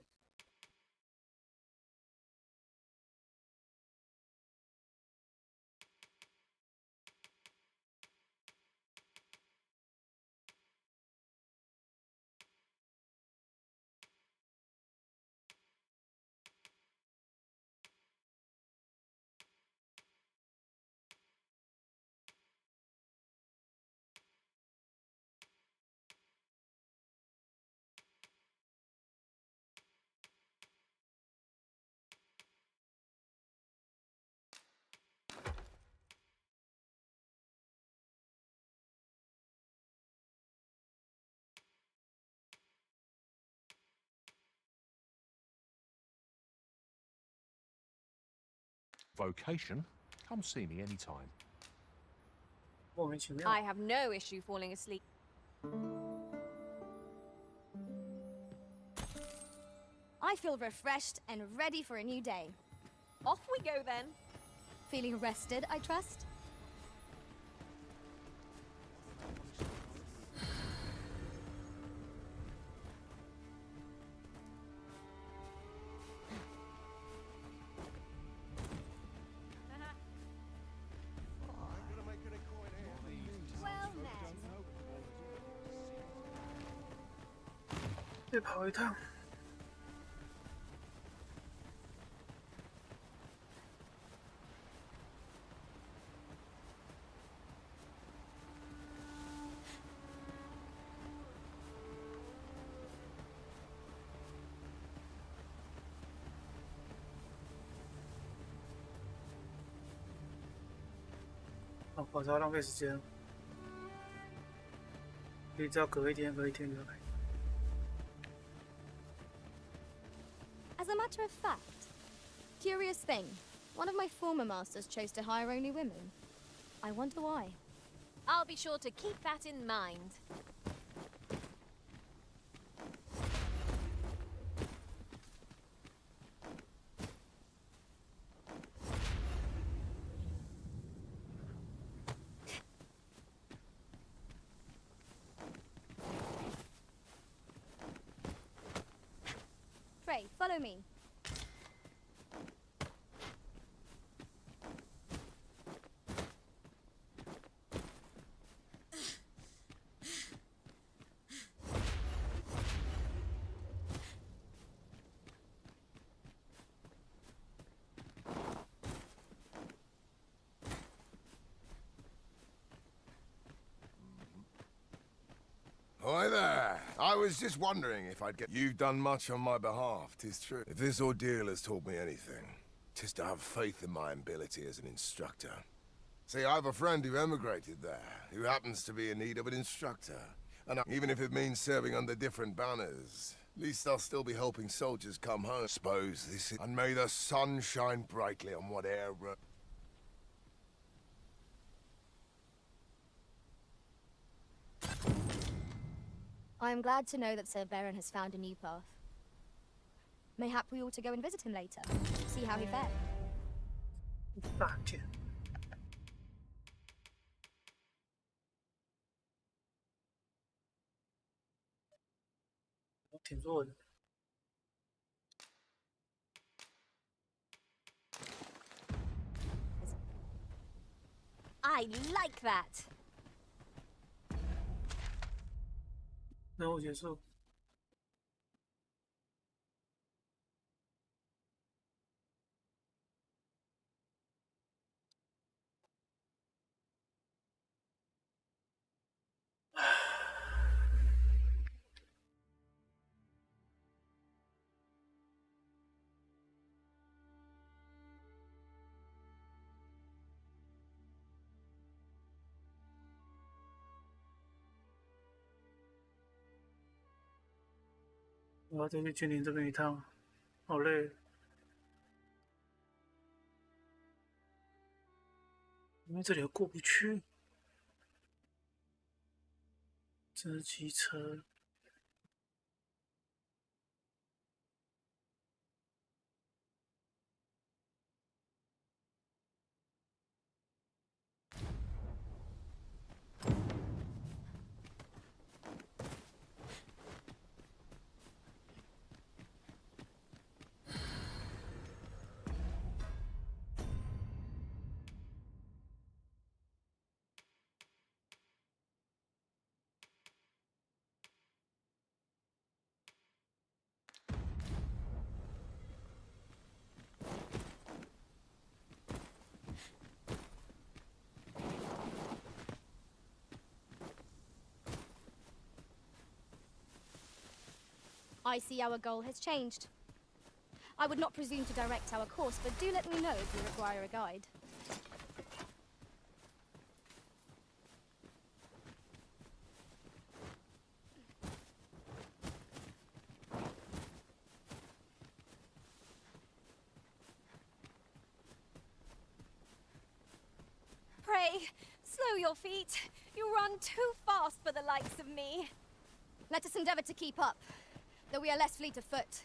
？vocation, come see me anytime. 莫名其妙。 I have no issue falling asleep. I feel refreshed and ready for a new day. Off we go then. Feeling rested, I trust? Well met. 再跑一趟。哦，跑车浪费时间，可以只要隔一天就来。 As a matter of fact, curious thing, one of my former masters chose to hire only women. I wonder why. I'll be sure to keep that in mind. Pray, follow me. Hi there. I was just wondering if I'd get... You've done much on my behalf, 'tis true. If this ordeal has taught me anything, 'tis to have faith in my ability as an instructor. See, I have a friend who emigrated there, who happens to be in need of an instructor. And even if it means serving under different banners, at least I'll still be helping soldiers come home. Suppose this is... And may the sun shine brightly on whatever... I am glad to know that Sir Baron has found a new path. Mayhap we ought to go and visit him later, see how he fared. 大剑。挺弱的。I like that. 任务结束。我要再去君临这边一趟，好累。因为这里又过不去，这是机车。I see our goal has changed. I would not presume to direct our course, but do let me know if you require a guide. Pray, slow your feet. You run too fast for the likes of me. Let us endeavor to keep up, though we are less fleet of foot.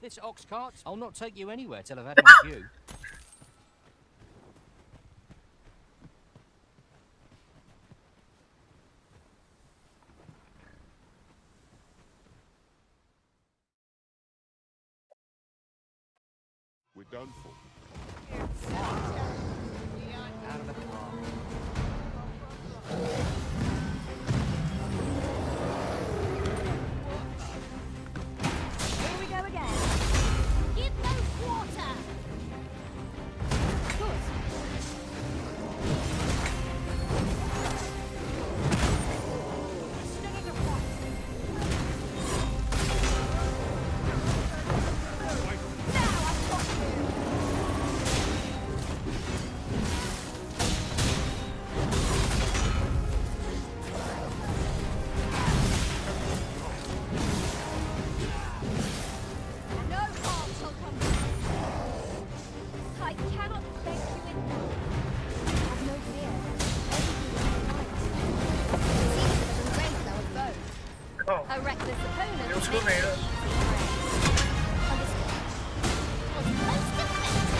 This ox cart, I'll not take you anywhere till I've had my view. We're done for. Out of the car. Here we go again. Give those water. Good. Sticking to point. Now I've got you. No harm shall come to you. I cannot thank you enough. Have no fear. Everything will be right. Seems that it raised our bow. A reckless opponent. 流车没了。 Understood. Was most effective.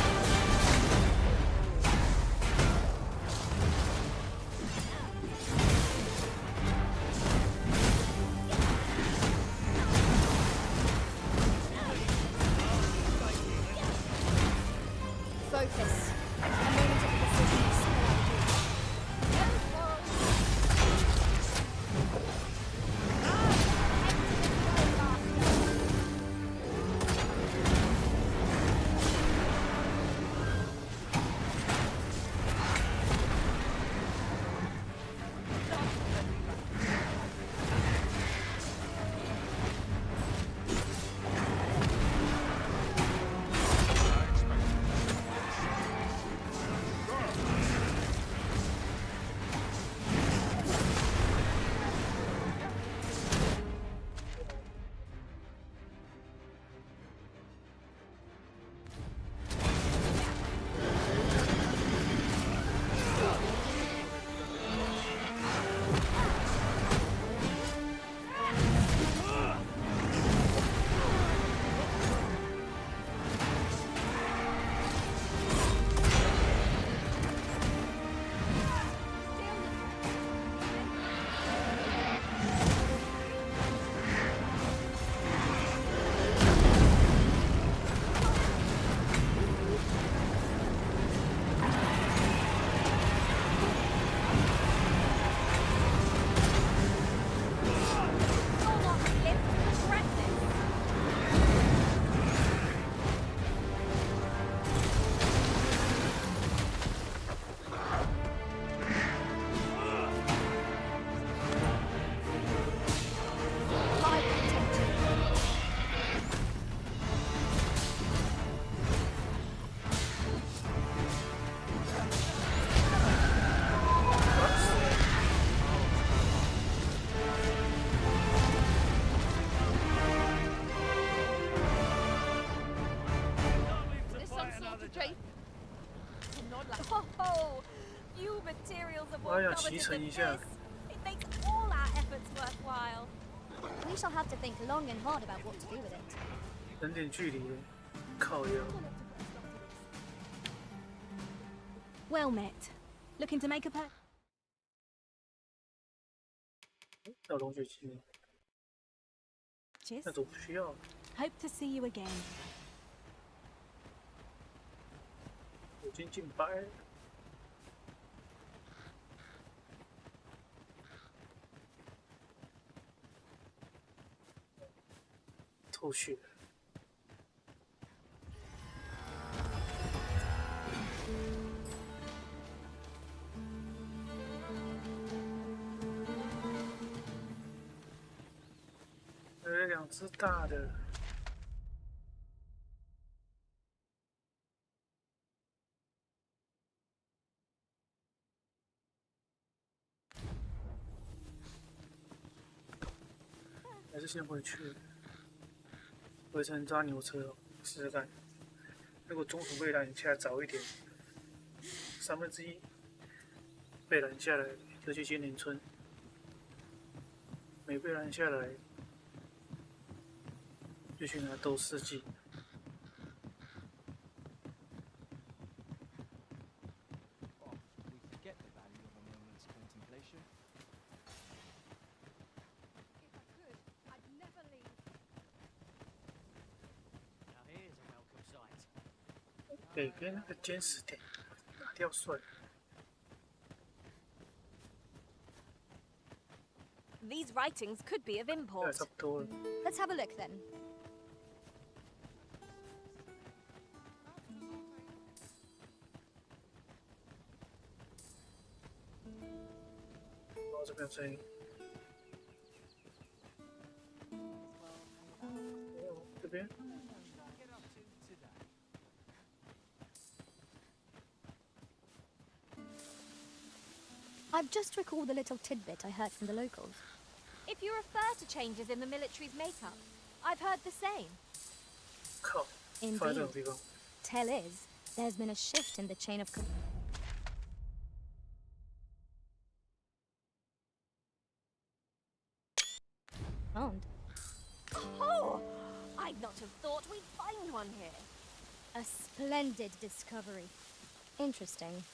Strafe. Oh, few materials are more coveted than this. It makes all our efforts worthwhile. We shall have to think long and hard about what to do with it. 等点距离，靠腰。 Well met. Looking to make a purchase? 要龙血姬，那种不需要。 Hope to see you again. 已经进白了。透血。 两只大的，还是先回去，回程抓牛车试试看。如果中途被拦下早一点，1/3被拦下来就去金陵村，没被拦下来。 就去拿斗士技。北边那个监视点拿掉算了。 These writings could be of import. Let's have a look then. 这边有声音。这边。 I've just recalled the little tidbit I heard from the locals. If you refer to changes in the military's makeup, I've heard the same. Indeed. Tell is, there's been a shift in the chain of command. Oh! I'd not have thought we'd find one here. A splendid discovery. Interesting.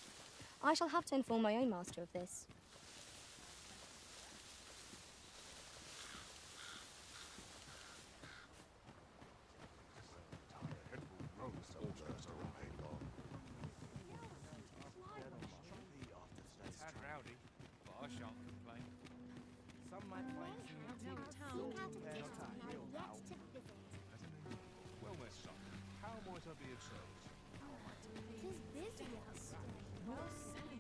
I shall have to inform my own master of this. Tad rowdy, but I shan't complain. Some might find Well, my son, how might I be of service? 'Tis busy outside. Well said.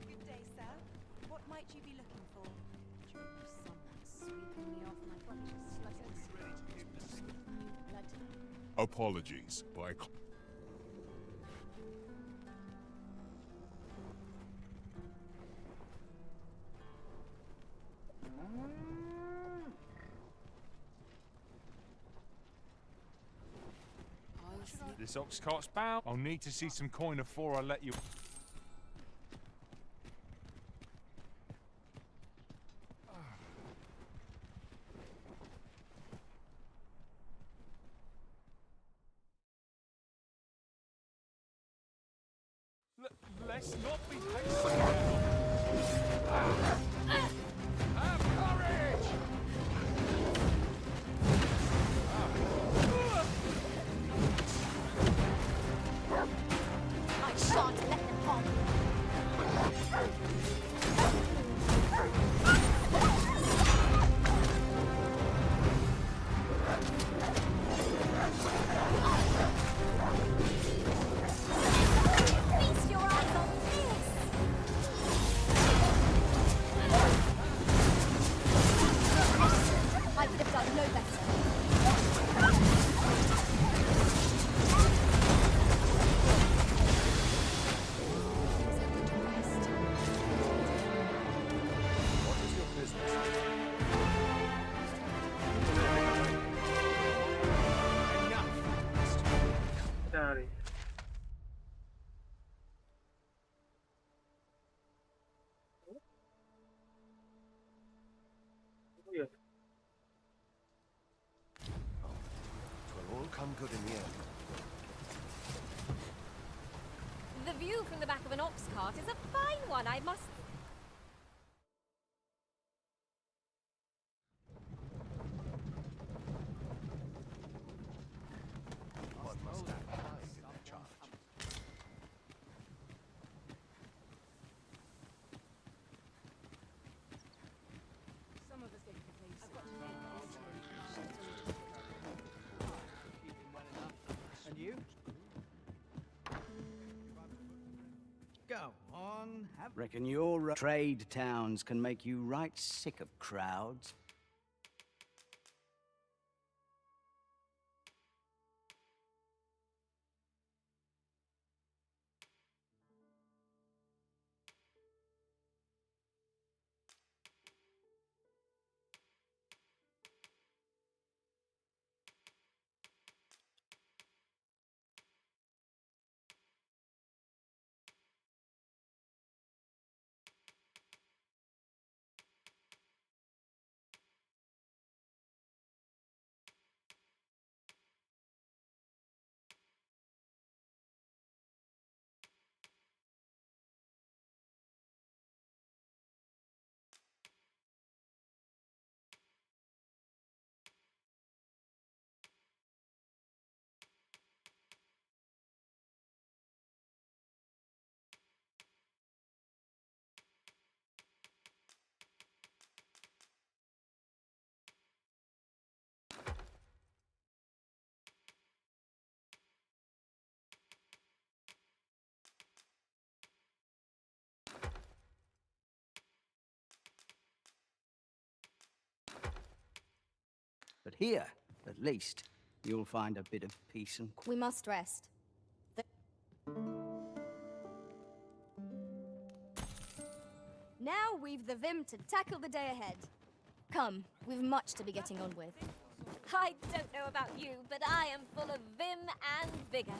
Good day, sir. What might you be looking for? Someone sweeping me off my precious sluggers. New blood. Apologies, but This ox cart's bound. I'll need to see some coin before I let you. Let's not be hasty now. Have courage! I shan't let them harm you. Feast your eyes on this! good in the end. The view from the back of an ox cart is a fine one, I must... One must stand high in their charge. Some of us get complacent. I've got Keeping well enough. And you? Go on, Reckon your trade towns can make you right sick of crowds. But here, at least, you'll find a bit of peace and We must rest. Now we've the vim to tackle the day ahead. Come, we've much to be getting on with. I don't know about you, but I am full of vim and vigor.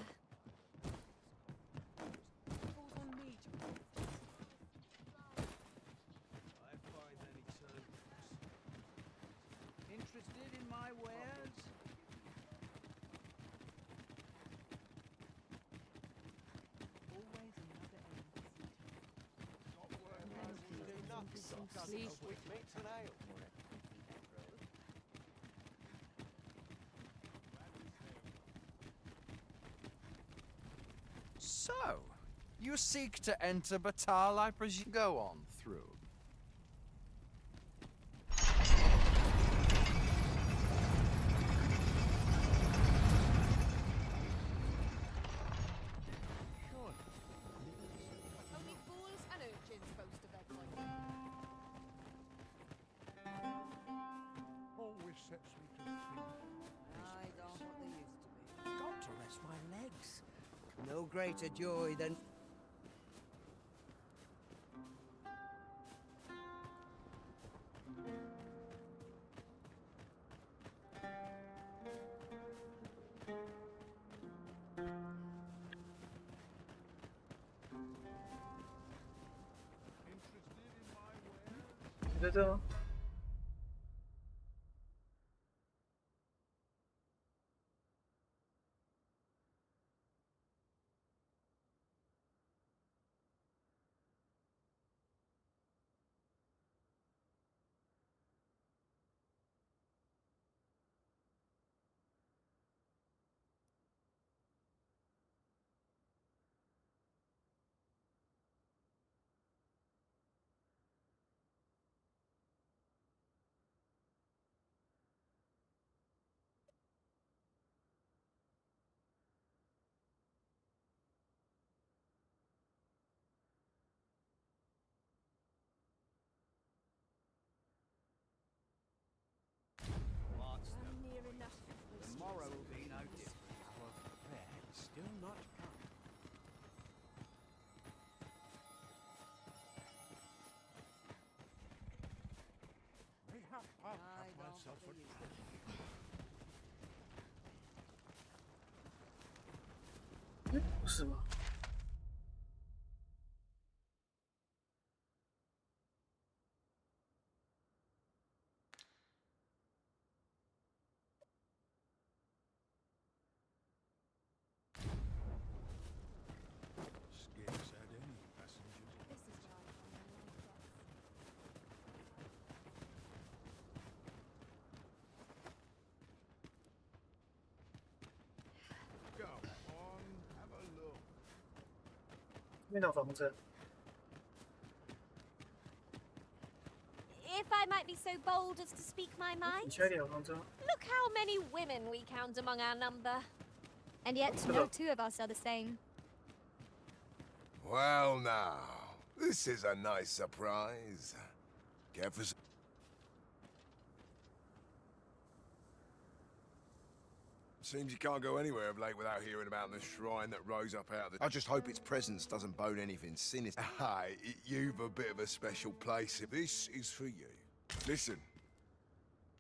Interested in my wares? always another end to see. Sleep. So, you seek to enter Batal, I presume? Go on through. Only fools and urchins boast of their clothing. Always sets me to think. I don't what they used to be. got to rest my legs. No greater joy than...你在这吗？Tomorrow will be no different. Our prayer is still not come. Mayhap I'll have myself a treat. 不是吗？那套房子。 If I might be so bold as to speak my 你 mind, 下一条房子。 look how many women we count among our number. And yet, no two of us are the same. Well, now, this is a nice surprise. Careful. Seems you can't go anywhere of late without hearing about the shrine that rose up out of the... I just hope its presence doesn't bode anything sinister. Hey, you've a bit of a special place. This is for you. Listen,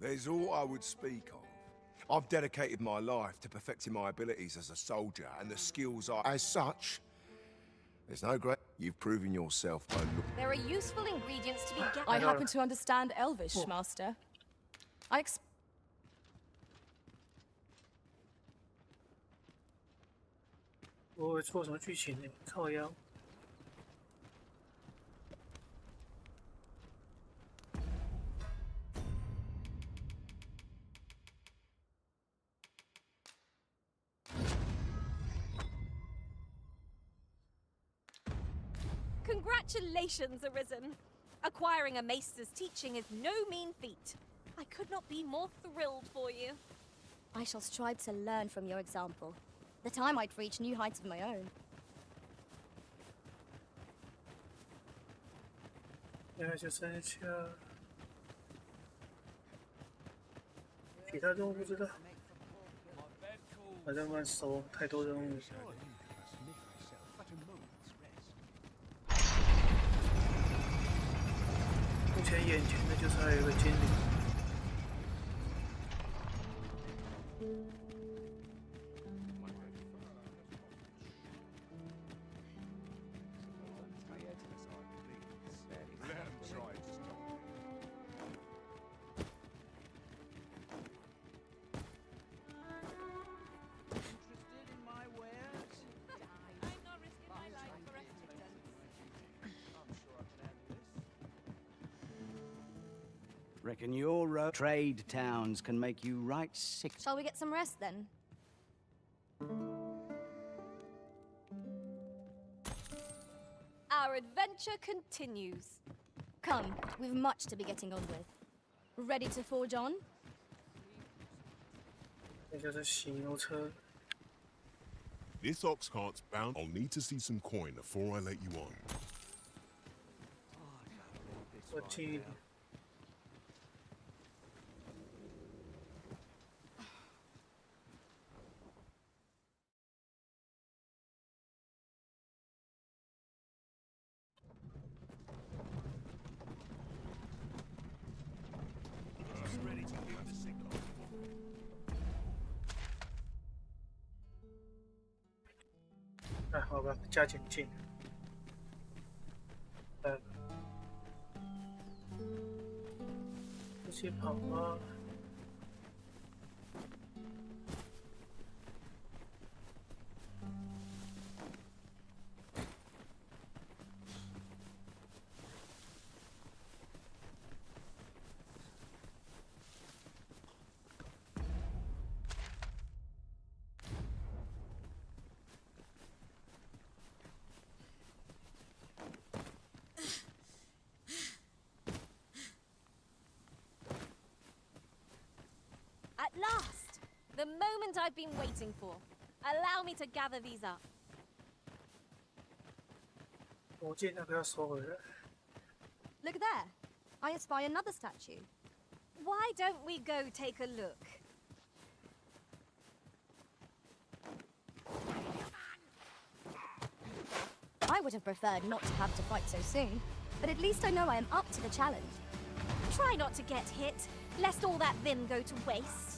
there's all I would speak of. I've dedicated my life to perfecting my abilities as a soldier and the skills I... As such, there's no great... You've proven yourself by... There are useful ingredients to be gathered. I happen to understand Elvish, Master. I 我会错什么剧情呢？靠腰。 Congratulations, Arisen. Acquiring a maester's teaching is no mean feat. I could not be more thrilled for you. I shall strive to learn from your example, that I might reach new heights of my own. 现在就剩下其他任务不知道，反正乱收，太多任务。目前眼前的就是还有一个精灵。 Reckon your trade towns can make you right sick. Shall we get some rest then? Our adventure continues. Come, we've much to be getting on with. Ready to forge on? 这就是洗牛车。 This ox cart's bound. I'll need to see some coin before I let you on. 我近一点。 哎，好吧，加减进。不去跑啊！At last! The moment I've been waiting for. Allow me to gather these up. 我见那个要收回来。 Look there. I espy another statue. Why don't we go take a look? I would have preferred not to have to fight so soon, but at least I know I am up to the challenge. Try not to get hit, lest all that vim go to waste.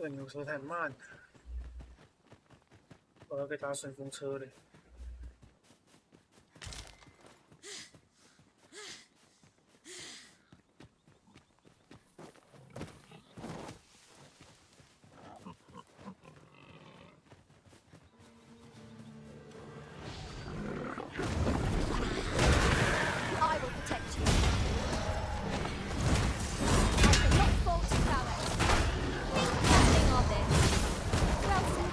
个牛车太慢了，我要给打顺风车嘞。I will protect you. I cannot fault your prowess. Think nothing of it. Well said.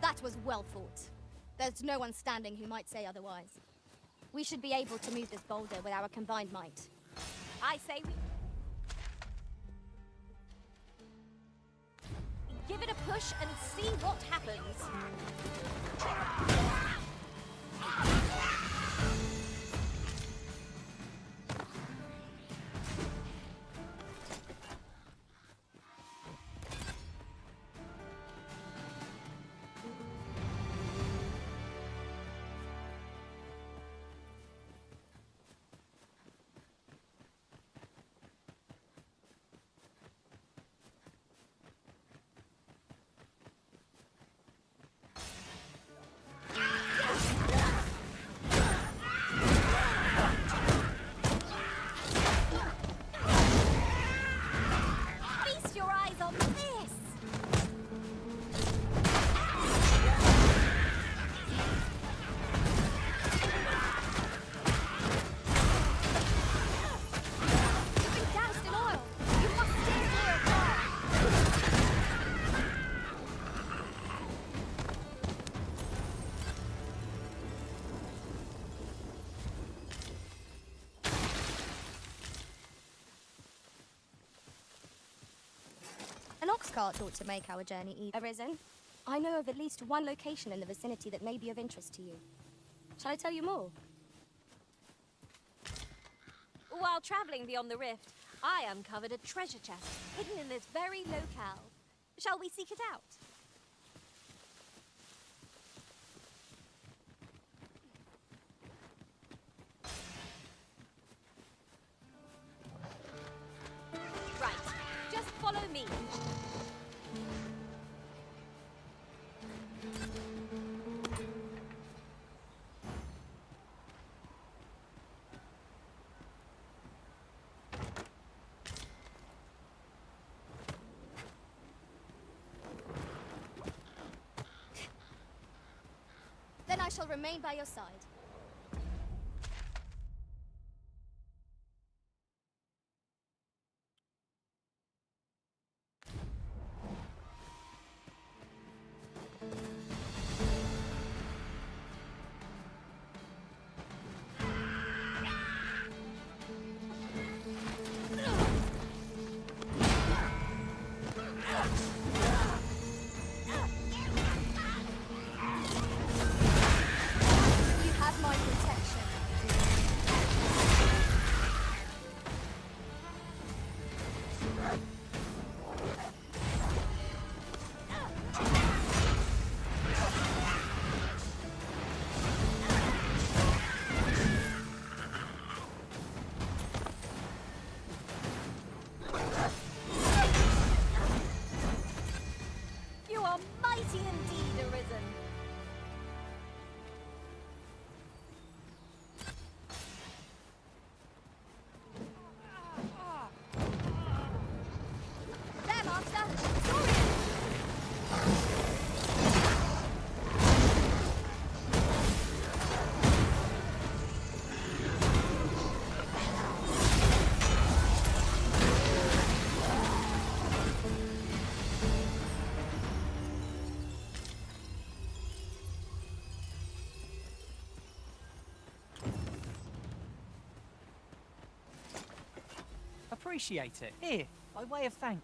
That was well fought. There's no one standing who might say otherwise. We should be able to move this boulder with our combined might. I say we give it a push and see what happens. Feast your eyes on this. You've been doused in oil. You must steer clear of fire. An ox cart ought to make our journey arisen. I know of at least one location in the vicinity that may be of interest to you. Shall I tell you more? While traveling beyond the rift, I uncovered a treasure chest hidden in this very locale. Shall we seek it out? Right, just follow me. Then I shall remain by your side. You have my protection. You are mighty indeed, Arisen. There, Master! Sorry! Appreciate it. Here, by way of thanks.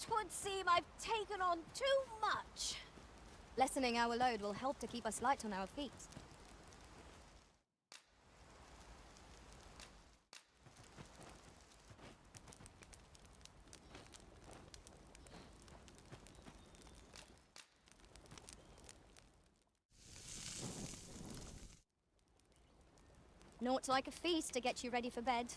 would seem I've taken on too much. Lessening our load will help to keep us light on our feet. Naught like a feast to get you ready for bed.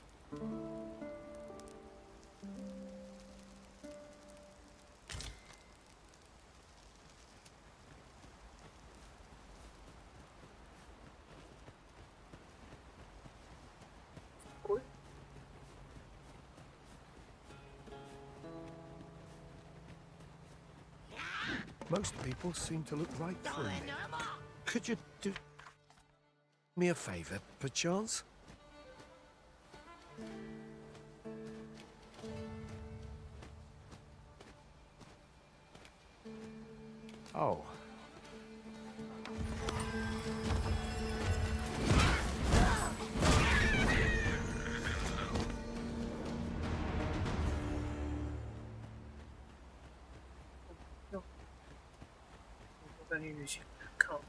Most people seem to look right through me. Could you do me a favor, perchance? Oh. No. 我感觉有些靠。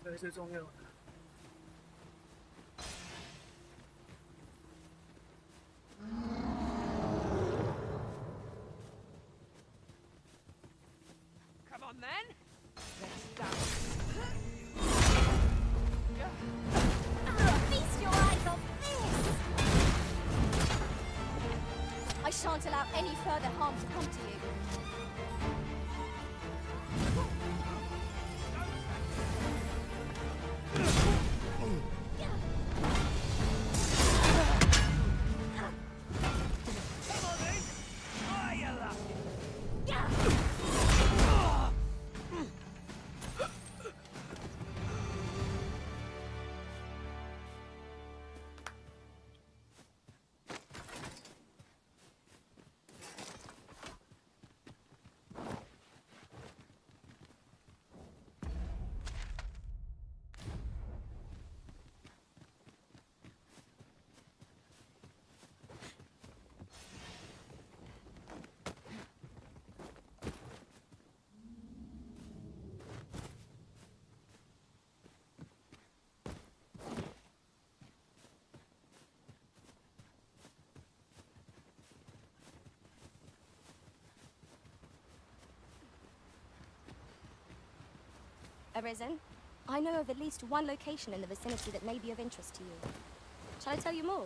才是最重要的。Come on then. Let's dance. Feast your eyes on this! I shan't allow any further harm to come to you. Arisen, I know of at least one location in the vicinity that may be of interest to you. Shall I tell you more?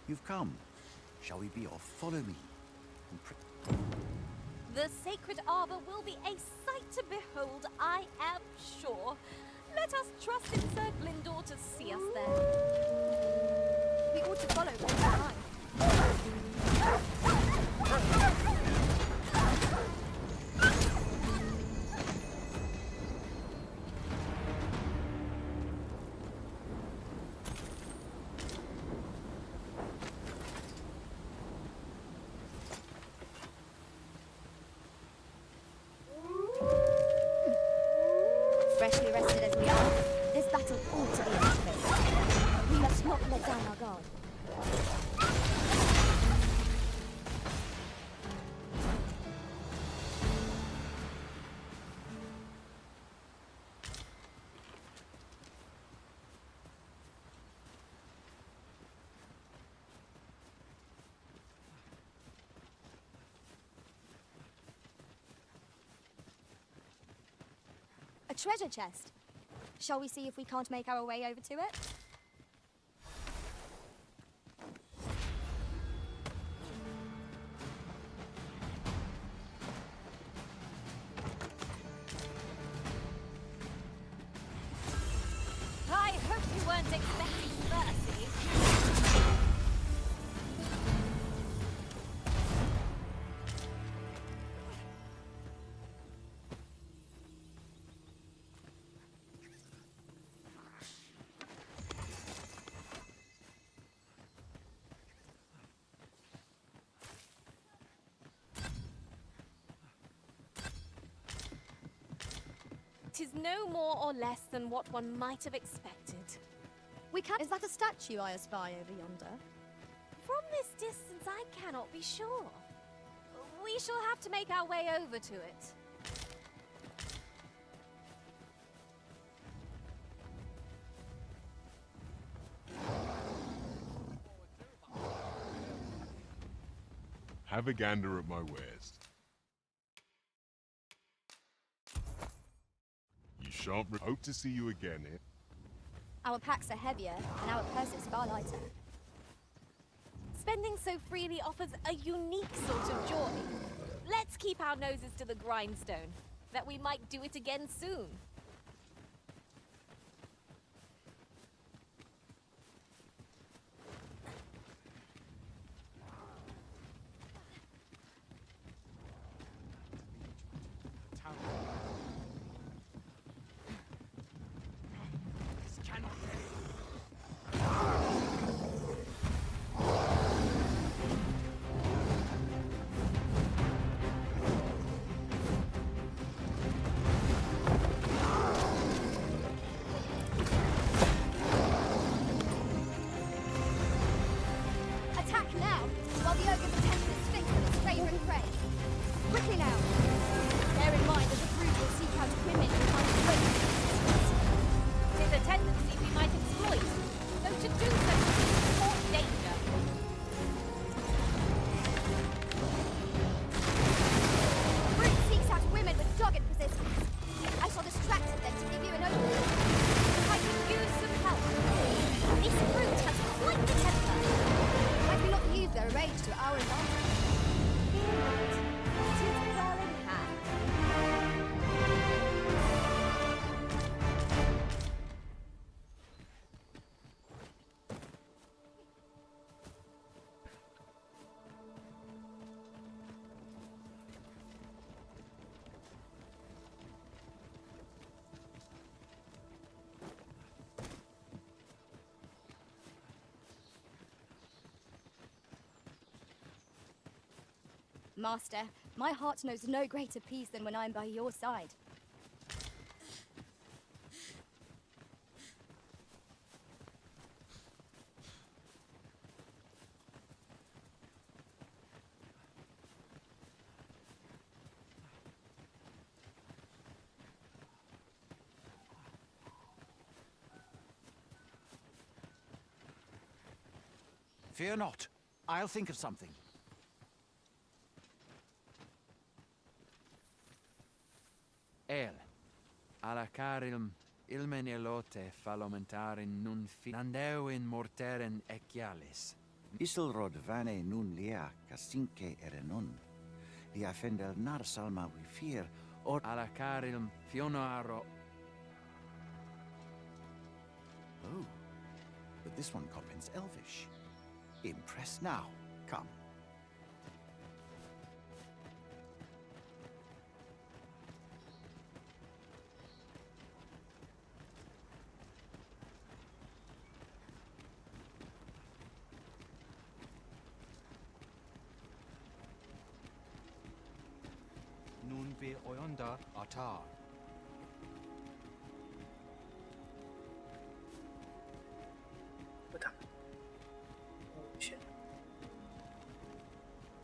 You've come. Shall we be off? Follow me. The sacred arbor will be a sight to behold, I am sure. Let us trust in Sir Glyndor to see us there. We ought to follow right behind. Freshly rested as we are, this battle ought to be a victory. We must not let down our guard. A treasure chest. Shall we see if we can't make our way over to it? I hope you weren't expecting mercy. 'Tis no more or less than what one might have expected. We can't. Is that a statue I espy over yonder? From this distance, I cannot be sure. We shall have to make our way over to it. Have a gander at my wares. You shan't hope to see you again here. Our packs are heavier, and our purses far lighter. Spending so freely offers a unique sort of joy. Let's keep our noses to the grindstone, that we might do it again soon. Master, my heart knows no greater peace than when I'm by your side. Fear not. I'll think of something. El, alacarilm, ilmen elote falomentarin nun finandeu in morteren ecialis. Isilrod vane nun lia casinque erenon. Lia fendel nar salma we fear, or alacarilm fionoaro. Oh, but this one comprehends Elvish. Impressed now. Come. Nun vi oyunda atar.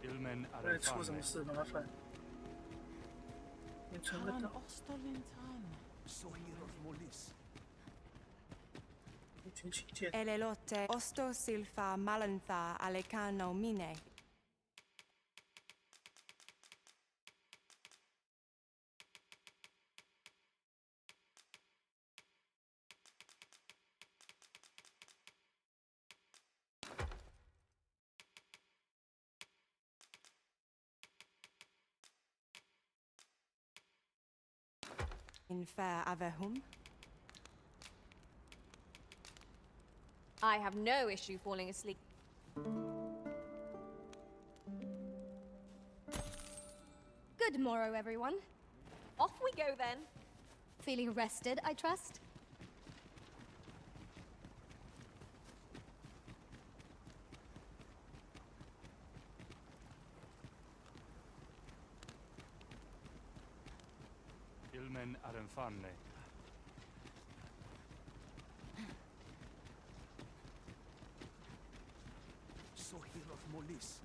Ilmen 会出什么事麻烦？你存个档。请请见。 Elelote osto silfa malantha alecano mine. In fair avehum. I have no issue falling asleep. Good morrow, everyone. Off we go then. Feeling rested, I trust? Ilmen arenfanne. Sohir of Molis.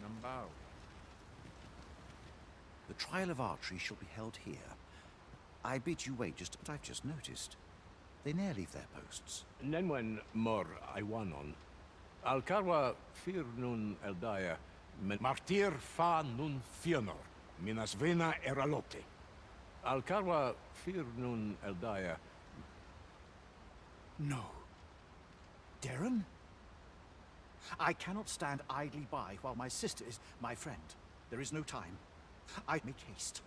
Nambao. The trial of archery shall be held here. I bid you wait just what I've just noticed. They ne'er leave their posts. Nenwen mor Iwanon. Alcarwa fir nun eldaya. Martir fa nun fionor. Minas vena eralote. Alcarwa fir nun eldaya. No. Darren? I cannot stand idly by while my sister is my friend. There is no time. I make haste.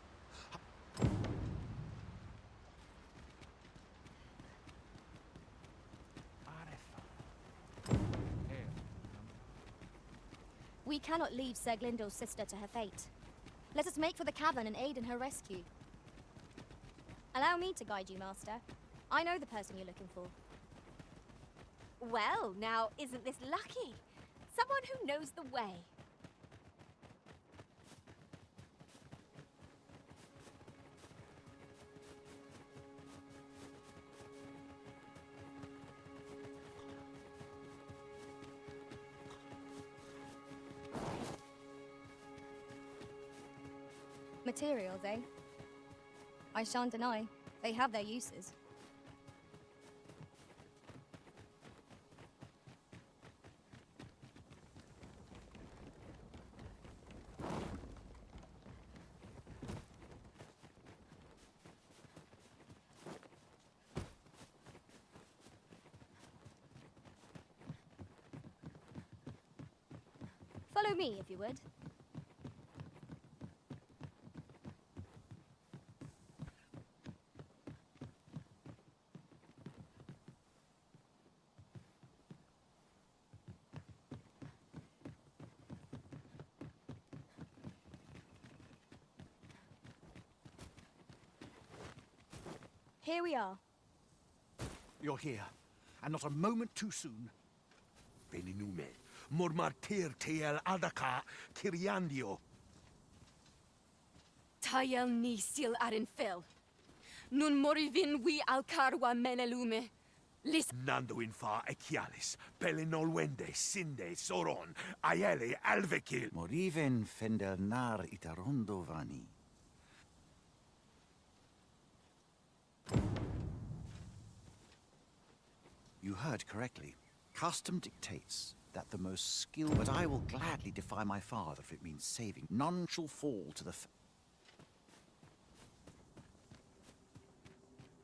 We cannot leave Seglindo's sister to her fate. Let us make for the cavern and aid in her rescue. Allow me to guide you, Master. I know the person you're looking for. Well, now, isn't this lucky? Someone who knows the way. Materials, eh? I shan't deny. They have their uses. Follow me, if you would. Here we are. You're here, and not a moment too soon. Beninume. Mormartir tel adaka kiriandio. Tayel ni sil arin fil. Nun morivin we alcarwa menelume. Lis Nando infa ekialis. Pelinolwende sinde soron. Aiele alvekil. Moriven fender nar itarondo vani. You heard correctly. Custom dictates that the most skilled, but I will gladly defy my father if it means saving. None shall fall to the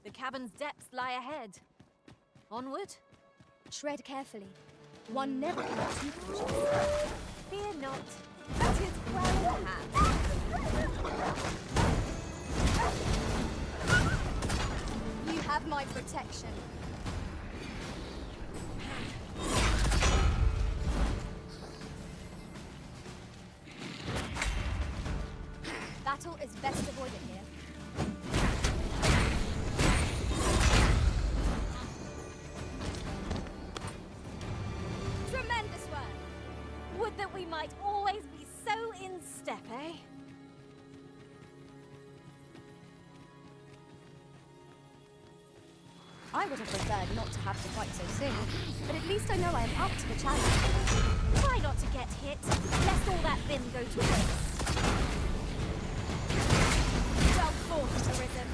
The cavern's depths lie ahead. Onward. Tread carefully. One never can too cautious. Fear not. That is well in hand. You have my protection. Battle is best avoided here. Tremendous work. Would that we might always be so in step, eh? I would have preferred not to have to fight so soon, but at least I know I am up to the challenge. Try not to get hit, lest all that vim go to waste. Well fought, Arisen.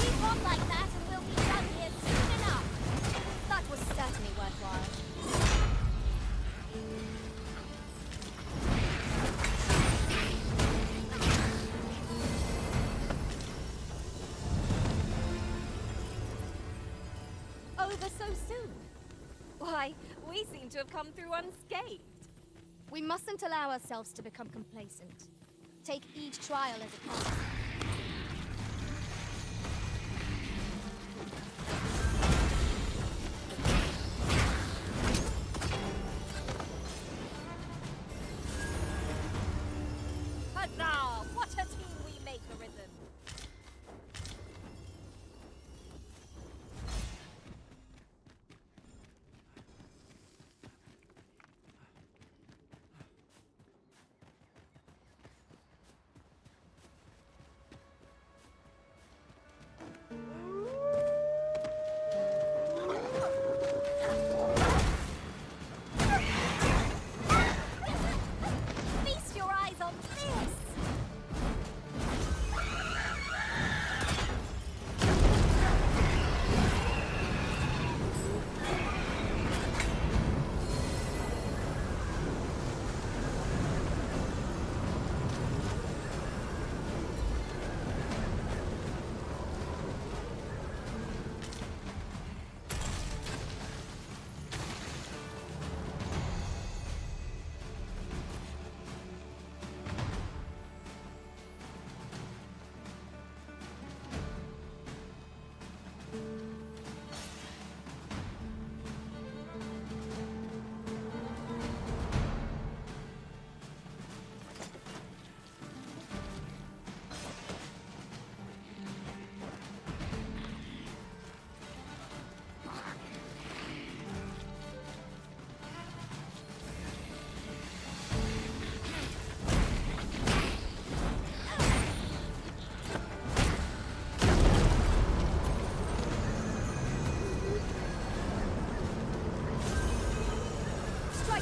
Keep on like that and we'll be done here soon enough. That was certainly worthwhile. Over so soon? Why, we seem to have come through unscathed. We mustn't allow ourselves to become complacent. Take each trial as it comes. Huzzah! What a team we make, Arisen!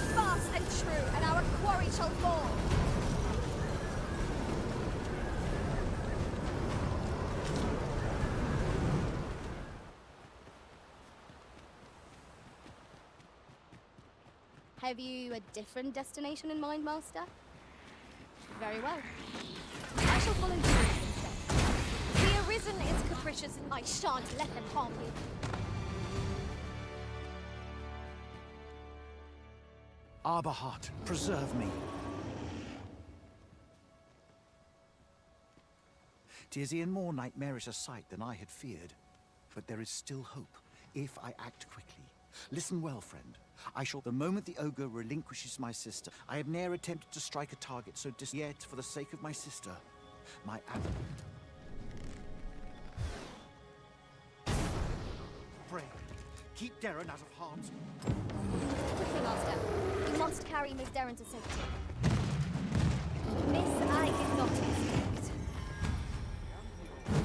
strike fast and true, and our quarry shall fall. Have you a different destination in mind, Master? Very well. I shall follow you instead. The Arisen is capricious and I shan't let them harm you. Arborheart, preserve me. 'Tis e'en more nightmarish a sight than I had feared. But there is still hope, if I act quickly. Listen well, friend. I shall, the moment the ogre relinquishes my sister, I have ne'er attempted to strike a target so yet, for the sake of my sister, my Pray, keep Darren out of harm's. Quickly, Master. You must carry Miss Darren to safety. Miss, I did not expect.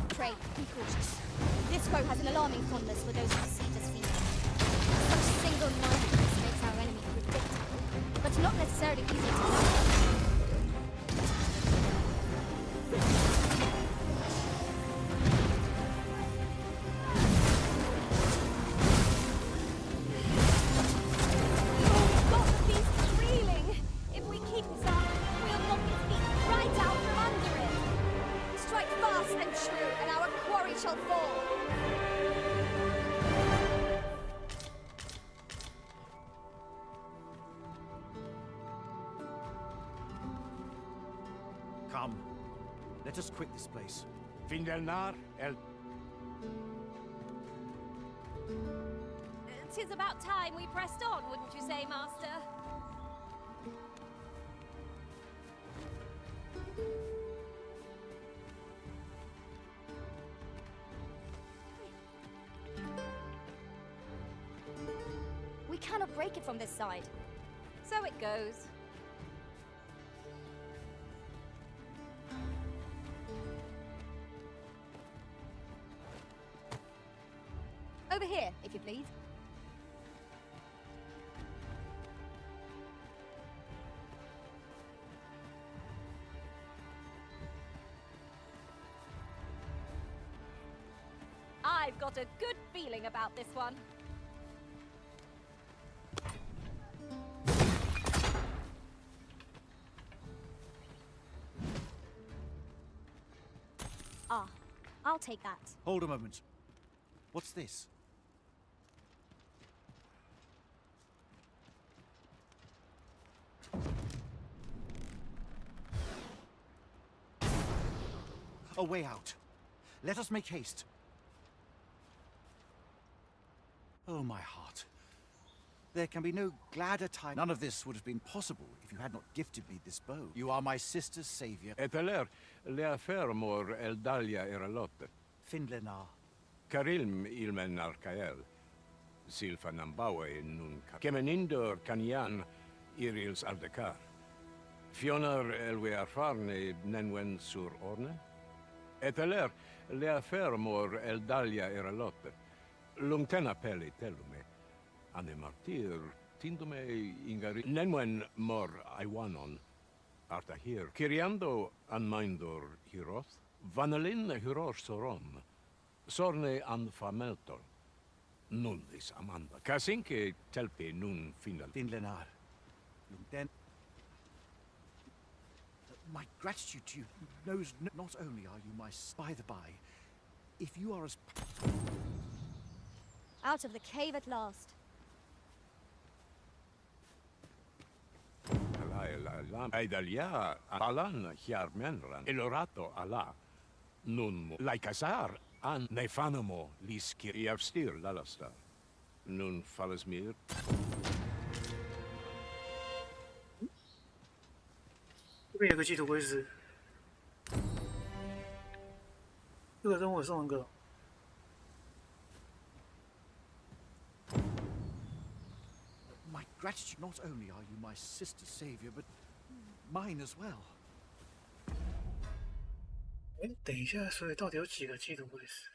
Pray, be cautious. This foe has an alarming fondness for those perceived as female. Such single-mindedness makes our enemy predictable, but not necessarily easy to know. Come, let us quit this place. Findelnar, el... Tis about time we pressed on, wouldn't you say, Master? We cannot break it from this side. So it goes. Over here, if you please. I've got a good feeling about this one. Ah, I'll take that. Hold a moment. What's this? A way out. Let us make haste. Oh, my heart. There can be no gladder time. None of this would have been possible if you had not gifted me this bow. You are my sister's savior. Eteler, lea fermor el dalia eralotte. Findlenar. Carilm ilmen arcael. Silfa nambawe nun kemenindor canian irils aldecar. Fionar elwe arfarne nenwen sur orne. Eteler, lea fermor el dalia eralotte. Lungtena peli telume. Ane martir, tindume ingari... Nenwen mor aiwanon. Arta hir. Kiriando anmaindor hiroth. Vanelin hiror soron. Sorne an fameltor. Nullis amanda. Kasinke telpe nun final. Finlenar. Then... My gratitude to you knows not only are you my... By the by, if you are as... Out of the cave at last. Aidalia alan hiarmenran elorato ala nun laikasar an nefanamo liskir iavstir lalastar nun falasmir.这边有个祭土龟石，这个任务我送一个。My gratitude, not only are you my sister's savior, but mine as well. 哎，等一下，所以到底有几个祭土龟石？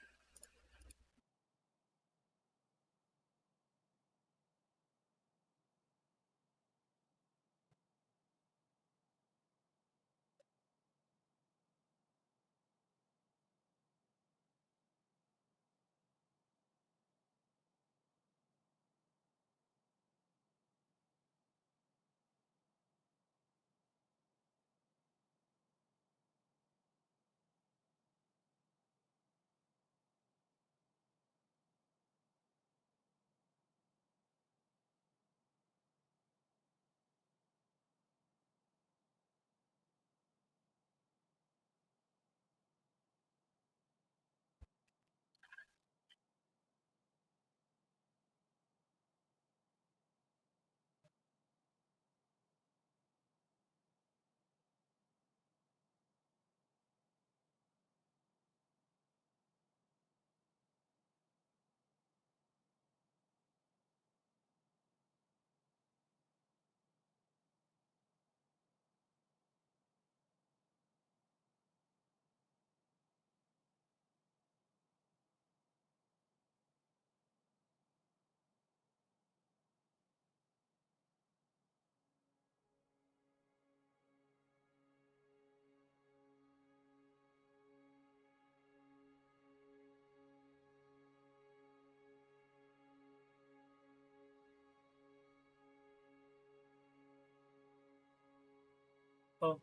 哦，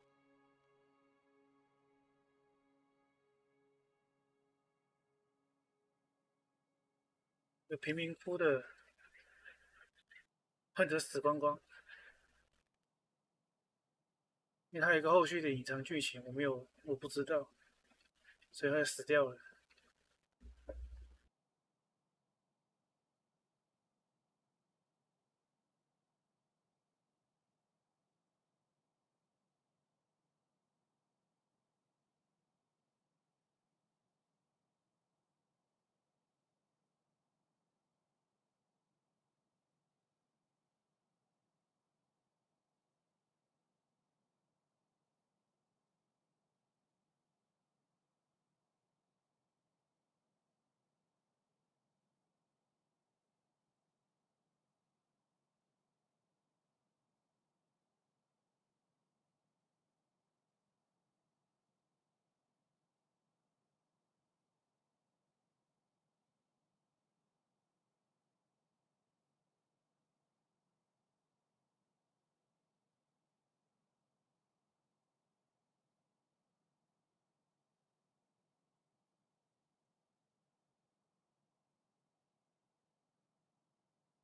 有贫民窟的患者死光光，因为它有一个后续的隐藏剧情，我不知道，所以他死掉了。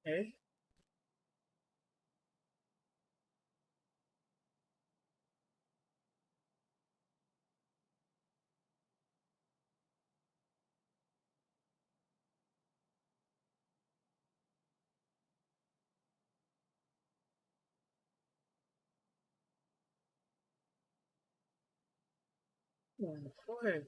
哎，舞会。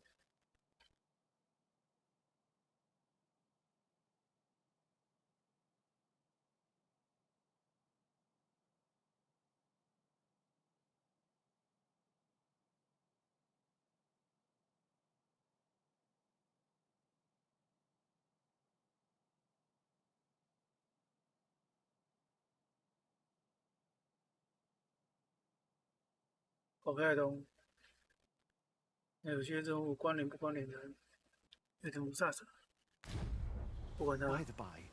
我不太懂，那有些任务关联不关联的，有点无煞煞。不管它。By the by,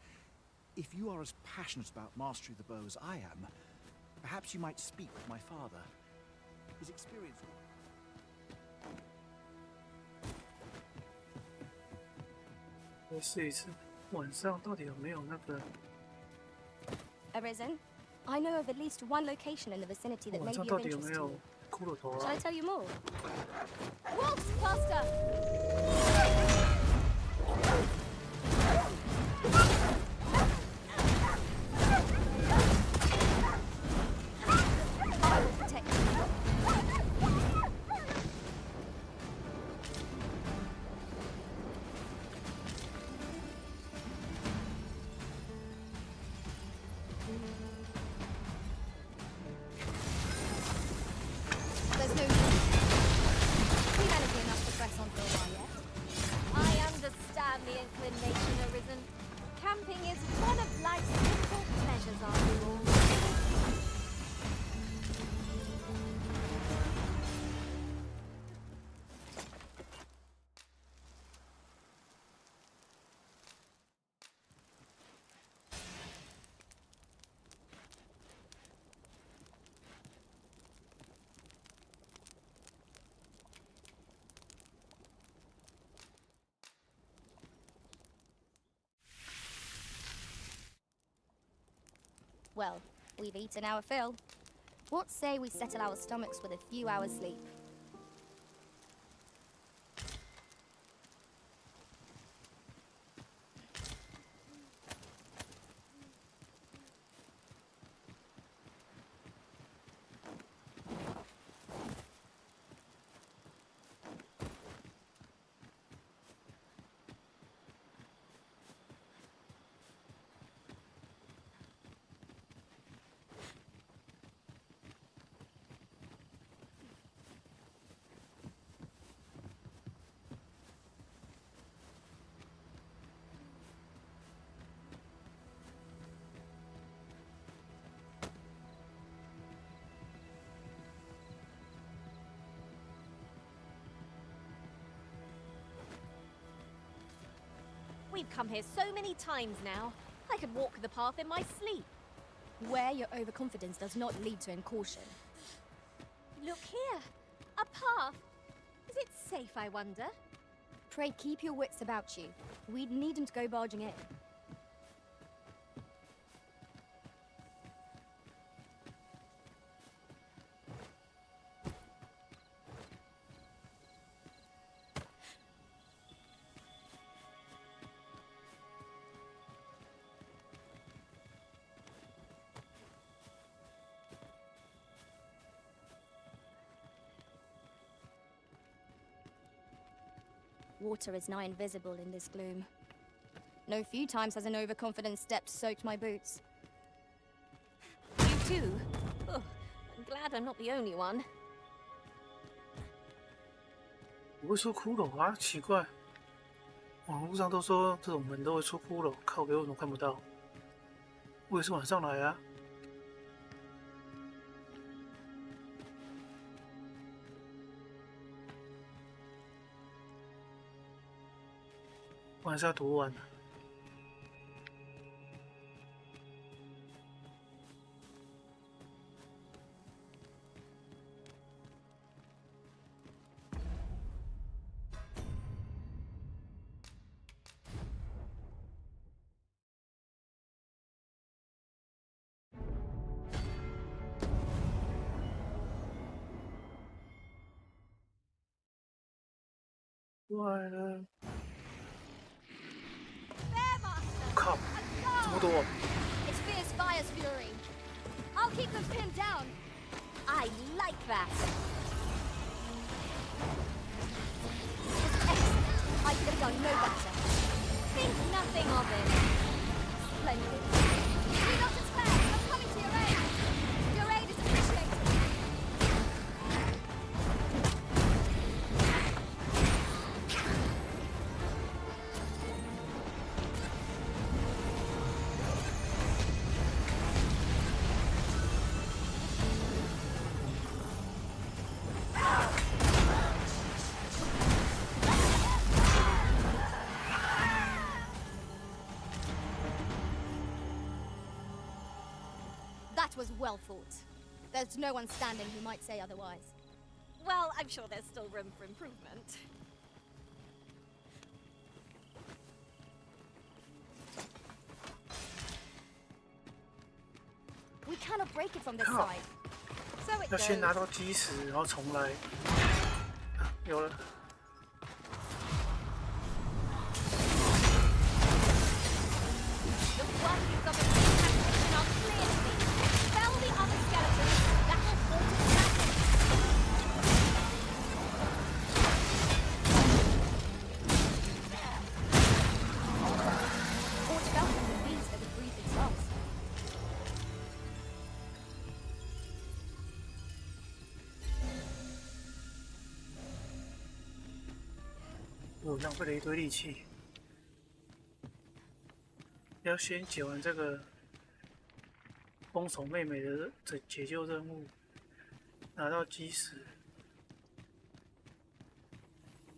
if you are as passionate about mastery of the bow as I am, perhaps you might speak with my father. His experience. 再试一次，晚上到底有没有那个？ Arisen, I know of at least one location in the vicinity that may 晚 be 上 of 到底有 interest 没 to 有 you. 骷髅头 Shall 啊 I？ tell you more? Wolf's cluster! I will protect you. There's no humanity enough to press on for a while yet. I understand the inclination, Arisen. Camping is one of life's simple pleasures after all. Well, we've eaten our fill. What say we settle our stomachs with a few hours sleep? We've come here so many times now. I could walk the path in my sleep. Where your overconfidence does not lead to incaution. Look here. A path. Is it safe, I wonder? Pray keep your wits about you. We'd need him to go barging in. Water is nigh invisible in this gloom. No few times has an overconfident step soaked my boots. You too? Oh, I'm glad I'm not the only one. 不会出骷髅啊？奇怪，网络上都说这种门都会出骷髅，靠北我怎么看不到？我也是晚上来啊。我还是要读完的。坏了！靠，这么多！ It's fierce fire's fury. I'll keep them pinned down. I like that. Excellent. I could have done no better. Think nothing of it. Splendid. Do not despair. I'm coming to your aid. Your aid is appreciated. That was well fought. There's no one standing who might say otherwise. Well, I'm sure there's still room for improvement. We cannot break it from this side. So it 要先 goes. 拿到基石，然后重来。有了。 The workings of its decapitation are clear to me. Fell the other skeletons, that will fall to nothing. Forge fell from the beast that would breathe its last. 我浪费了一堆力气。要先解完这个风手妹妹的解救任务，拿到基石，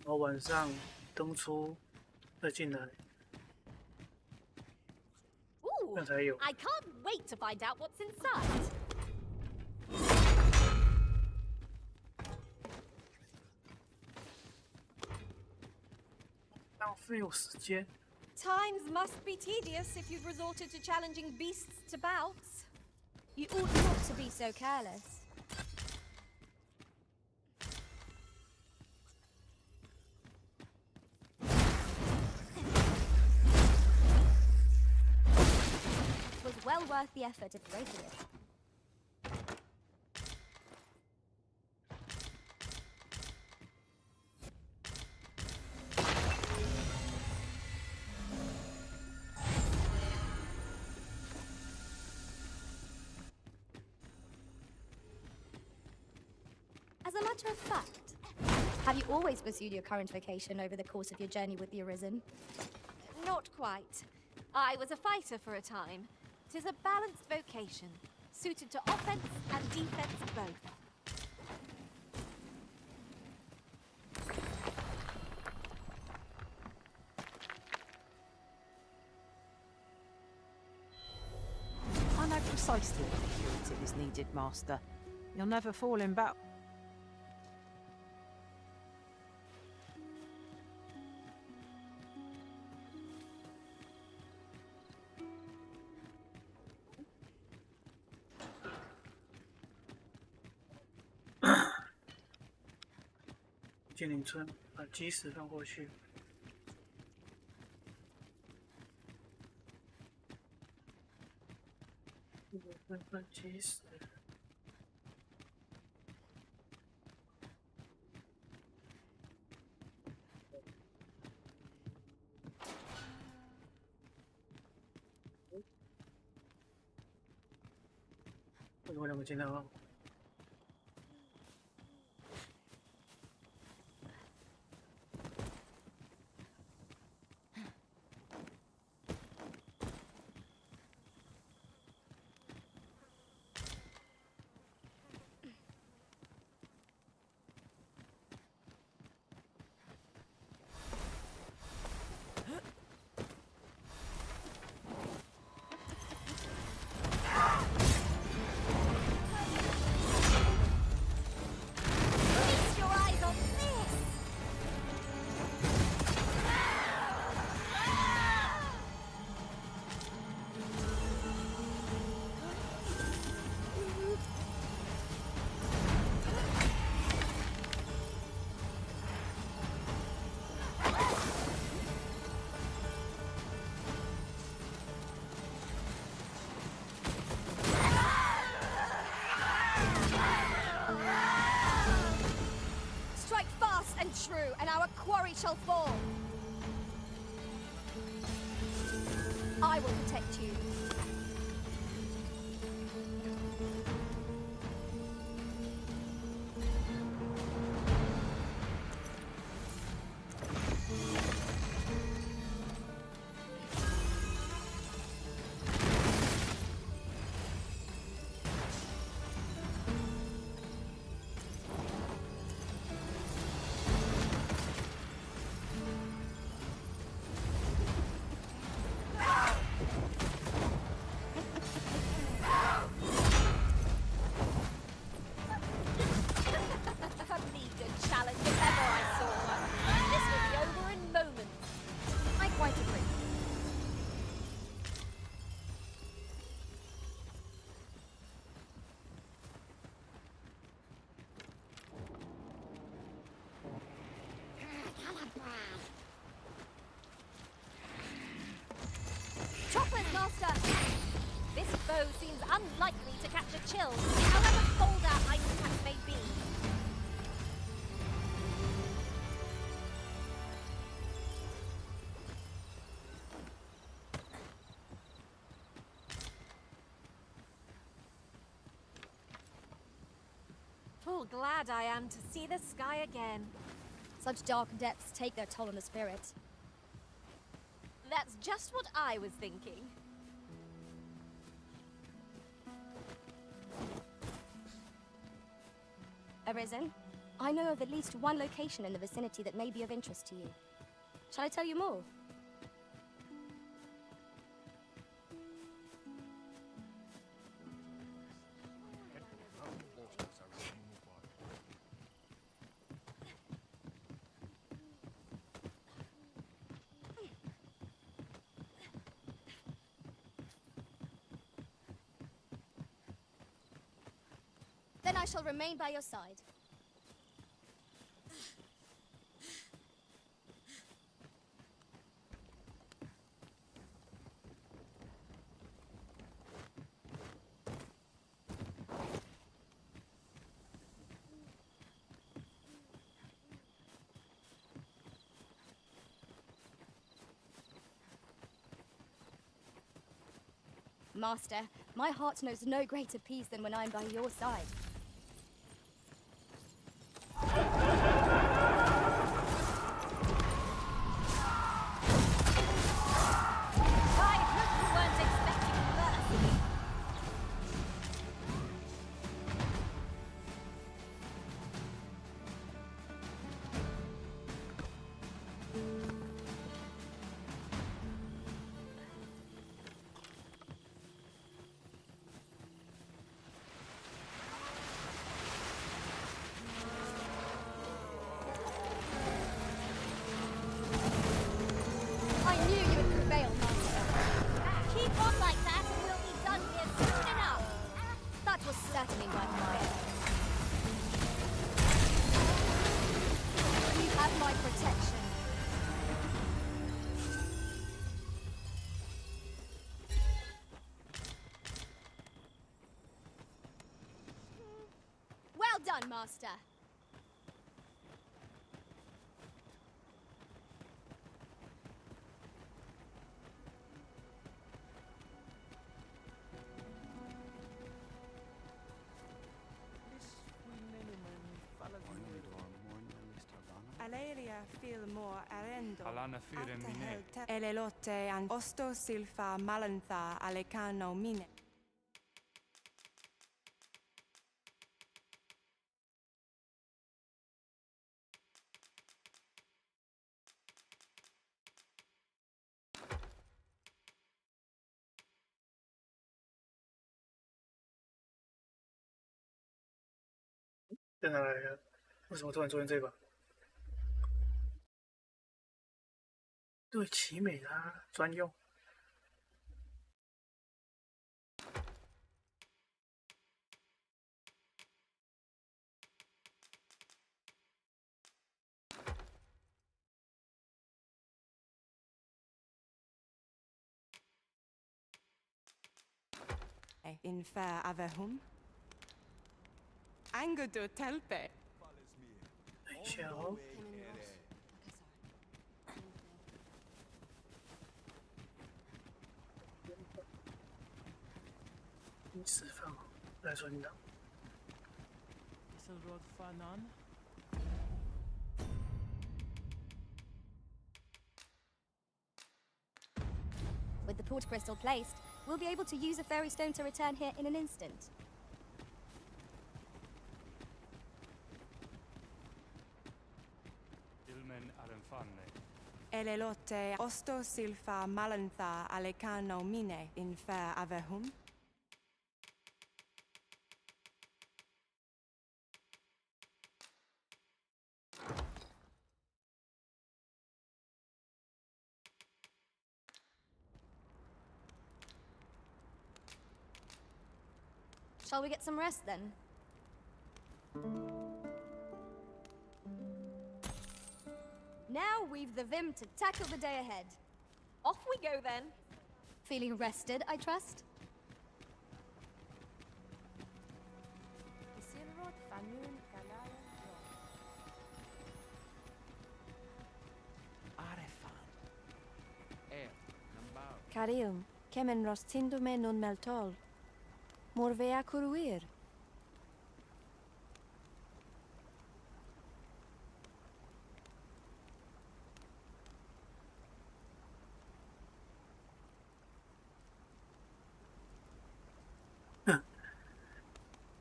然后晚上登出再进来， Ooh, 那才有。 I can't wait to find out what's inside. 浪费我时间。 Times must be tedious if you've resorted to challenging beasts to bouts. You ought not to be so careless. It was well worth the effort of breaking it. As a matter of fact, have you always pursued your current vocation over the course of your journey with the Arisen? Not quite. I was a fighter for a time. 'Tis a balanced vocation, suited to offense and defense both. I know precisely what curative is needed, Master. You'll never fall in battle. 精灵村，把基石放过去。放基石。为什么两个进来啊？True, and our quarry shall fall. I will protect you. Choppers, Master! This bow seems unlikely to catch a chill, however bold our ice attack may be. Full glad I am to see the sky again. Such dark depths take their toll on the spirit. That's just what I was thinking. Arisen, I know of at least one location in the vicinity that may be of interest to you. Shall I tell you more? Then I shall remain by your side. Master, my heart knows no greater peace than when I'm by your side. Certainly worth my effort. protection. Well done, Master. Alelia fil more arendo. Alana fire mine. Elelote and osto silfa malantha alecano mine.在哪来的？为什么突然出现这个？对，奇美啦，专用。In fair avehum. Angudo telpe. 等一下哦。你释放来存档。With the port crystal placed, we'll be able to use a fairy stone to return here in an instant. Elelote osto silfa malantha alecano mine in fair avehum. Shall we get some rest then? Now we've the vim to tackle the day ahead. Off we go then. Feeling rested, I trust? Carilm, kemen rostindo nun meltol. Morvea curuir. Huh.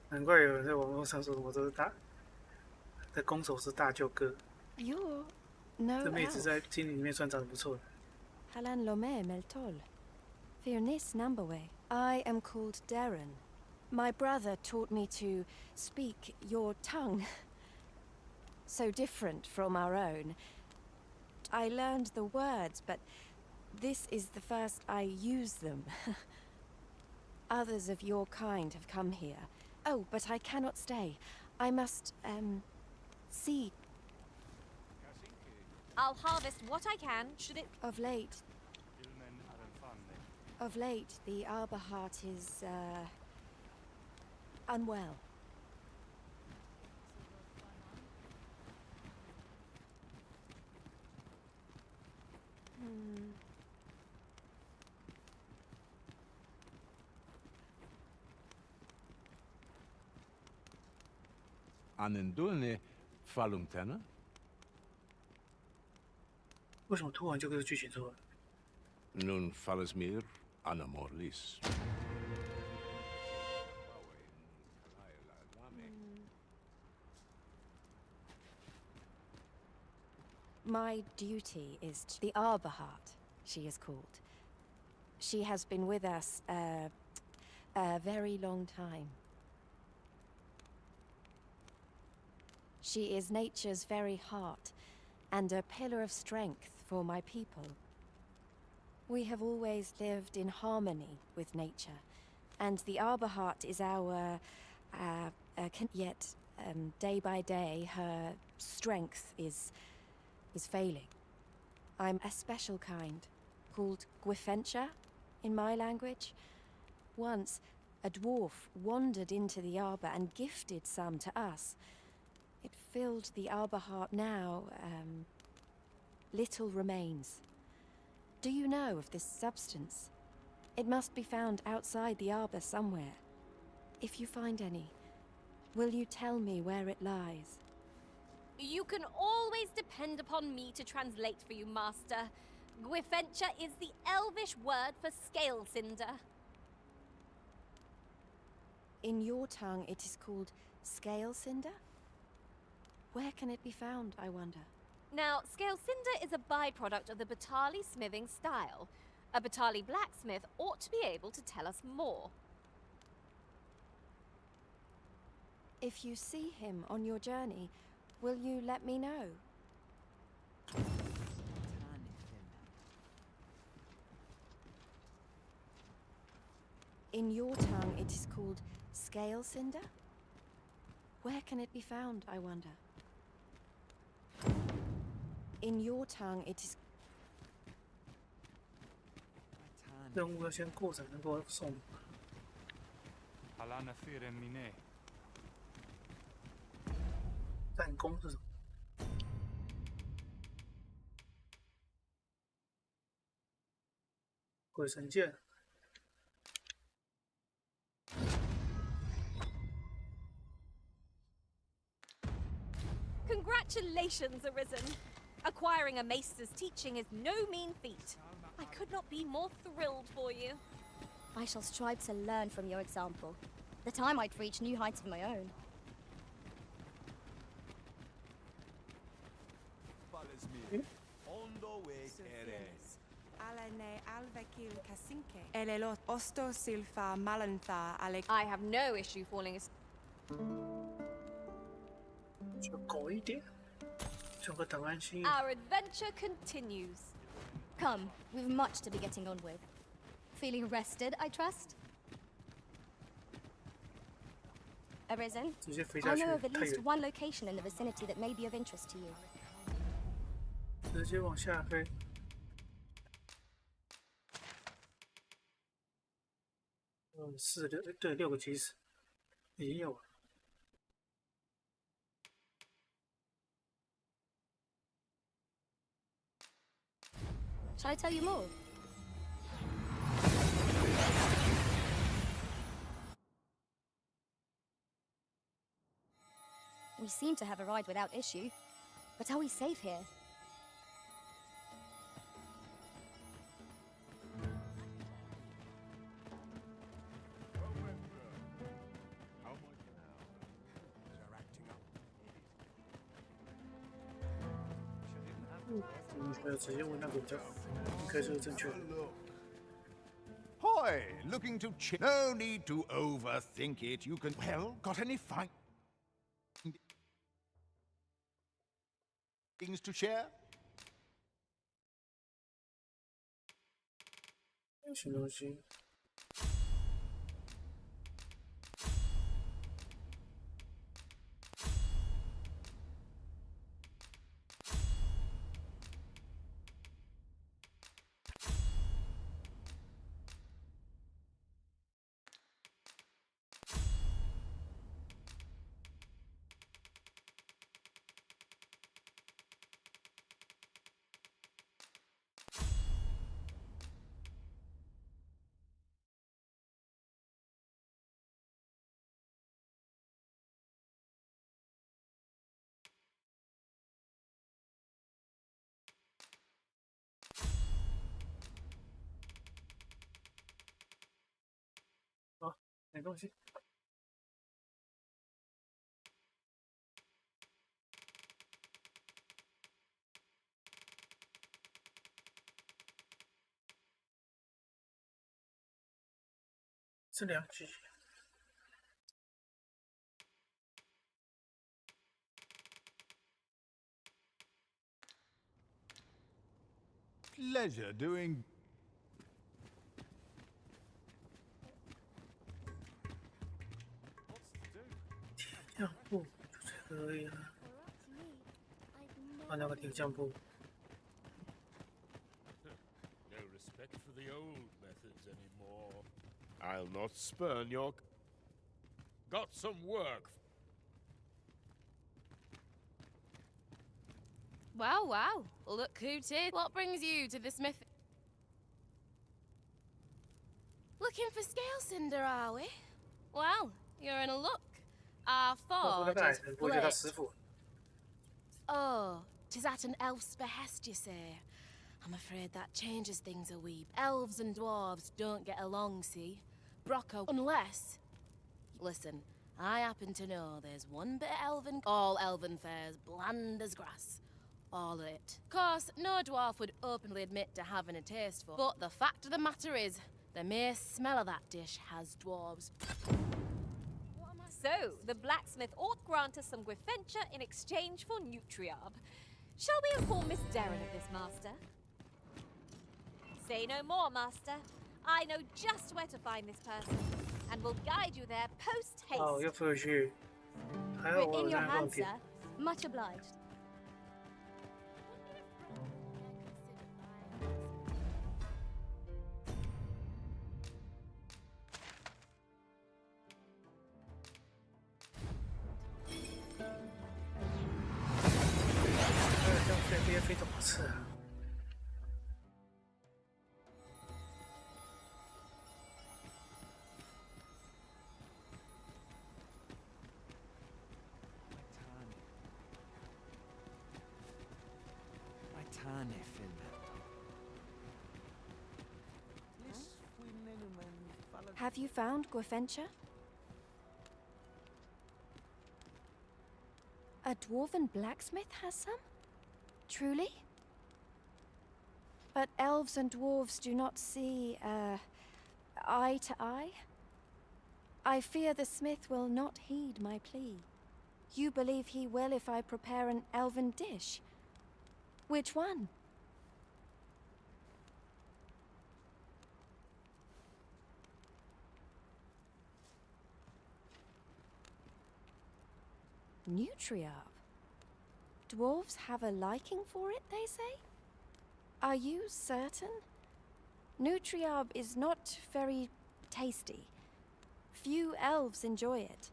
难怪有人在网络上说我这是的攻手是大舅哥。Yo, no. 这妹子在经理里面算长得不错的。Halan lome meltol. Fearnis numberway. I am called Darren. My brother taught me to speak your tongue. So different from our own. I learned the words, but this is the first I use them. Others of your kind have come here. Oh, but I cannot stay. I must, see. I'll harvest what I can, should it... Of late, the Arbor Heart is, unwell. Anendune falumtena? 为什么突然就这个剧情出来？ Nun falasmir anamorlis. My duty is the Arbor Heart, she is called. She has been with us a very long time. She is nature's very heart, and a pillar of strength for my people. We have always lived in harmony with nature, and the Arbor Heart is our, yet, day by day, her strength is is failing. I'm a special kind, called Gwifentia in my language. Once, a dwarf wandered into the arbor and gifted some to us. It filled the arbor heart now, little remains. Do you know of this substance? It must be found outside the arbor somewhere. If you find any, will you tell me where it lies? You can always depend upon me to translate for you, Master. Gwifentia is the Elvish word for scale cinder. In your tongue, it is called scale cinder? Where can it be found, I wonder? Now, scale cinder is a byproduct of the Batali smithing style. A Batali blacksmith ought to be able to tell us more. If you see him on your journey, will you let me know? In your tongue, it is called scale cinder? Where can it be found, I wonder? In your tongue, it is... 任务要先过才能够送。 Alana fire mine. 弹弓是什么？鬼神剑。 Congratulations, Arisen! Acquiring a maester's teaching is no mean feat. I could not be more thrilled for you. I shall strive to learn from your example, that I might reach new heights of my own. I have no issue falling asleep. 就狗一点，做个档案信。 Our adventure continues. Come, we've much to be getting on with. Feeling rested, I trust? Arisen, I know of at least one location in the vicinity that may be of interest to you. 直接往下飞。4、6，对，6个起始，已经有了。 Shall I tell you more? We seem to have arrived without issue, but are we safe here? Hoy, looking to no need to overthink it. You can. Well, got any fine things to share? 什么东西？ 好，没东西。这2局。 Pleasure doing. 这样不就这个而已啊？啊，看那个铁匠铺。 No respect for the old methods anymore. I'll not spurn your... Got some work. Wow, wow. Look who tis. What brings you to the smith? Looking for scale cinder, are we? Well, you're in a luck. Our 我那 forge 个矮 is 人不会叫他 split. 师傅。 Oh, 'tis at an elf's behest, you say? I'm afraid that changes things a wee. Elves and dwarves don't get along, see? Brocco, unless... Listen, I happen to know there's one bit of elven... All elven fare's bland as grass. All of it. Of course, no dwarf would openly admit to having a taste for... But the fact of the matter is, the mere smell of that dish has dwarves. So, the blacksmith ought grant us some Gwifenture in exchange for Nutriarb. Shall we inform Miss Darren of this, Master? Say no more, Master. I know just where to find this person, and will guide you there post-haste. 哦，又飞回去。还好 We're 我 in 有 your 那个 hands, 放屁。 sir. Much obliged. 这样飞怎么吃啊？ Have you found Gwifenture? A dwarven blacksmith has some? Truly? But elves and dwarves do not see, eye to eye? I fear the smith will not heed my plea. You believe he will if I prepare an elven dish? Which one? Nutriarb. Dwarves have a liking for it, they say? Are you certain? Nutriarb is not very tasty. Few elves enjoy it.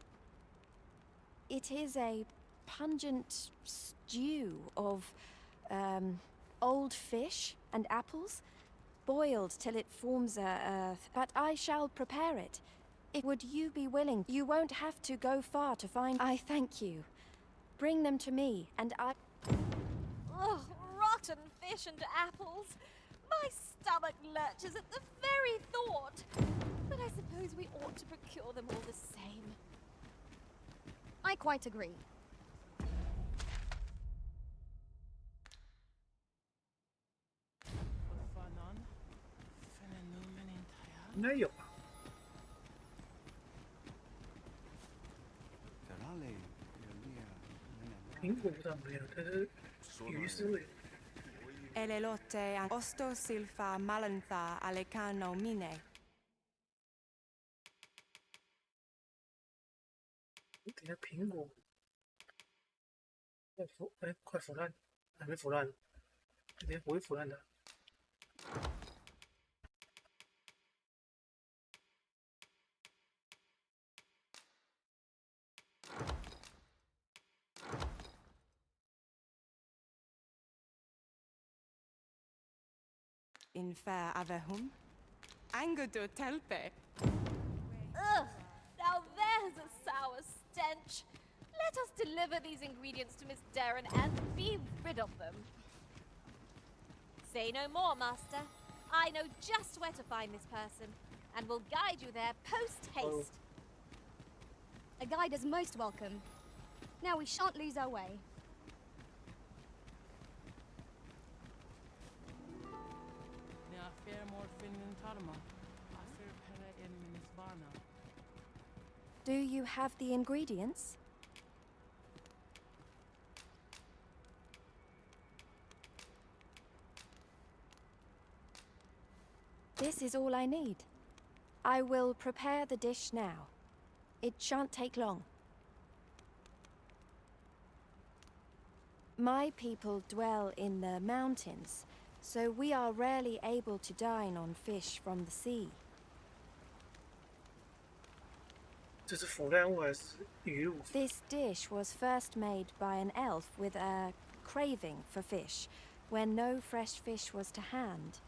It is a pungent stew of, old fish and apples, boiled till it forms a... But I shall prepare it. Would you be willing? You won't have to go far to find... I thank you. Bring them to me, and I... Ugh, rotten fish and apples. My stomach lurches at the very thought. But I suppose we ought to procure them all the same. I quite agree. 应该有吧？苹果不知道没有，但是鱼是会有。 Elelote an osto silfa malantha alecano mine. 等下苹果快腐烂，还没腐烂，等下不会腐烂的。 In fair avehum? Angodo telpe. Ugh! Now there's a sour stench. Let us deliver these ingredients to Miss Darren and be rid of them. Say no more, Master. I know just where to find this person, and will guide you there post-haste. A guide is most welcome. Now we shan't lose our way. Do you have the ingredients? This is all I need. I will prepare the dish now. It shan't take long. My people dwell in the mountains, so we are rarely able to dine on fish from the sea. 这是腐烂物还是鱼露？ This dish was first made by an elf with a craving for fish, when no fresh fish was to hand.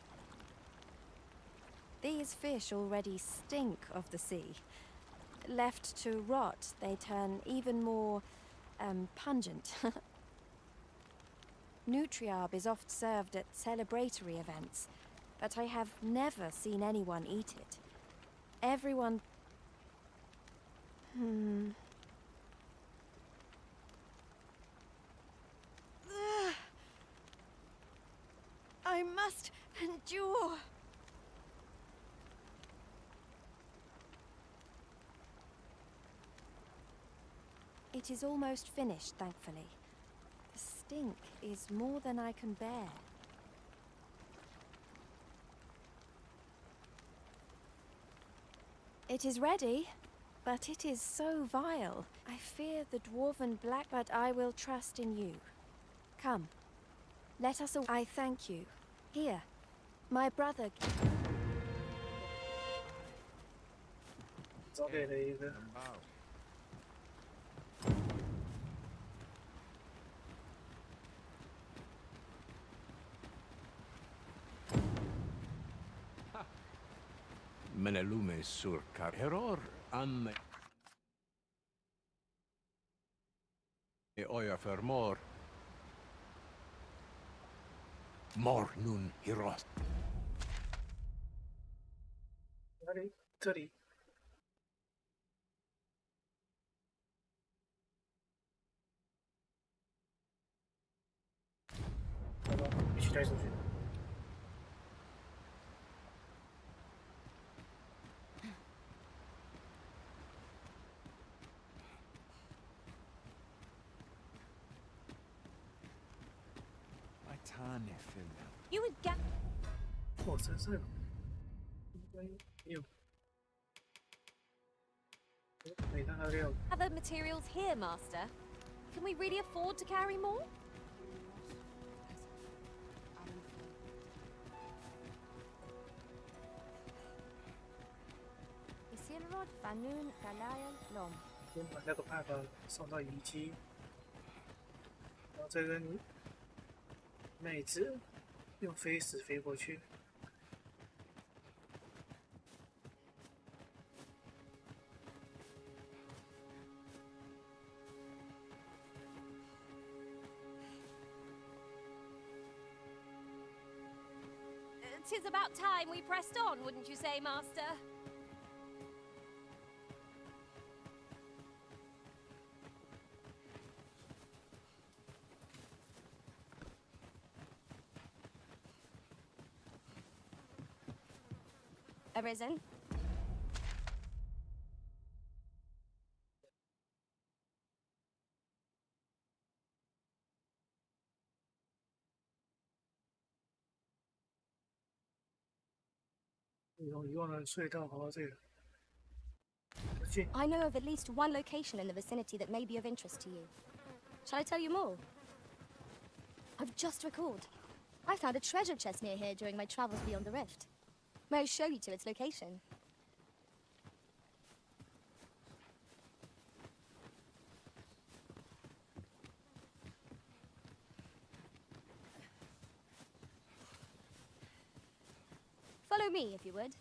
These fish already stink of the sea. Left to rot, they turn even more pungent. Nutriarb is oft served at celebratory events, but I have never seen anyone eat it. Everyone... I must endure. It is almost finished, thankfully. The stink is more than I can bear. It is ready, but it is so vile. I fear the dwarven black, but I will trust in you. Come, let us all. I thank you. Here, my brother. 找给了一个。 Menelume sur carheror am e oia fermor mor nun hiros 哪里？这里。好吧，一起带出去。 You would get. 我身上应该有。没看到料。 Other materials here, Master. Can we really afford to carry more? Isilrod Fanun Galayan Lom. 先把那个办法送到遗迹，然后再跟妹子用飞石飞过去。 'Tis about time we pressed on, wouldn't you say, Master? Arisen? 用遗忘的隧道跑到这个。 I know of at least one location in the vicinity that may be of interest to you. Shall I tell you more? I've just recalled. I found a treasure chest near here during my travels beyond the rift. May I show you to its location? Follow me, if you would.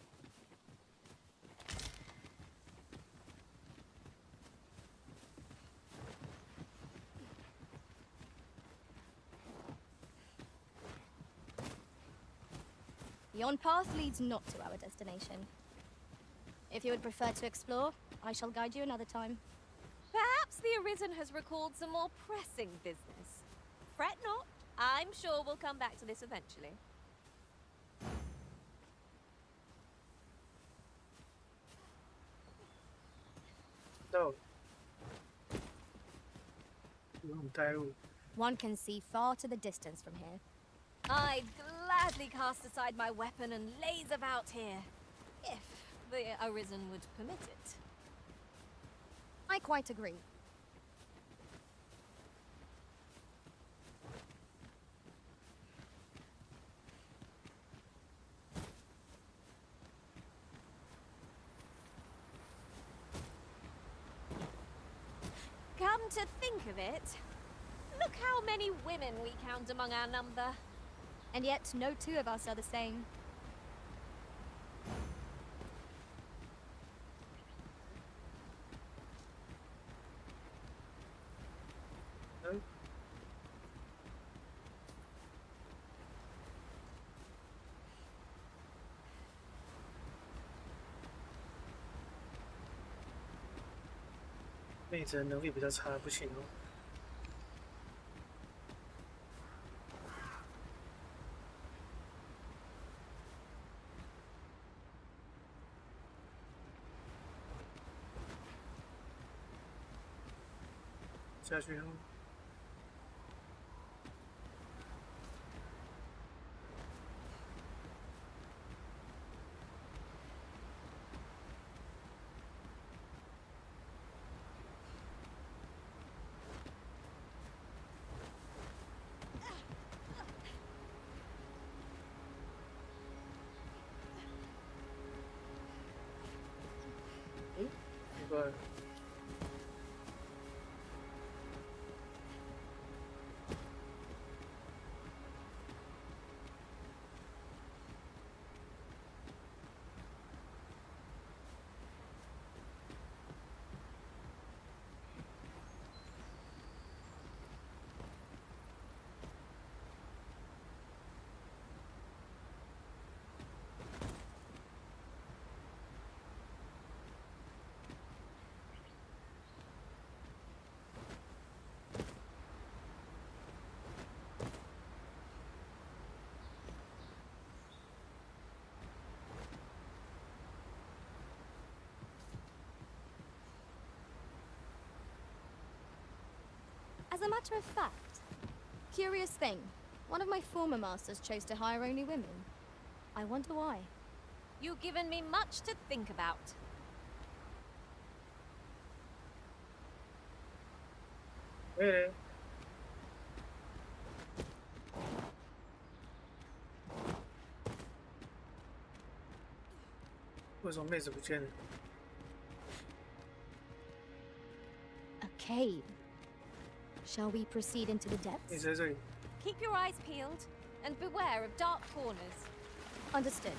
Yon path leads not to our destination. If you would prefer to explore, I shall guide you another time. Perhaps the Arisen has recalled some more pressing business. Fret not. I'm sure we'll come back to this eventually. No. One can see far to the distance from here. I'd gladly cast aside my weapon and laze about here, if the Arisen would permit it. I quite agree. to think of it, look how many women we count among our number. And yet, no two of us are the same. No. 妹子的能力比较差，不行哦。下去后。 对。As a matter of fact, curious thing, one of my former masters chose to hire only women. I wonder why. You've given me much to think about. Hey. 为什么妹子不见了？ A cave. Shall we proceed into the depths? 你在这里。 Keep your eyes peeled and beware of dark corners. Understood.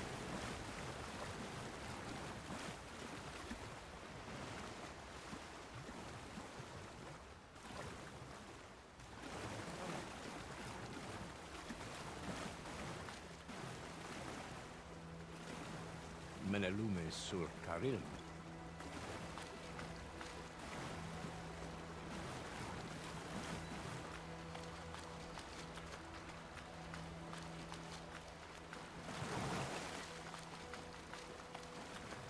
Menelume sur caril.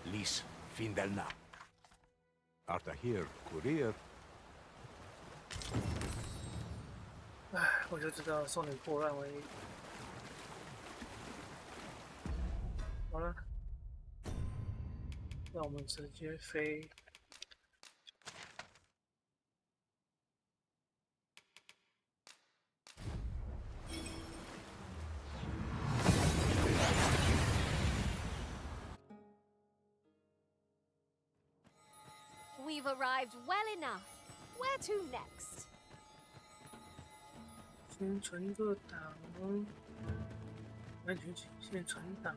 Lis findelna. Arta here, courier. 唉，我就知道送点破烂而已。好了，那我们直接飞。We've arrived well enough. Where to next? 先存个档，安全期先存档。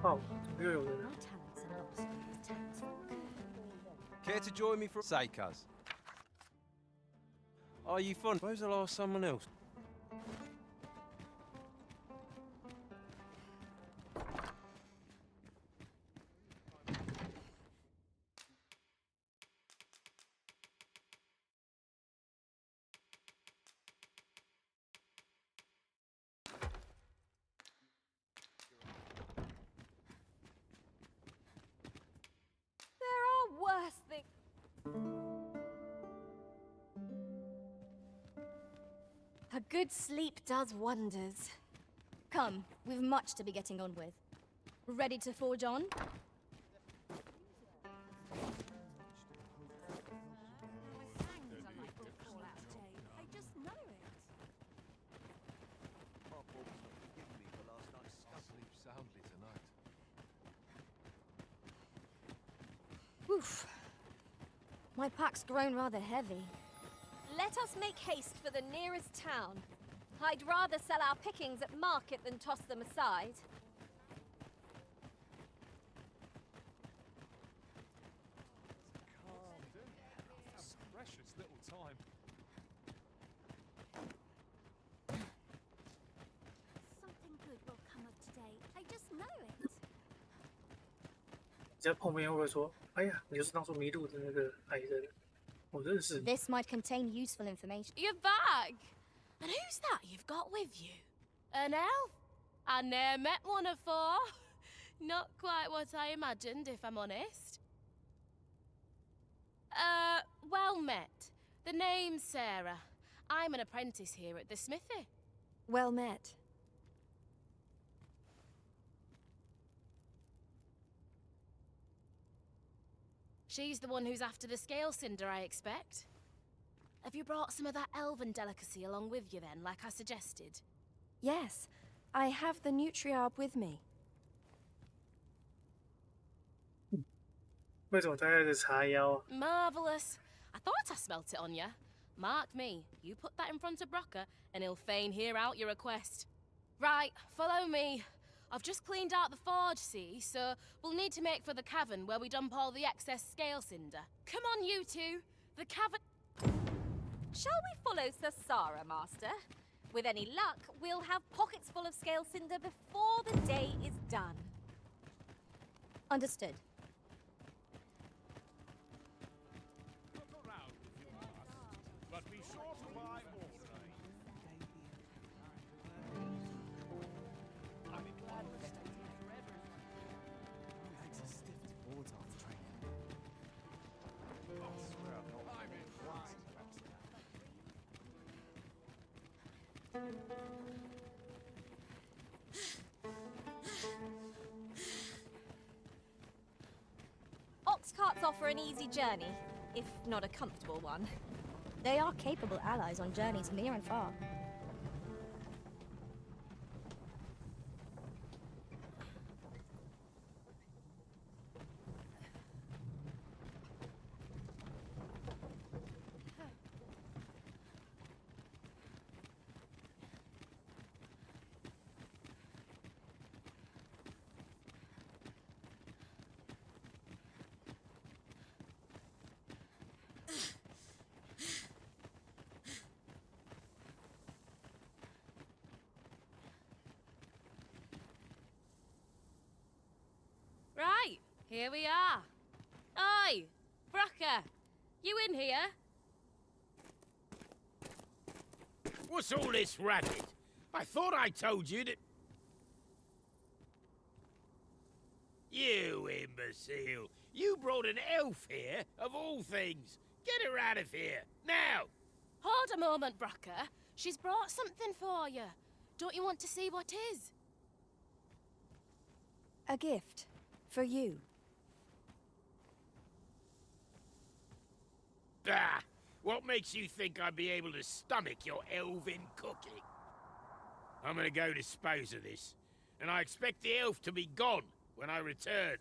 哦，怎么又有人了？ Care to join me for say, cuz? Are you fun? Suppose I'll ask someone else. There are worse things. A good sleep does wonders. Come, we've much to be getting on with. Ready to forge on? Oof. My pack's grown rather heavy. Let us make haste for the nearest town. I'd rather sell our pickings at market than toss them aside. Precious little time. Something good will come of today. I just know it. 你在碰面会不会说：“哎呀，你就是当初迷路的那个矮人，我认识你。” This might contain useful information. You're back! And who's that you've got with you? An elf? I ne'er met one afore. Not quite what I imagined, if I'm honest. Well met. The name's Sarah. I'm an apprentice here at the smithy. Well met. She's the one who's after the scale cinder, I expect. Have you brought some of that elven delicacy along with you then, like I suggested? Yes, I have the Nutriarb with me. 为什么他在这叉腰啊？ Marvellous. I thought I smelt it on you. Mark me, you put that in front of Brocker, and he'll fain hear out your request. Right, follow me. I've just cleaned out the forge, see, so we'll need to make for the cavern where we dump all the excess scale cinder. Come on, you two. The cavern... Shall we follow Sir Sarah, Master? With any luck, we'll have pockets full of scale cinder before the day is done. Understood. Look around if you must, but be sure to buy all. I've been glad to stay here forever. My legs are stiff as boards after training. I swear I'm in flying. Ox carts offer an easy journey, if not a comfortable one. They are capable allies on journeys near and far. Right, here we are. Oi, Brocker, you in here? What's all this racket? I thought I told you that... You imbecile! You brought an elf here, of all things! Get her out of here, now! Hold a moment, Brocker. She's brought something for you. Don't you want to see what is? A gift. For you. Bah! What makes you think I'd be able to stomach your elven cooking? I'm gonna go dispose of this, and I expect the elf to be gone when I return.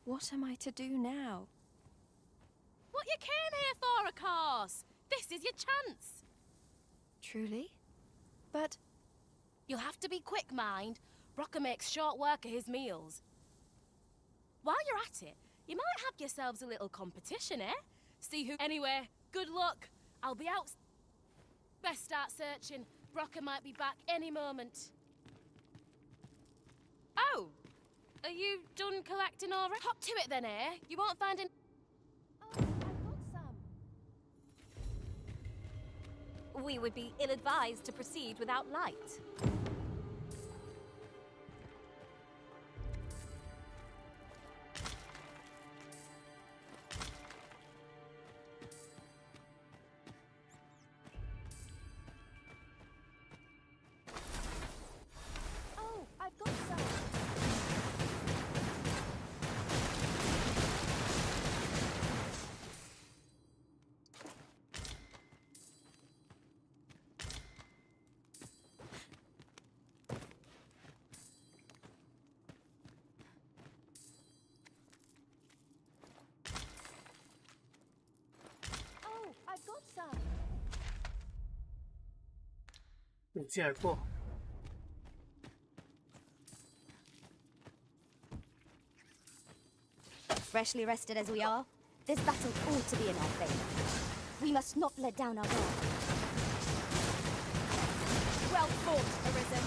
What am I to do now? What you came here for, of course. This is your chance. Truly? But... You'll have to be quick, mind. Brocker makes short work of his meals. While you're at it, you might have yourselves a little competition, eh? See who... Anyway, good luck. I'll be out... Best start searching. Brocker might be back any moment. Oh! Are you done collecting already? Hop to it then, eh? You won't find an... Oh, I've got some. We would be ill-advised to proceed without light. Oh, I've got some. got some. 你进来过。 Freshly rested as we are, this battle ought to be in our favor. We must not let down our guard. Well fought, Arisen.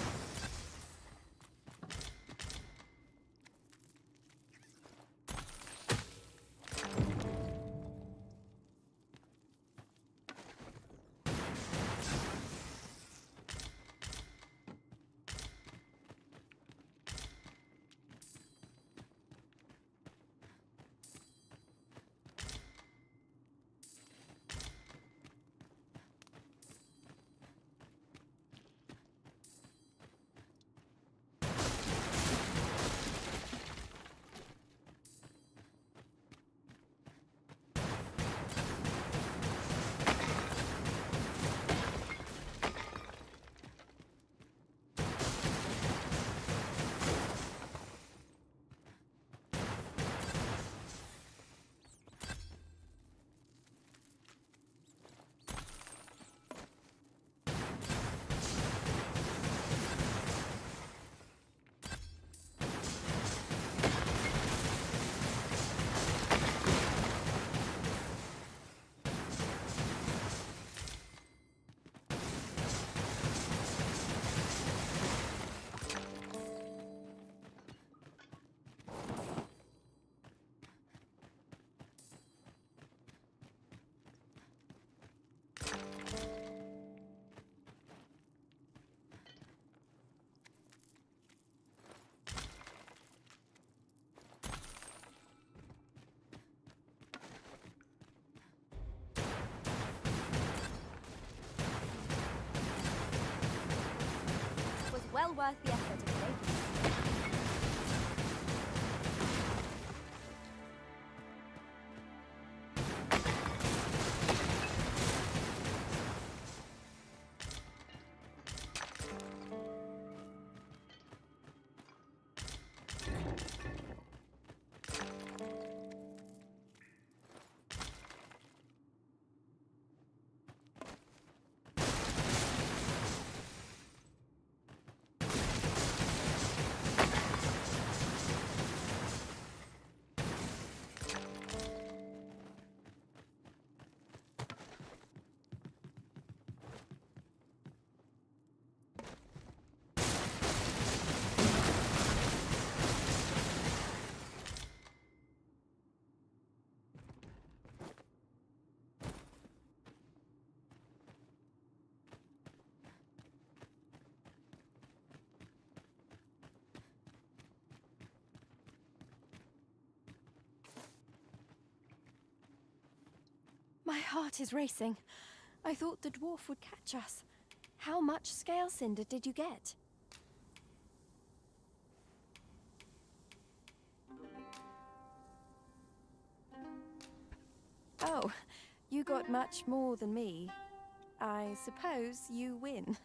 Well worth the effort of making. My heart is racing. I thought the dwarf would catch us. How much scale cinder did you get? Oh, you got much more than me. I suppose you win.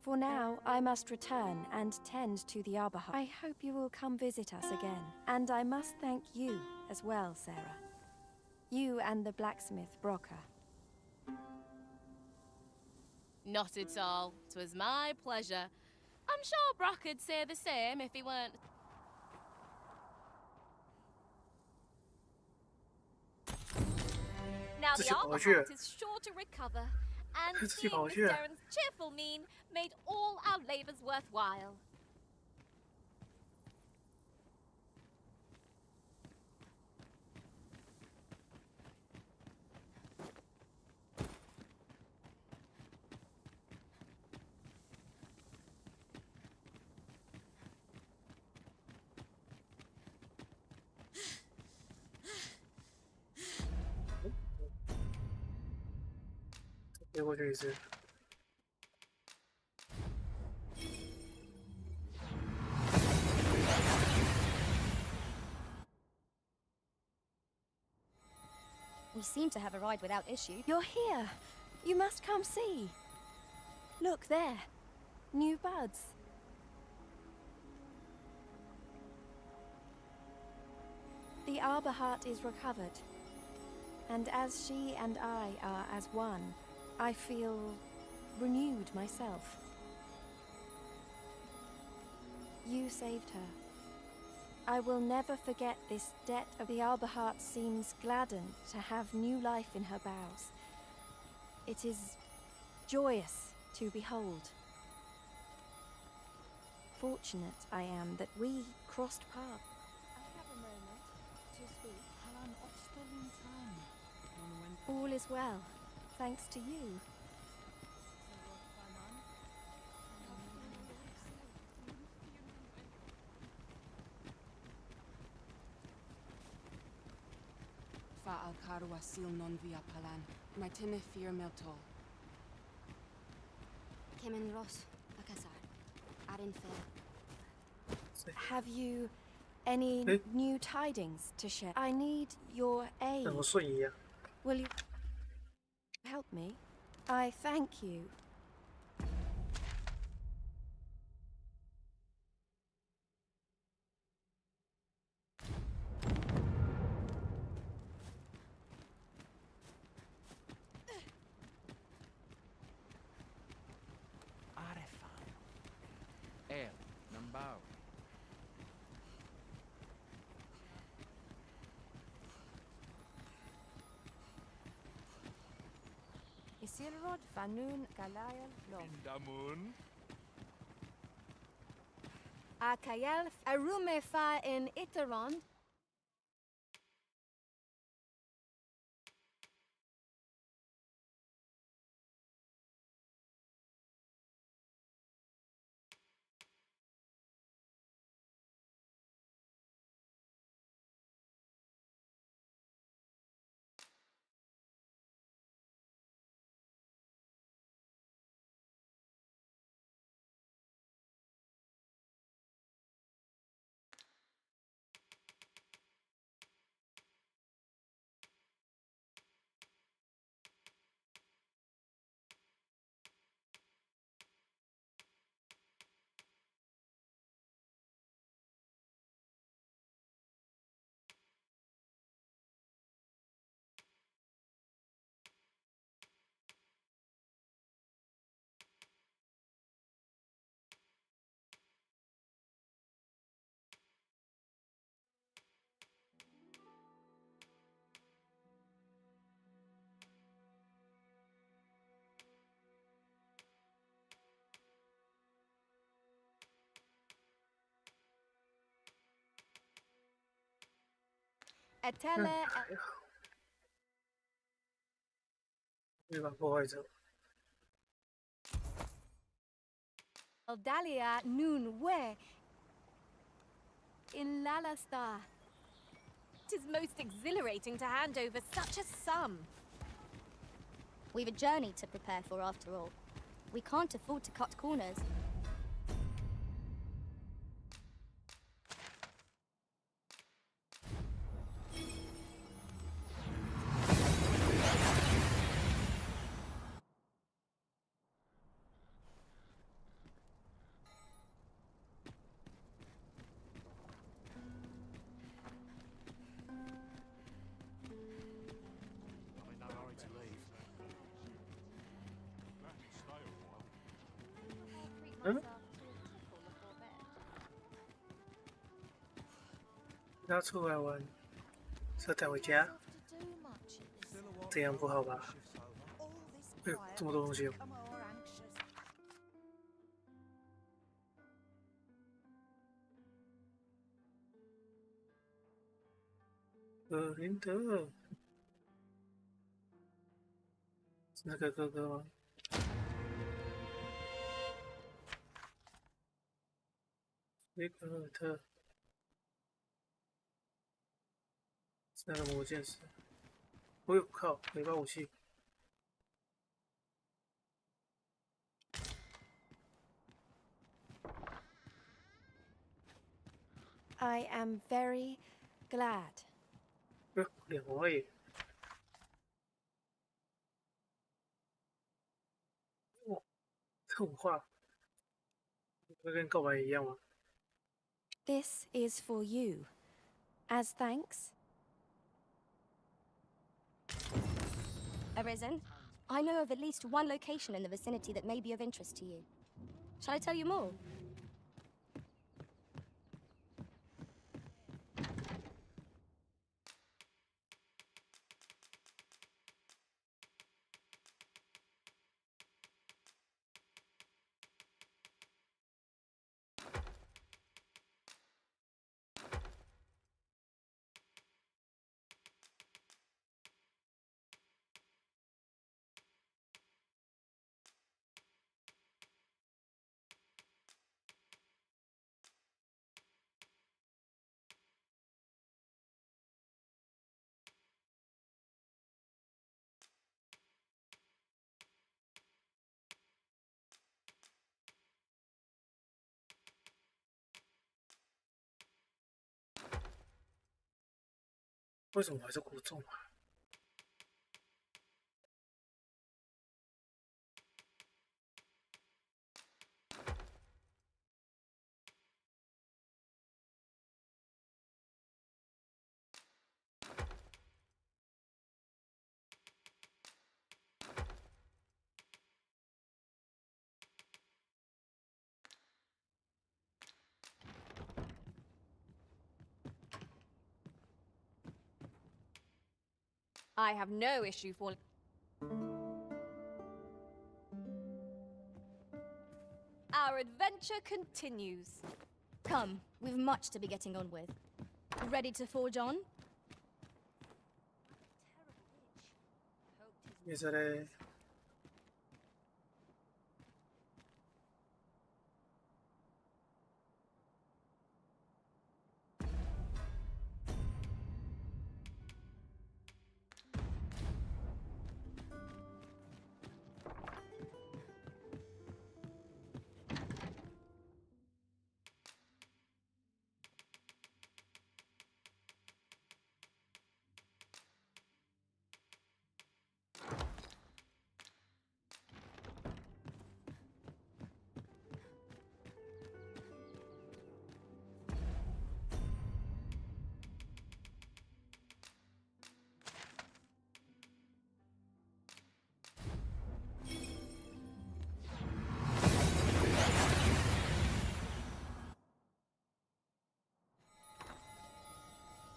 For now, I must return and tend to the Arbahar. I hope you will come visit us again. And I must thank you as well, Sarah. You and the blacksmith, Brocker. Not at all. 'Twas my pleasure. I'm sure Brock'd say the same if he weren't... Now the Arbahart is sure to recover, and seeing Miss Darren's cheerful mien made all our labors worthwhile. We seem to have arrived without issue. You're here. You must come see. Look there. New buds. The Arbahart is recovered. And as she and I are as one, I feel renewed myself. You saved her. I will never forget this debt of the Alberheart seems gladdened to have new life in her boughs. It is joyous to behold. Fortunate I am that we crossed paths. I have a moment to speak. All is well, thanks to you. Fa al carwa sil non via palan. Martine fir meltol. Kemen Ross, Akasar, Arin Fair. Have you any new tidings to share? I need your aid. Will you help me? I thank you. El, Nambao. Isilrod Fanun Galayal Lom. Indamun. Akayel Arume Fa in Iteron. Atele. 对吧？破坏者。 Aldalia Noon Where in Lalastar. 'Tis most exhilarating to hand over such a sum. We've a journey to prepare for after all. We can't afford to cut corners.嗯？他出来玩，是要带回家？这样不好吧？哎呦，这么多东西哦！林德，是那个哥哥吗？ 雷格尔特是那个魔剑士。我有靠，尾巴武器。I am very glad. 脸红了耶！哇，这种话，会跟告白一样吗？ This is for you. As thanks. Arisen, I know of at least one location in the vicinity that may be of interest to you. Shall I tell you more?为什么还是国中啊？ I have no issue falling. Our adventure continues. Come, we've much to be getting on with. Ready to forge on? 也是嘞。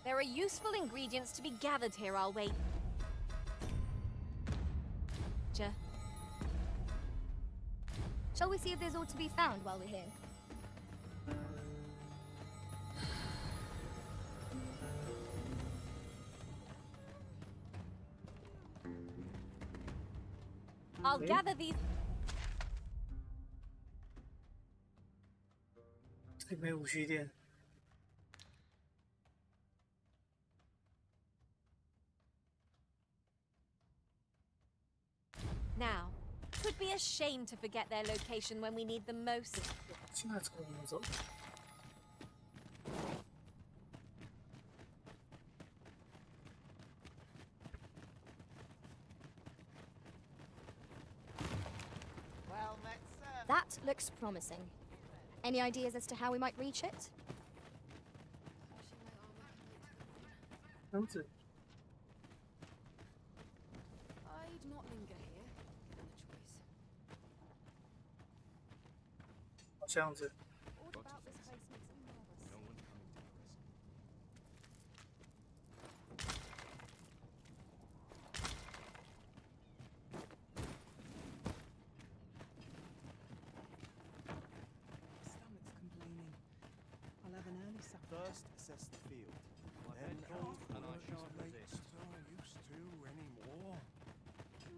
There are useful ingredients to be gathered here, I'll wait. Shall we see if there's aught to be found while we're here? I'll gather these. 这里没武器店。 Now, 'twould be a shame to forget their location when we need them most. 现在从哪走？ That looks promising. Any ideas as to how we might reach it? 这样子。 I'd not linger here, given the choice. 这样子。 All about this place makes me nervous. No one coming to the rescue. Stomach's complaining. I'll have an early supper. First, assess the field. Then cold and I Work shan't as late resist. as I used to anymore.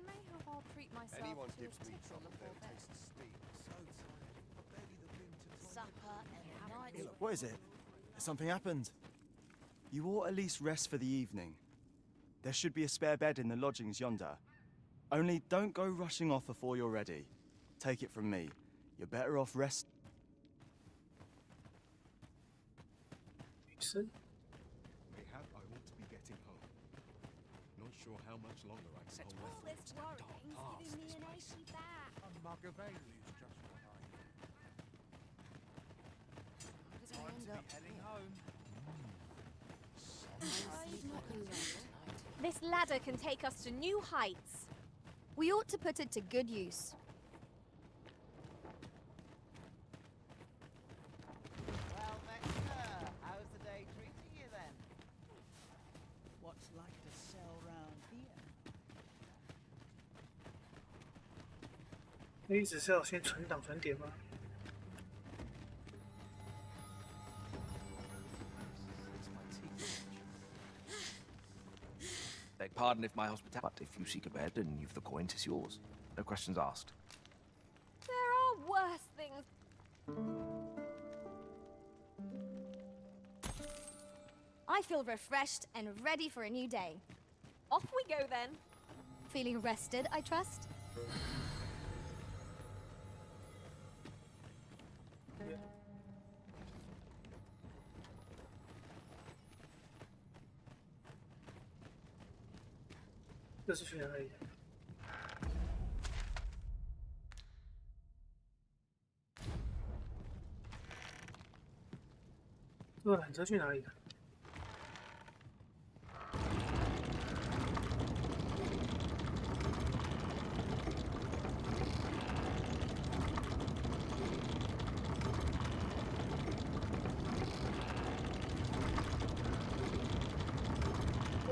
May have I'll treat myself Anyone to gives a me tipple trouble, before they'll bed. taste steam. So tired. I barely the winter time. Supper and night. What is it? Has something happened? You ought at least rest for the evening. There should be a spare bed in the lodgings yonder. Only don't go rushing off before you're ready. Take it from me. You're better off rest. 是。 Mayhap I ought to be getting home. Not sure how much longer I can hold All this worrying's giving me an achy back. A mug of ale is just what I need. Did I end up heading home. I'd not linger tonight. This ladder can take us to new heights. We ought to put it to good use. Well, Vector, how's the day treating you then? What's like to sell round here? 那一直是要先存档存点吗？ Beg pardon if my hospitality, but if you seek a bed and you've the coin, 'tis yours. No questions asked. There are worse things. I feel refreshed and ready for a new day. Off we go then. Feeling rested, I trust? 这是去哪里？这个缆车去哪里的？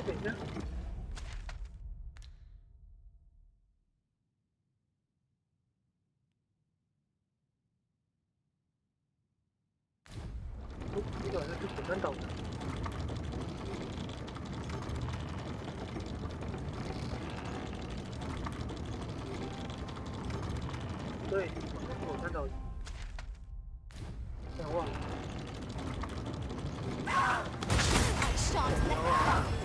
等一下。 这个好像是火山岛的。对，好像是火山岛的。忘了。I shan't let that go.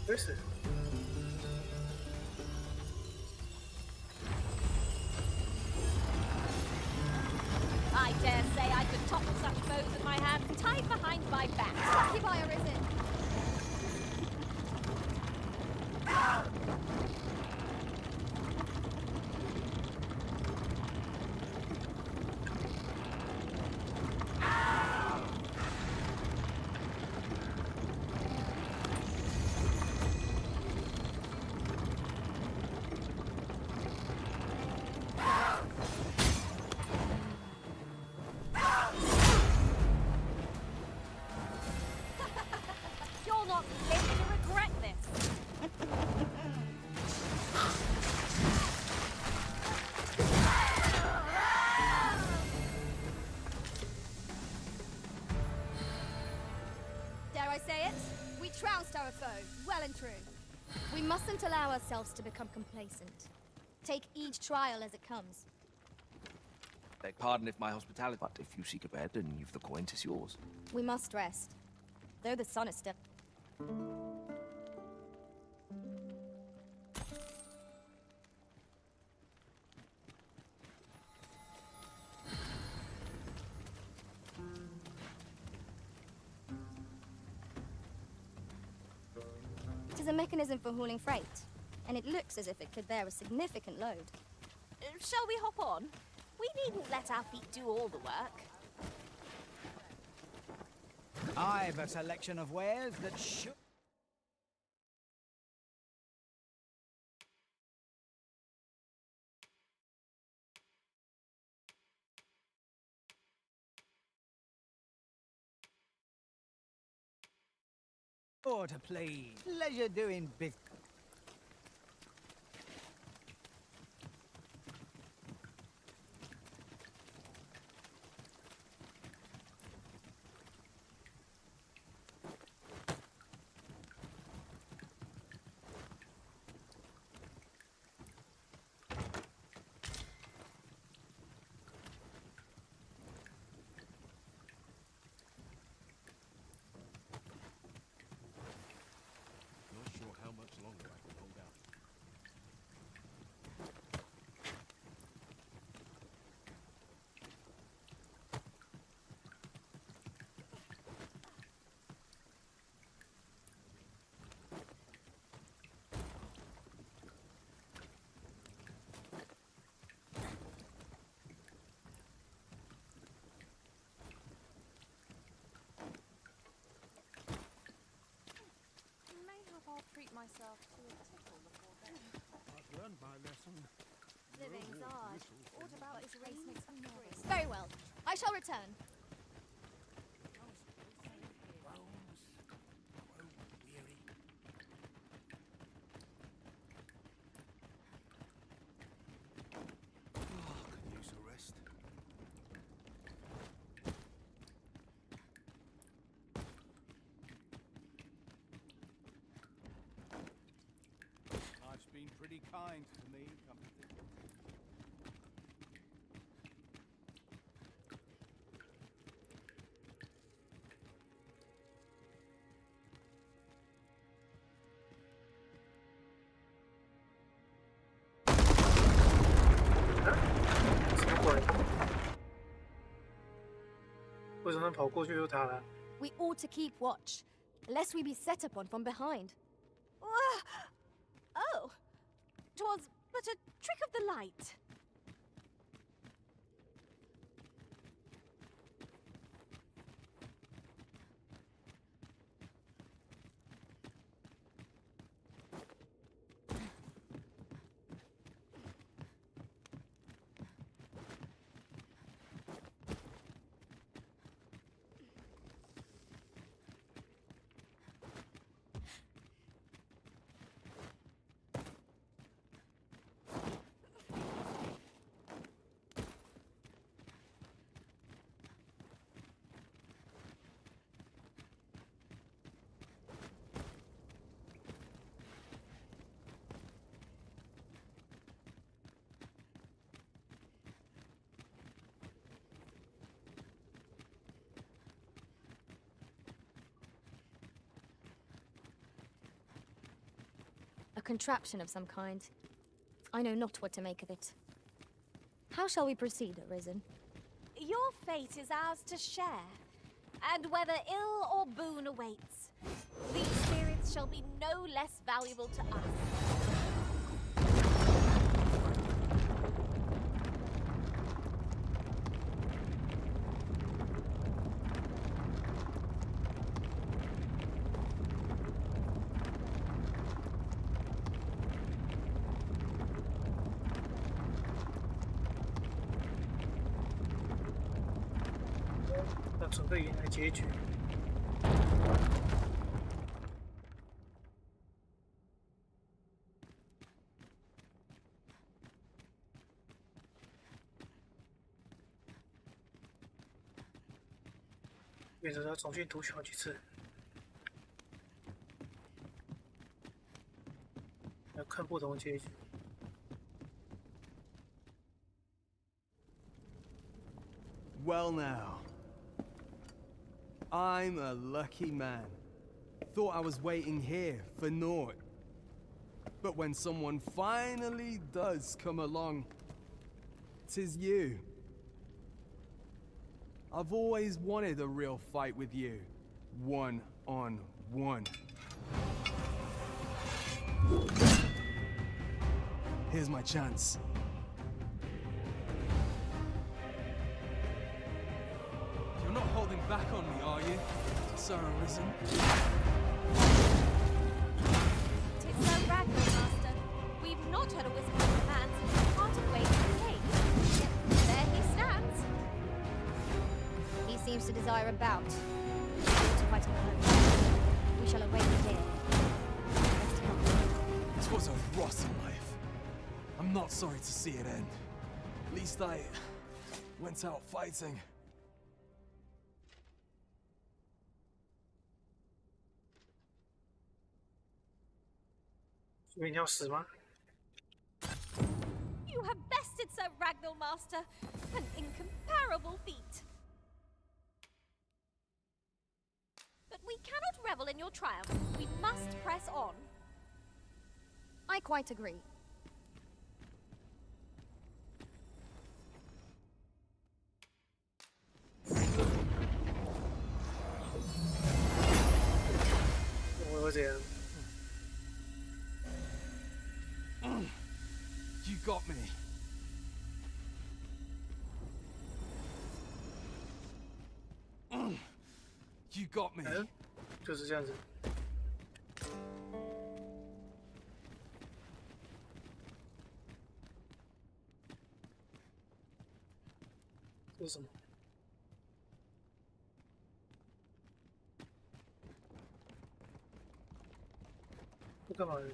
This I dare say I could topple such foes with my hands tied behind my back. Succubus are risen. You're not living to regret this. Dare I say it? We trounced our foe, well and true. We mustn't allow ourselves to become complacent. Take each trial as it comes. Beg pardon if my hospitality, but if you seek a bed and you've the coin, 'tis yours. We must rest. Though the sun is still... It is a mechanism for hauling freight, and it looks as if it could bear a significant load. Shall we hop on? We needn't let our feet do all the work. I've a selection of wares that should... Order, please. Leisure doing business. myself to a tickle before bed. I've learned my lesson. Living's No hard. whistles. Aught about his race makes me nervous. Very well. I shall return. Could use a rest. Life's been pretty kind to me, come to think of it. We ought to keep watch, lest we be set upon from behind. Oh, 'twas but a trick of the light. A contraption of some kind. I know not what to make of it. How shall we proceed, Arisen? Your fate is ours to share, and whether ill or boon awaits, these spirits shall be no less valuable to us.变成他重新读取好几次，要看不同结局。 Well now, I'm a lucky man. Thought I was waiting here for naught. But when someone finally does come along, 'tis you. I've always wanted a real fight with you, one-on-one. Here's my chance. You're not holding back on me, are you, Sir Arisen? Tis no Ragnar, Master. We've not heard a whisper of the man since we parted ways in the cave. Yet there he stands. He seems to desire a bout. We ought to fight alone. We shall await here. Best to come. 'Twas a rotten life. I'm not sorry to see it end. At least I went out fighting. 所以你要死吗？ You have bested Sir Ragnar, Master. An incomparable feat. But we cannot revel in your triumph. We must press on. I quite agree. You got me. You got me. 就是这样子。为什么？这干嘛的？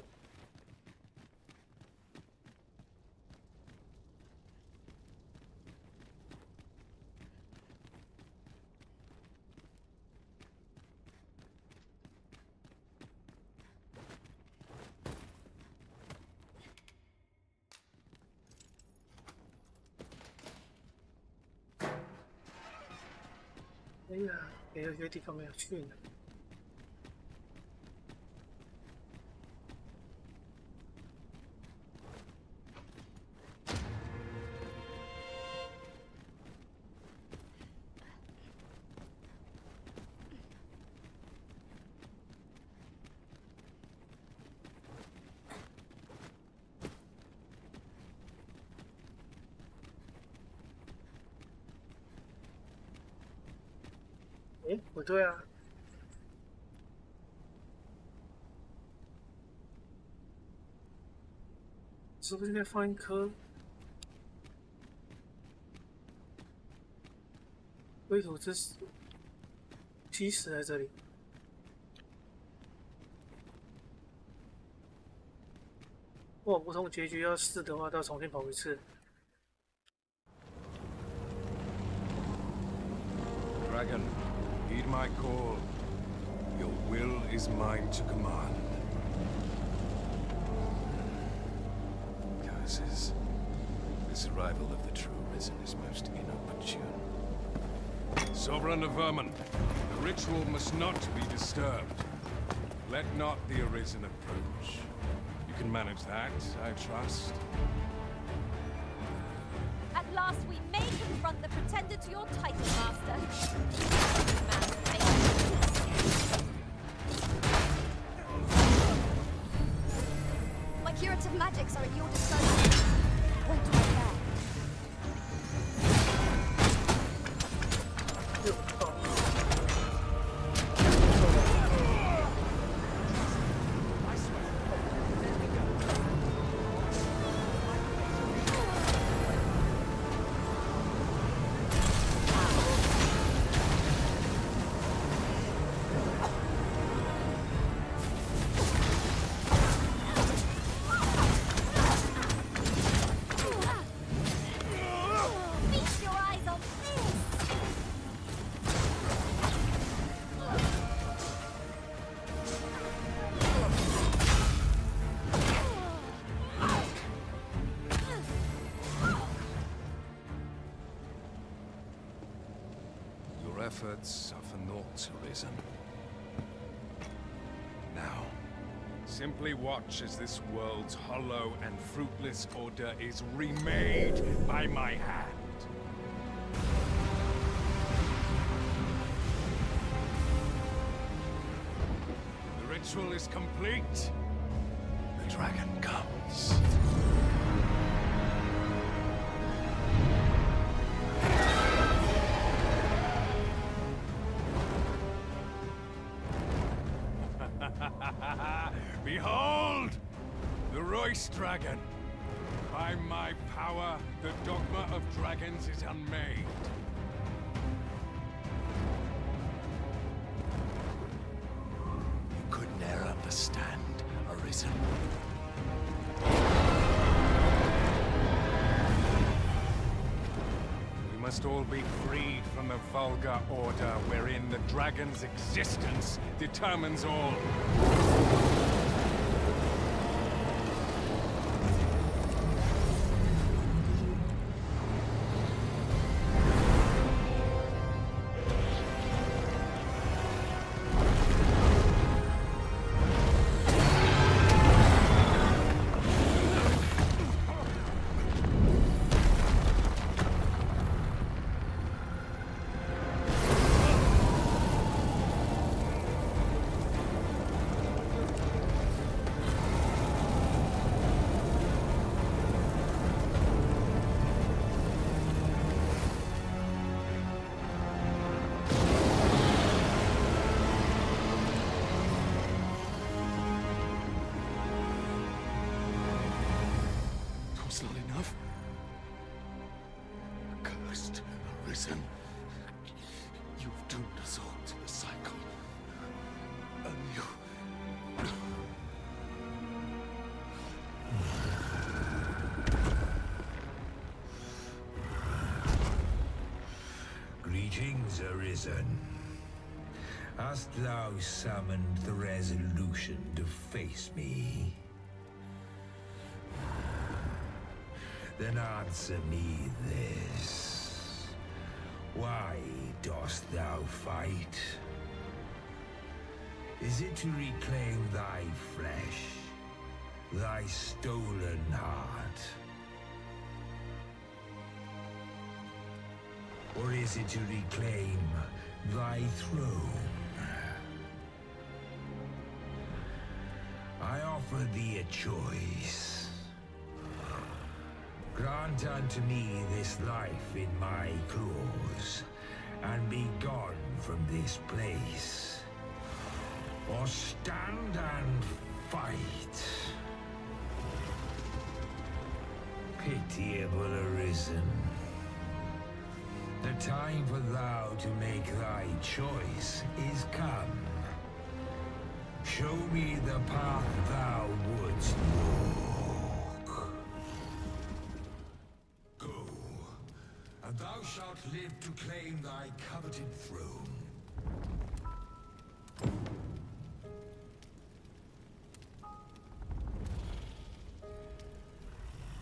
哎呀，有些地方没有去呢。哎，不对啊！是不是应该放一颗龟土之基石在这里？如果不同结局要试的话，都要重新跑一次。 Dragon, heed my call. Your will is mine to command. Curses. This arrival of the true Risen is most inopportune. Sovereign of Vermin, the ritual must not be disturbed. Let not the Arisen approach. You can manage that, I trust. At last we may confront the pretender to your title, Master. My curative magics are at your disposal. Wait right there. Efforts are for naught, Arisen. Now, simply watch as this world's hollow and fruitless order is remade by my hand. The ritual is complete. The dragon comes. Behold! The Royce Dragon! By my power, the Dogma of Dragons is unmade. You could ne'er understand, Arisen. We must all be freed from the vulgar order wherein the dragon's existence determines all. arisen. You've doomed us all to the cycle. And you... Greetings, Arisen. Hast thou summoned the resolution to face me? Then answer me this. Why dost thou fight? Is it to reclaim thy flesh, thy stolen heart? Or is it to reclaim thy throne? I offer thee a choice. Grant unto me this life in my claws, and be gone from this place. Or stand and fight. Pitiable Arisen. The time for thou to make thy choice is come. Show me the path thou wouldst walk. Go, and thou shalt live to claim thy coveted throne.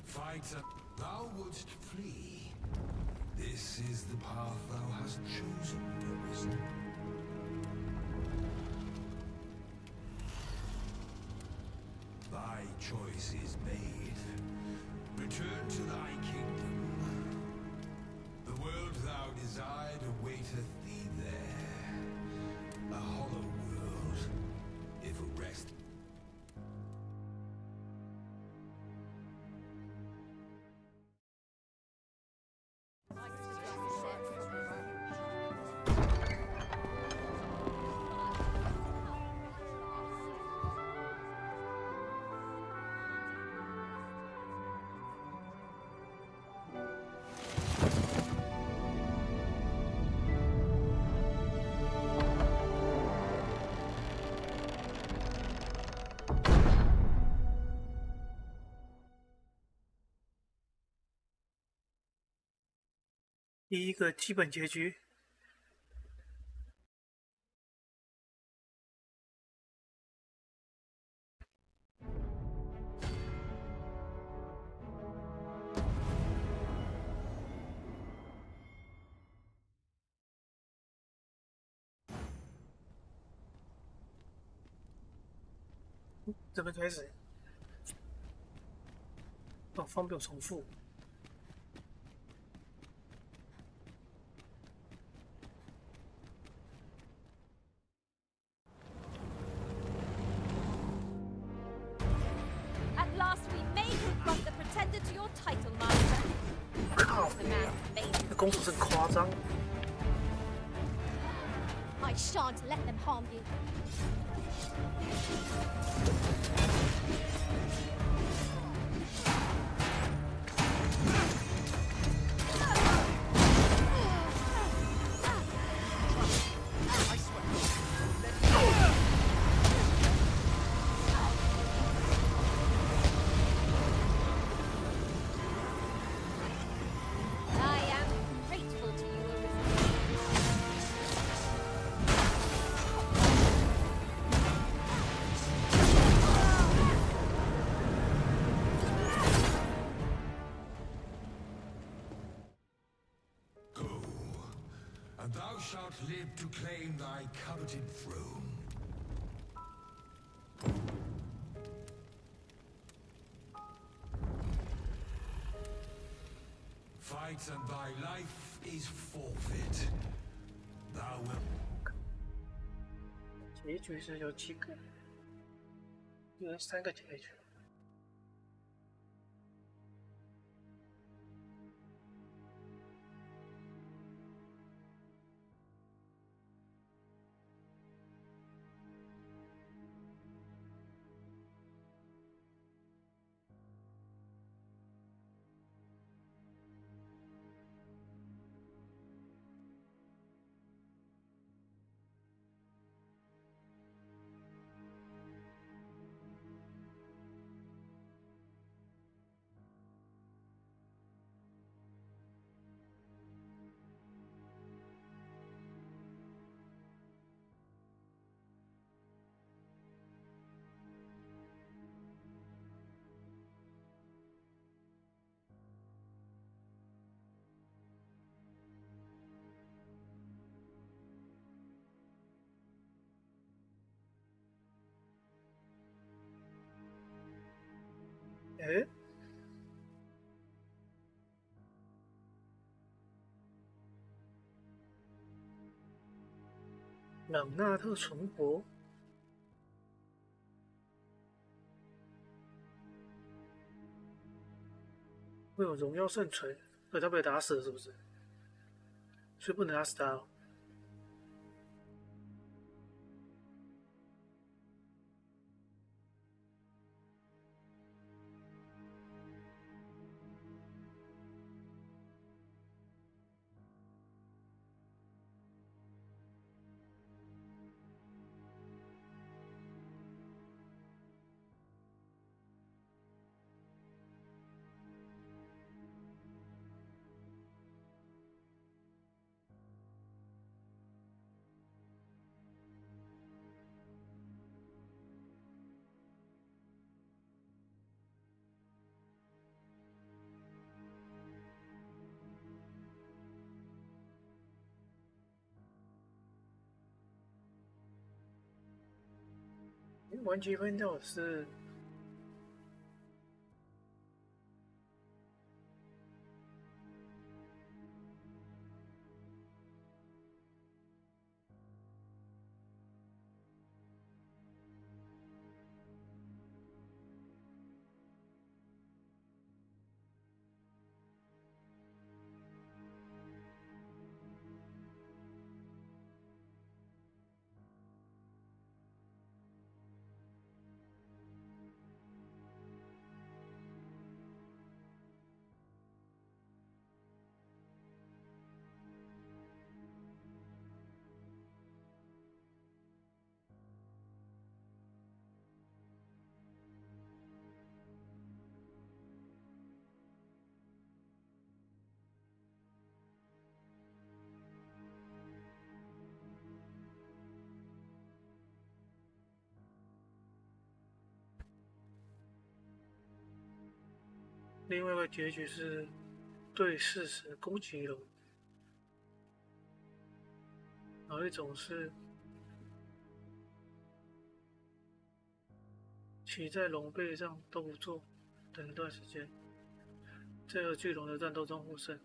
Fighter, thou wouldst flee. This is the path thou hast chosen, Arisen. Thy choice is made. Return to thy kingdom. The world thou desired awaiteth thee there. A hollow world, if a rest.第一个基本结局。这边开始，方便重复。At last we may confront the pretender to your title, master. 靠！ The man who made 这公主真夸张。 I shan't let them harm you. I am grateful to you, Arisen. Go, and thou shalt live to claim thy coveted throne. Fight and thy life is forfeit. Thou wilt. 结局是有几个？有3个结局。哎，朗纳特存活。会有荣耀圣锤，所以他被打死了，是不是？所以不能打死他哦。玩积分掉是另外一个结局是对事实攻击龙，然后一种是骑在龙背上都不做，等一段时间，在和巨龙的战斗中获胜。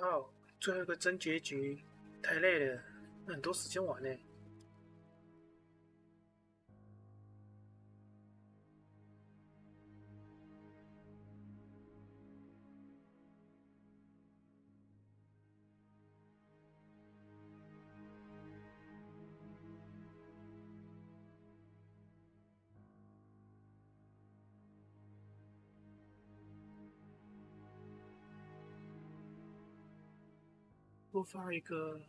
靠，最后一个真结局太累了，很多时间玩呢。多发一个。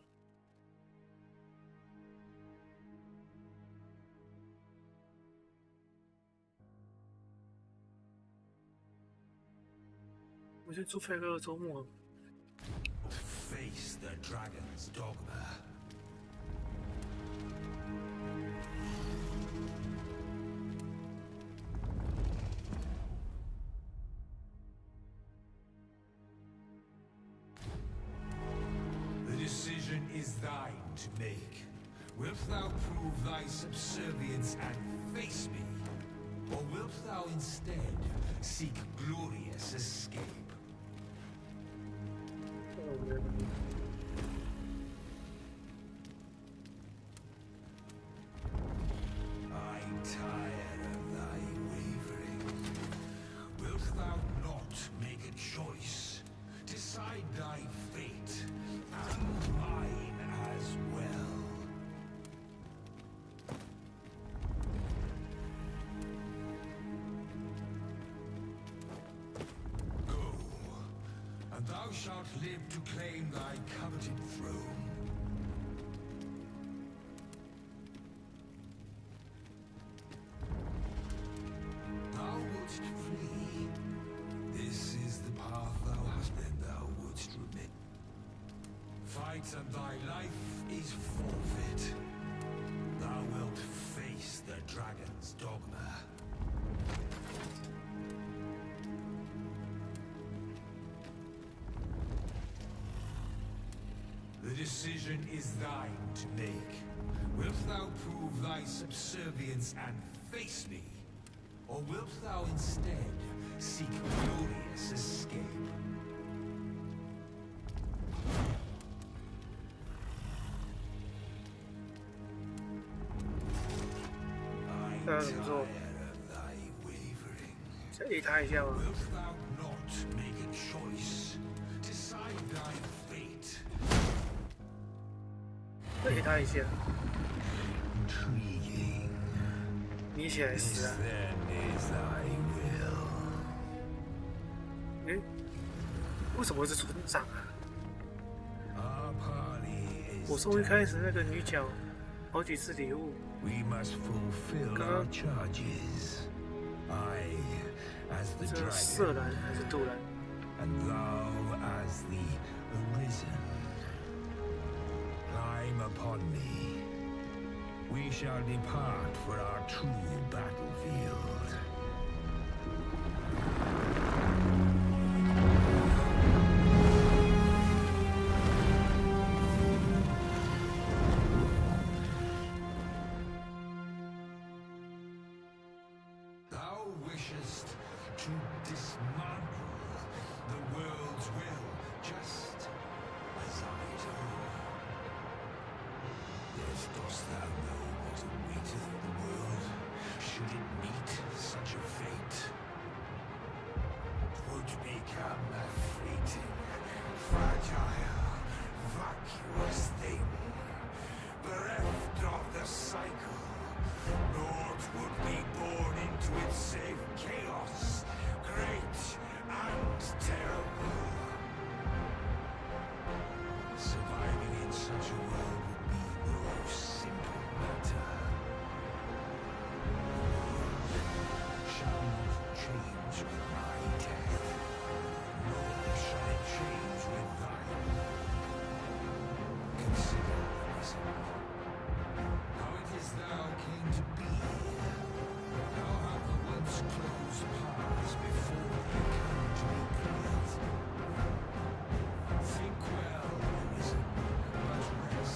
我先出发个周末。Face the dragon's dogma. The decision is thine to make. Wilt thou prove thy subservience and face me? Or wilt thou instead seek glorious escape? I'm tired of thy wavering. Wilt thou not make a choice? Decide thy fate, and mine as well. Go, and thou shalt live to claim thy coveted throne. Thou wouldst flee. This is the path thou hast, then thou wouldst remain. Fight and thy life is forfeit. Thou wilt face the dragon's dogma. The decision is thine to make. Wilt thou prove thy subservience and face me? Or wilt thou instead seek glorious escape? I'm tired of thy wavering. 再 A 他一下吗？ Wilt thou not make a choice? Decide thy fate. 再 A 他一下。 Intriguing. 你起来死啊！ Then is thy will. 诶，为什么是村长啊？ Our parley is 我送一开始那个女角好几次礼物。 We must fulfill our charges. I, as the 这色 dragon, 蓝还是杜兰？ and thou as the arisen. Climb upon me. We shall depart for our true battlefield. Thou wishest to dismantle the world's will, just as I do. Yet dost thou know what awaiteth the world, should it meet such a fate? 'Twould become a fleeting, fragile, vacuous thing, bereft of the cycle. Naught would be born into it save chaos, great and terrible. Surviving in such a world would be no simple matter. The world shall not change with my death, nor shall it change with thine. Consider the reason. How it is thou came to be. How have the once closed paths before thee come to be cleared? Think well, arisen, but rest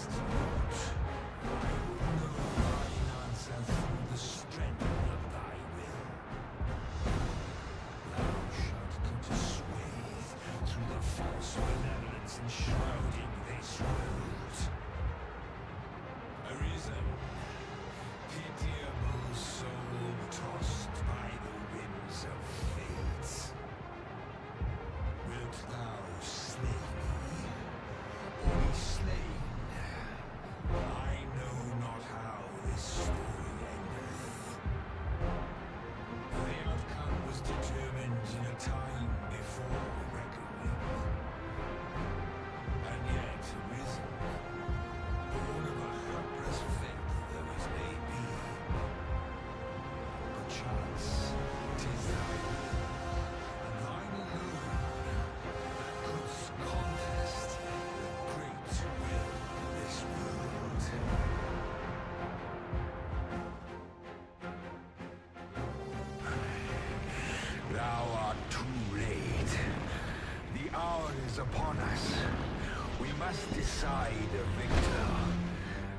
must decide a victor,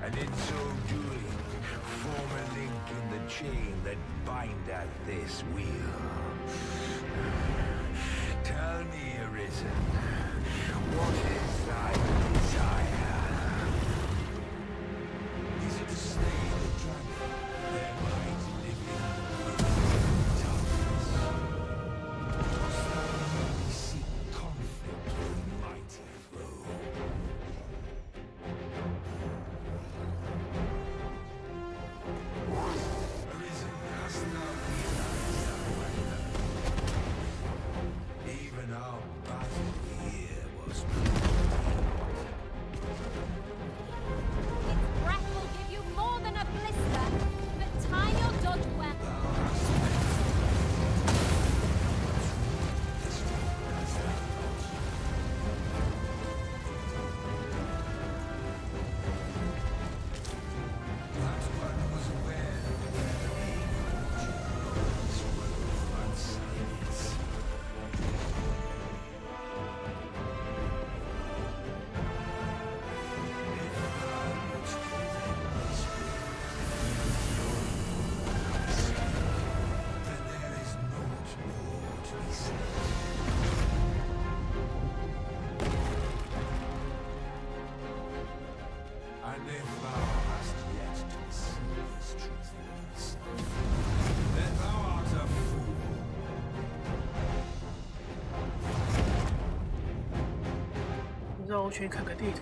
and in so doing, form a link in the chain that bindeth this wheel. Tell me, Arisen, what is thy desire? Is it to slay the dragon, thereby delivering the world from darkness? Or seek conflict with a mighty foe? Arisen, hast thou realized our wonder? Even our battle here was Its breath will give you more than a blister, but time your dodge well. Perhaps one was aware that their aim was one silence. Then there is naught more to be said. And if thou hast yet to see this truth for yourself, then thou art a fool. 绕圈看看地图。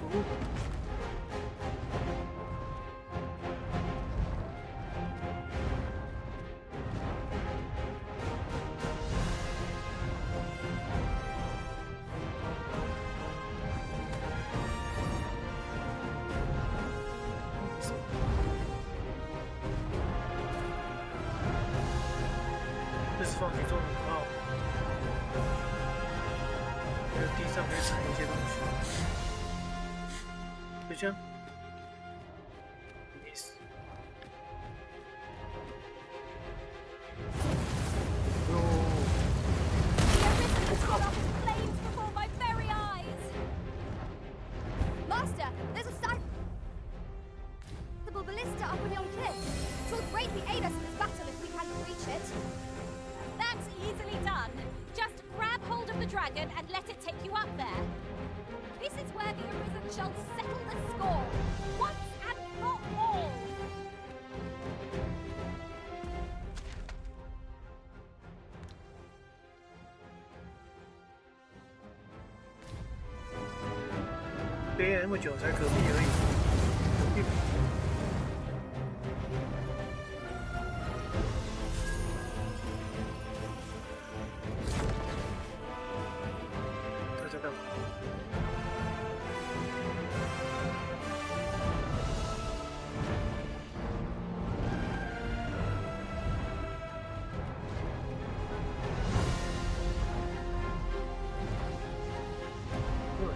这是放弃做广告，还有地上可以踩一些东西，就这样。没事。Flames before my very eyes! Master, there's a sizable ballista up on yon cliff. It will greatly aid us in this battle if we can reach it. That's easily done. Just grab hold of the dragon and let it take you up there. This is where the Arisen shall settle the score, once and for all. "憋那么久才隔壁而已。他在干嘛？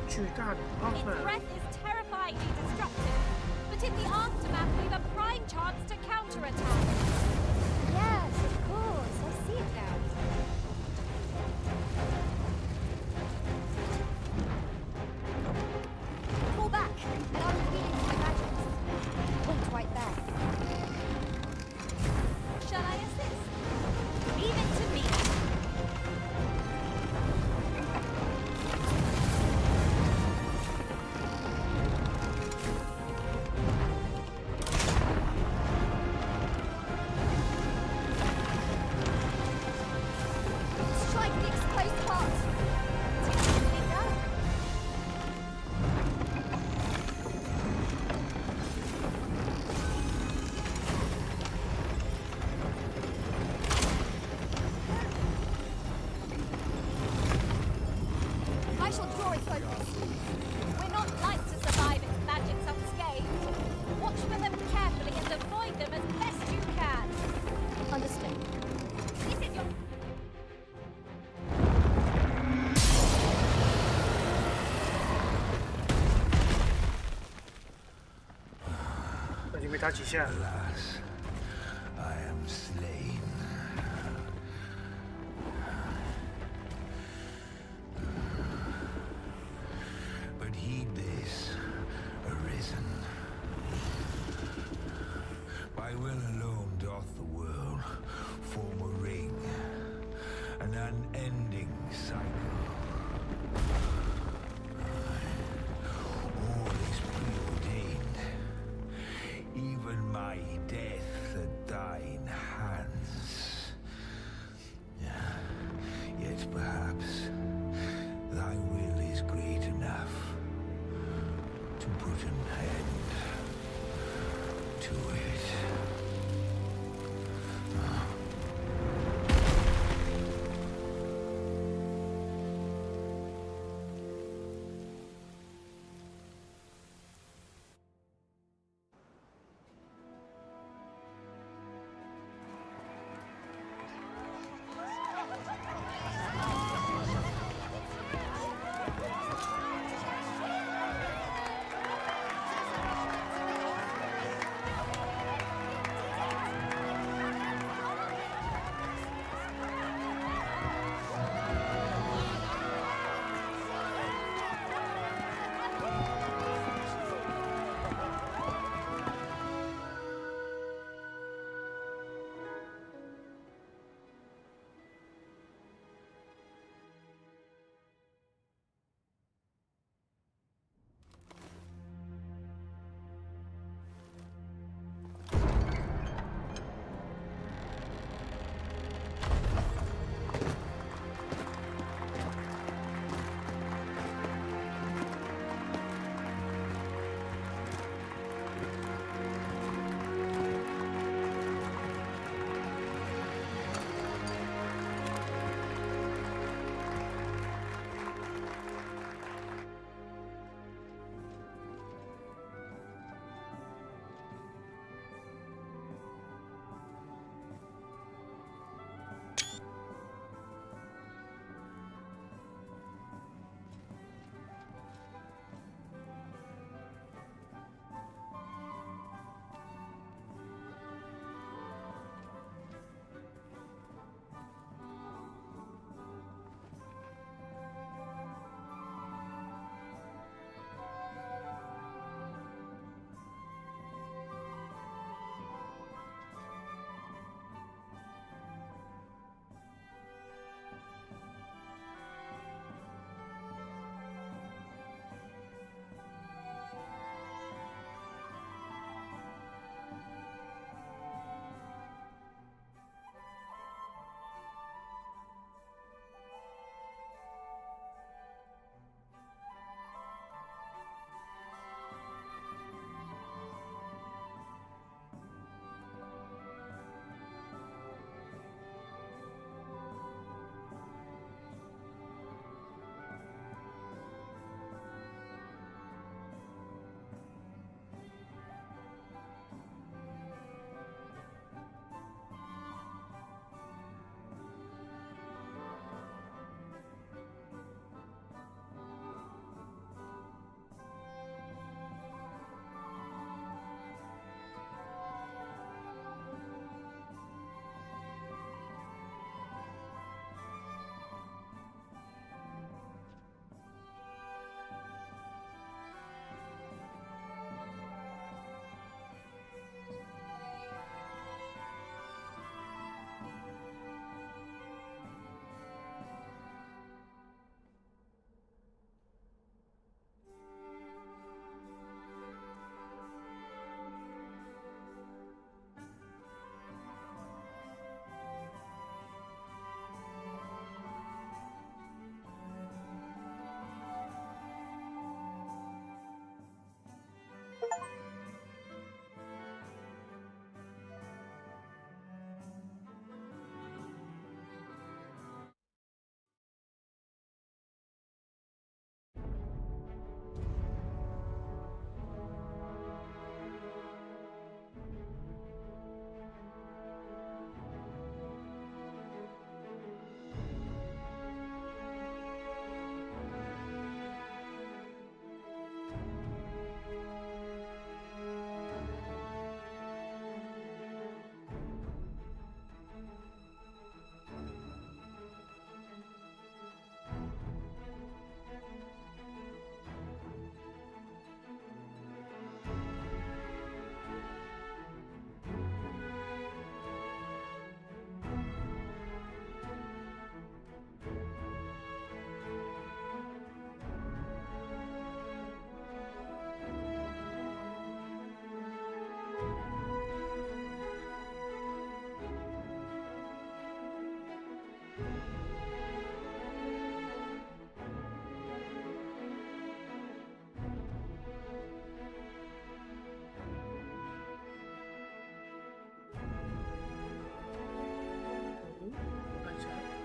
巨大的 Its breath is terrifyingly destructive, but in the aftermath we've a prime chance to counterattack. Yes, of course. I see it now. Fall back, and I'll reveal it to my magics. Point right there. Shall I assist? Leave it to me. Strike the exposed part. Technically done. I shall draw its focus. We're not like to survive its magics unscathed. Watch for them carefully and avoid them as best you can. Understood. This is your... 已经被打几下。 Alas, I am slain. But heed this. to put an end to it.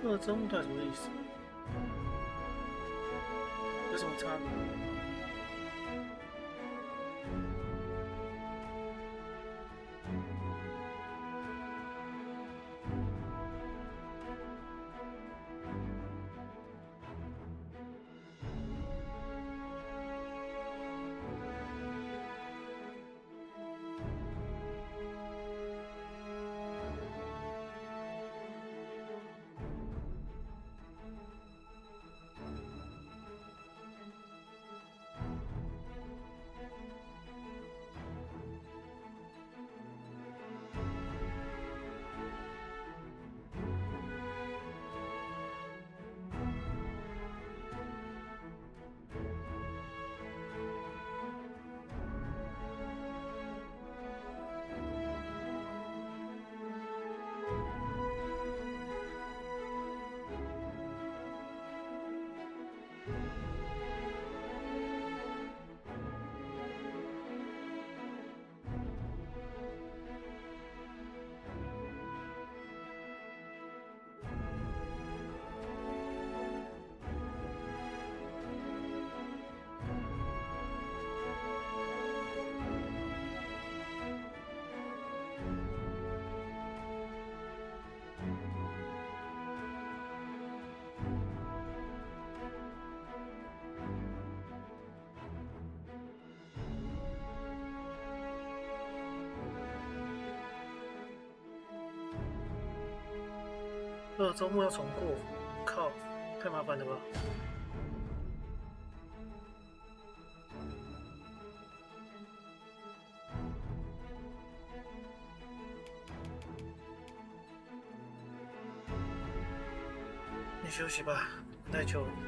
二周目到底什么意思？有什么差别？二周目要重过，靠，太麻烦了吧！你休息吧，太久了。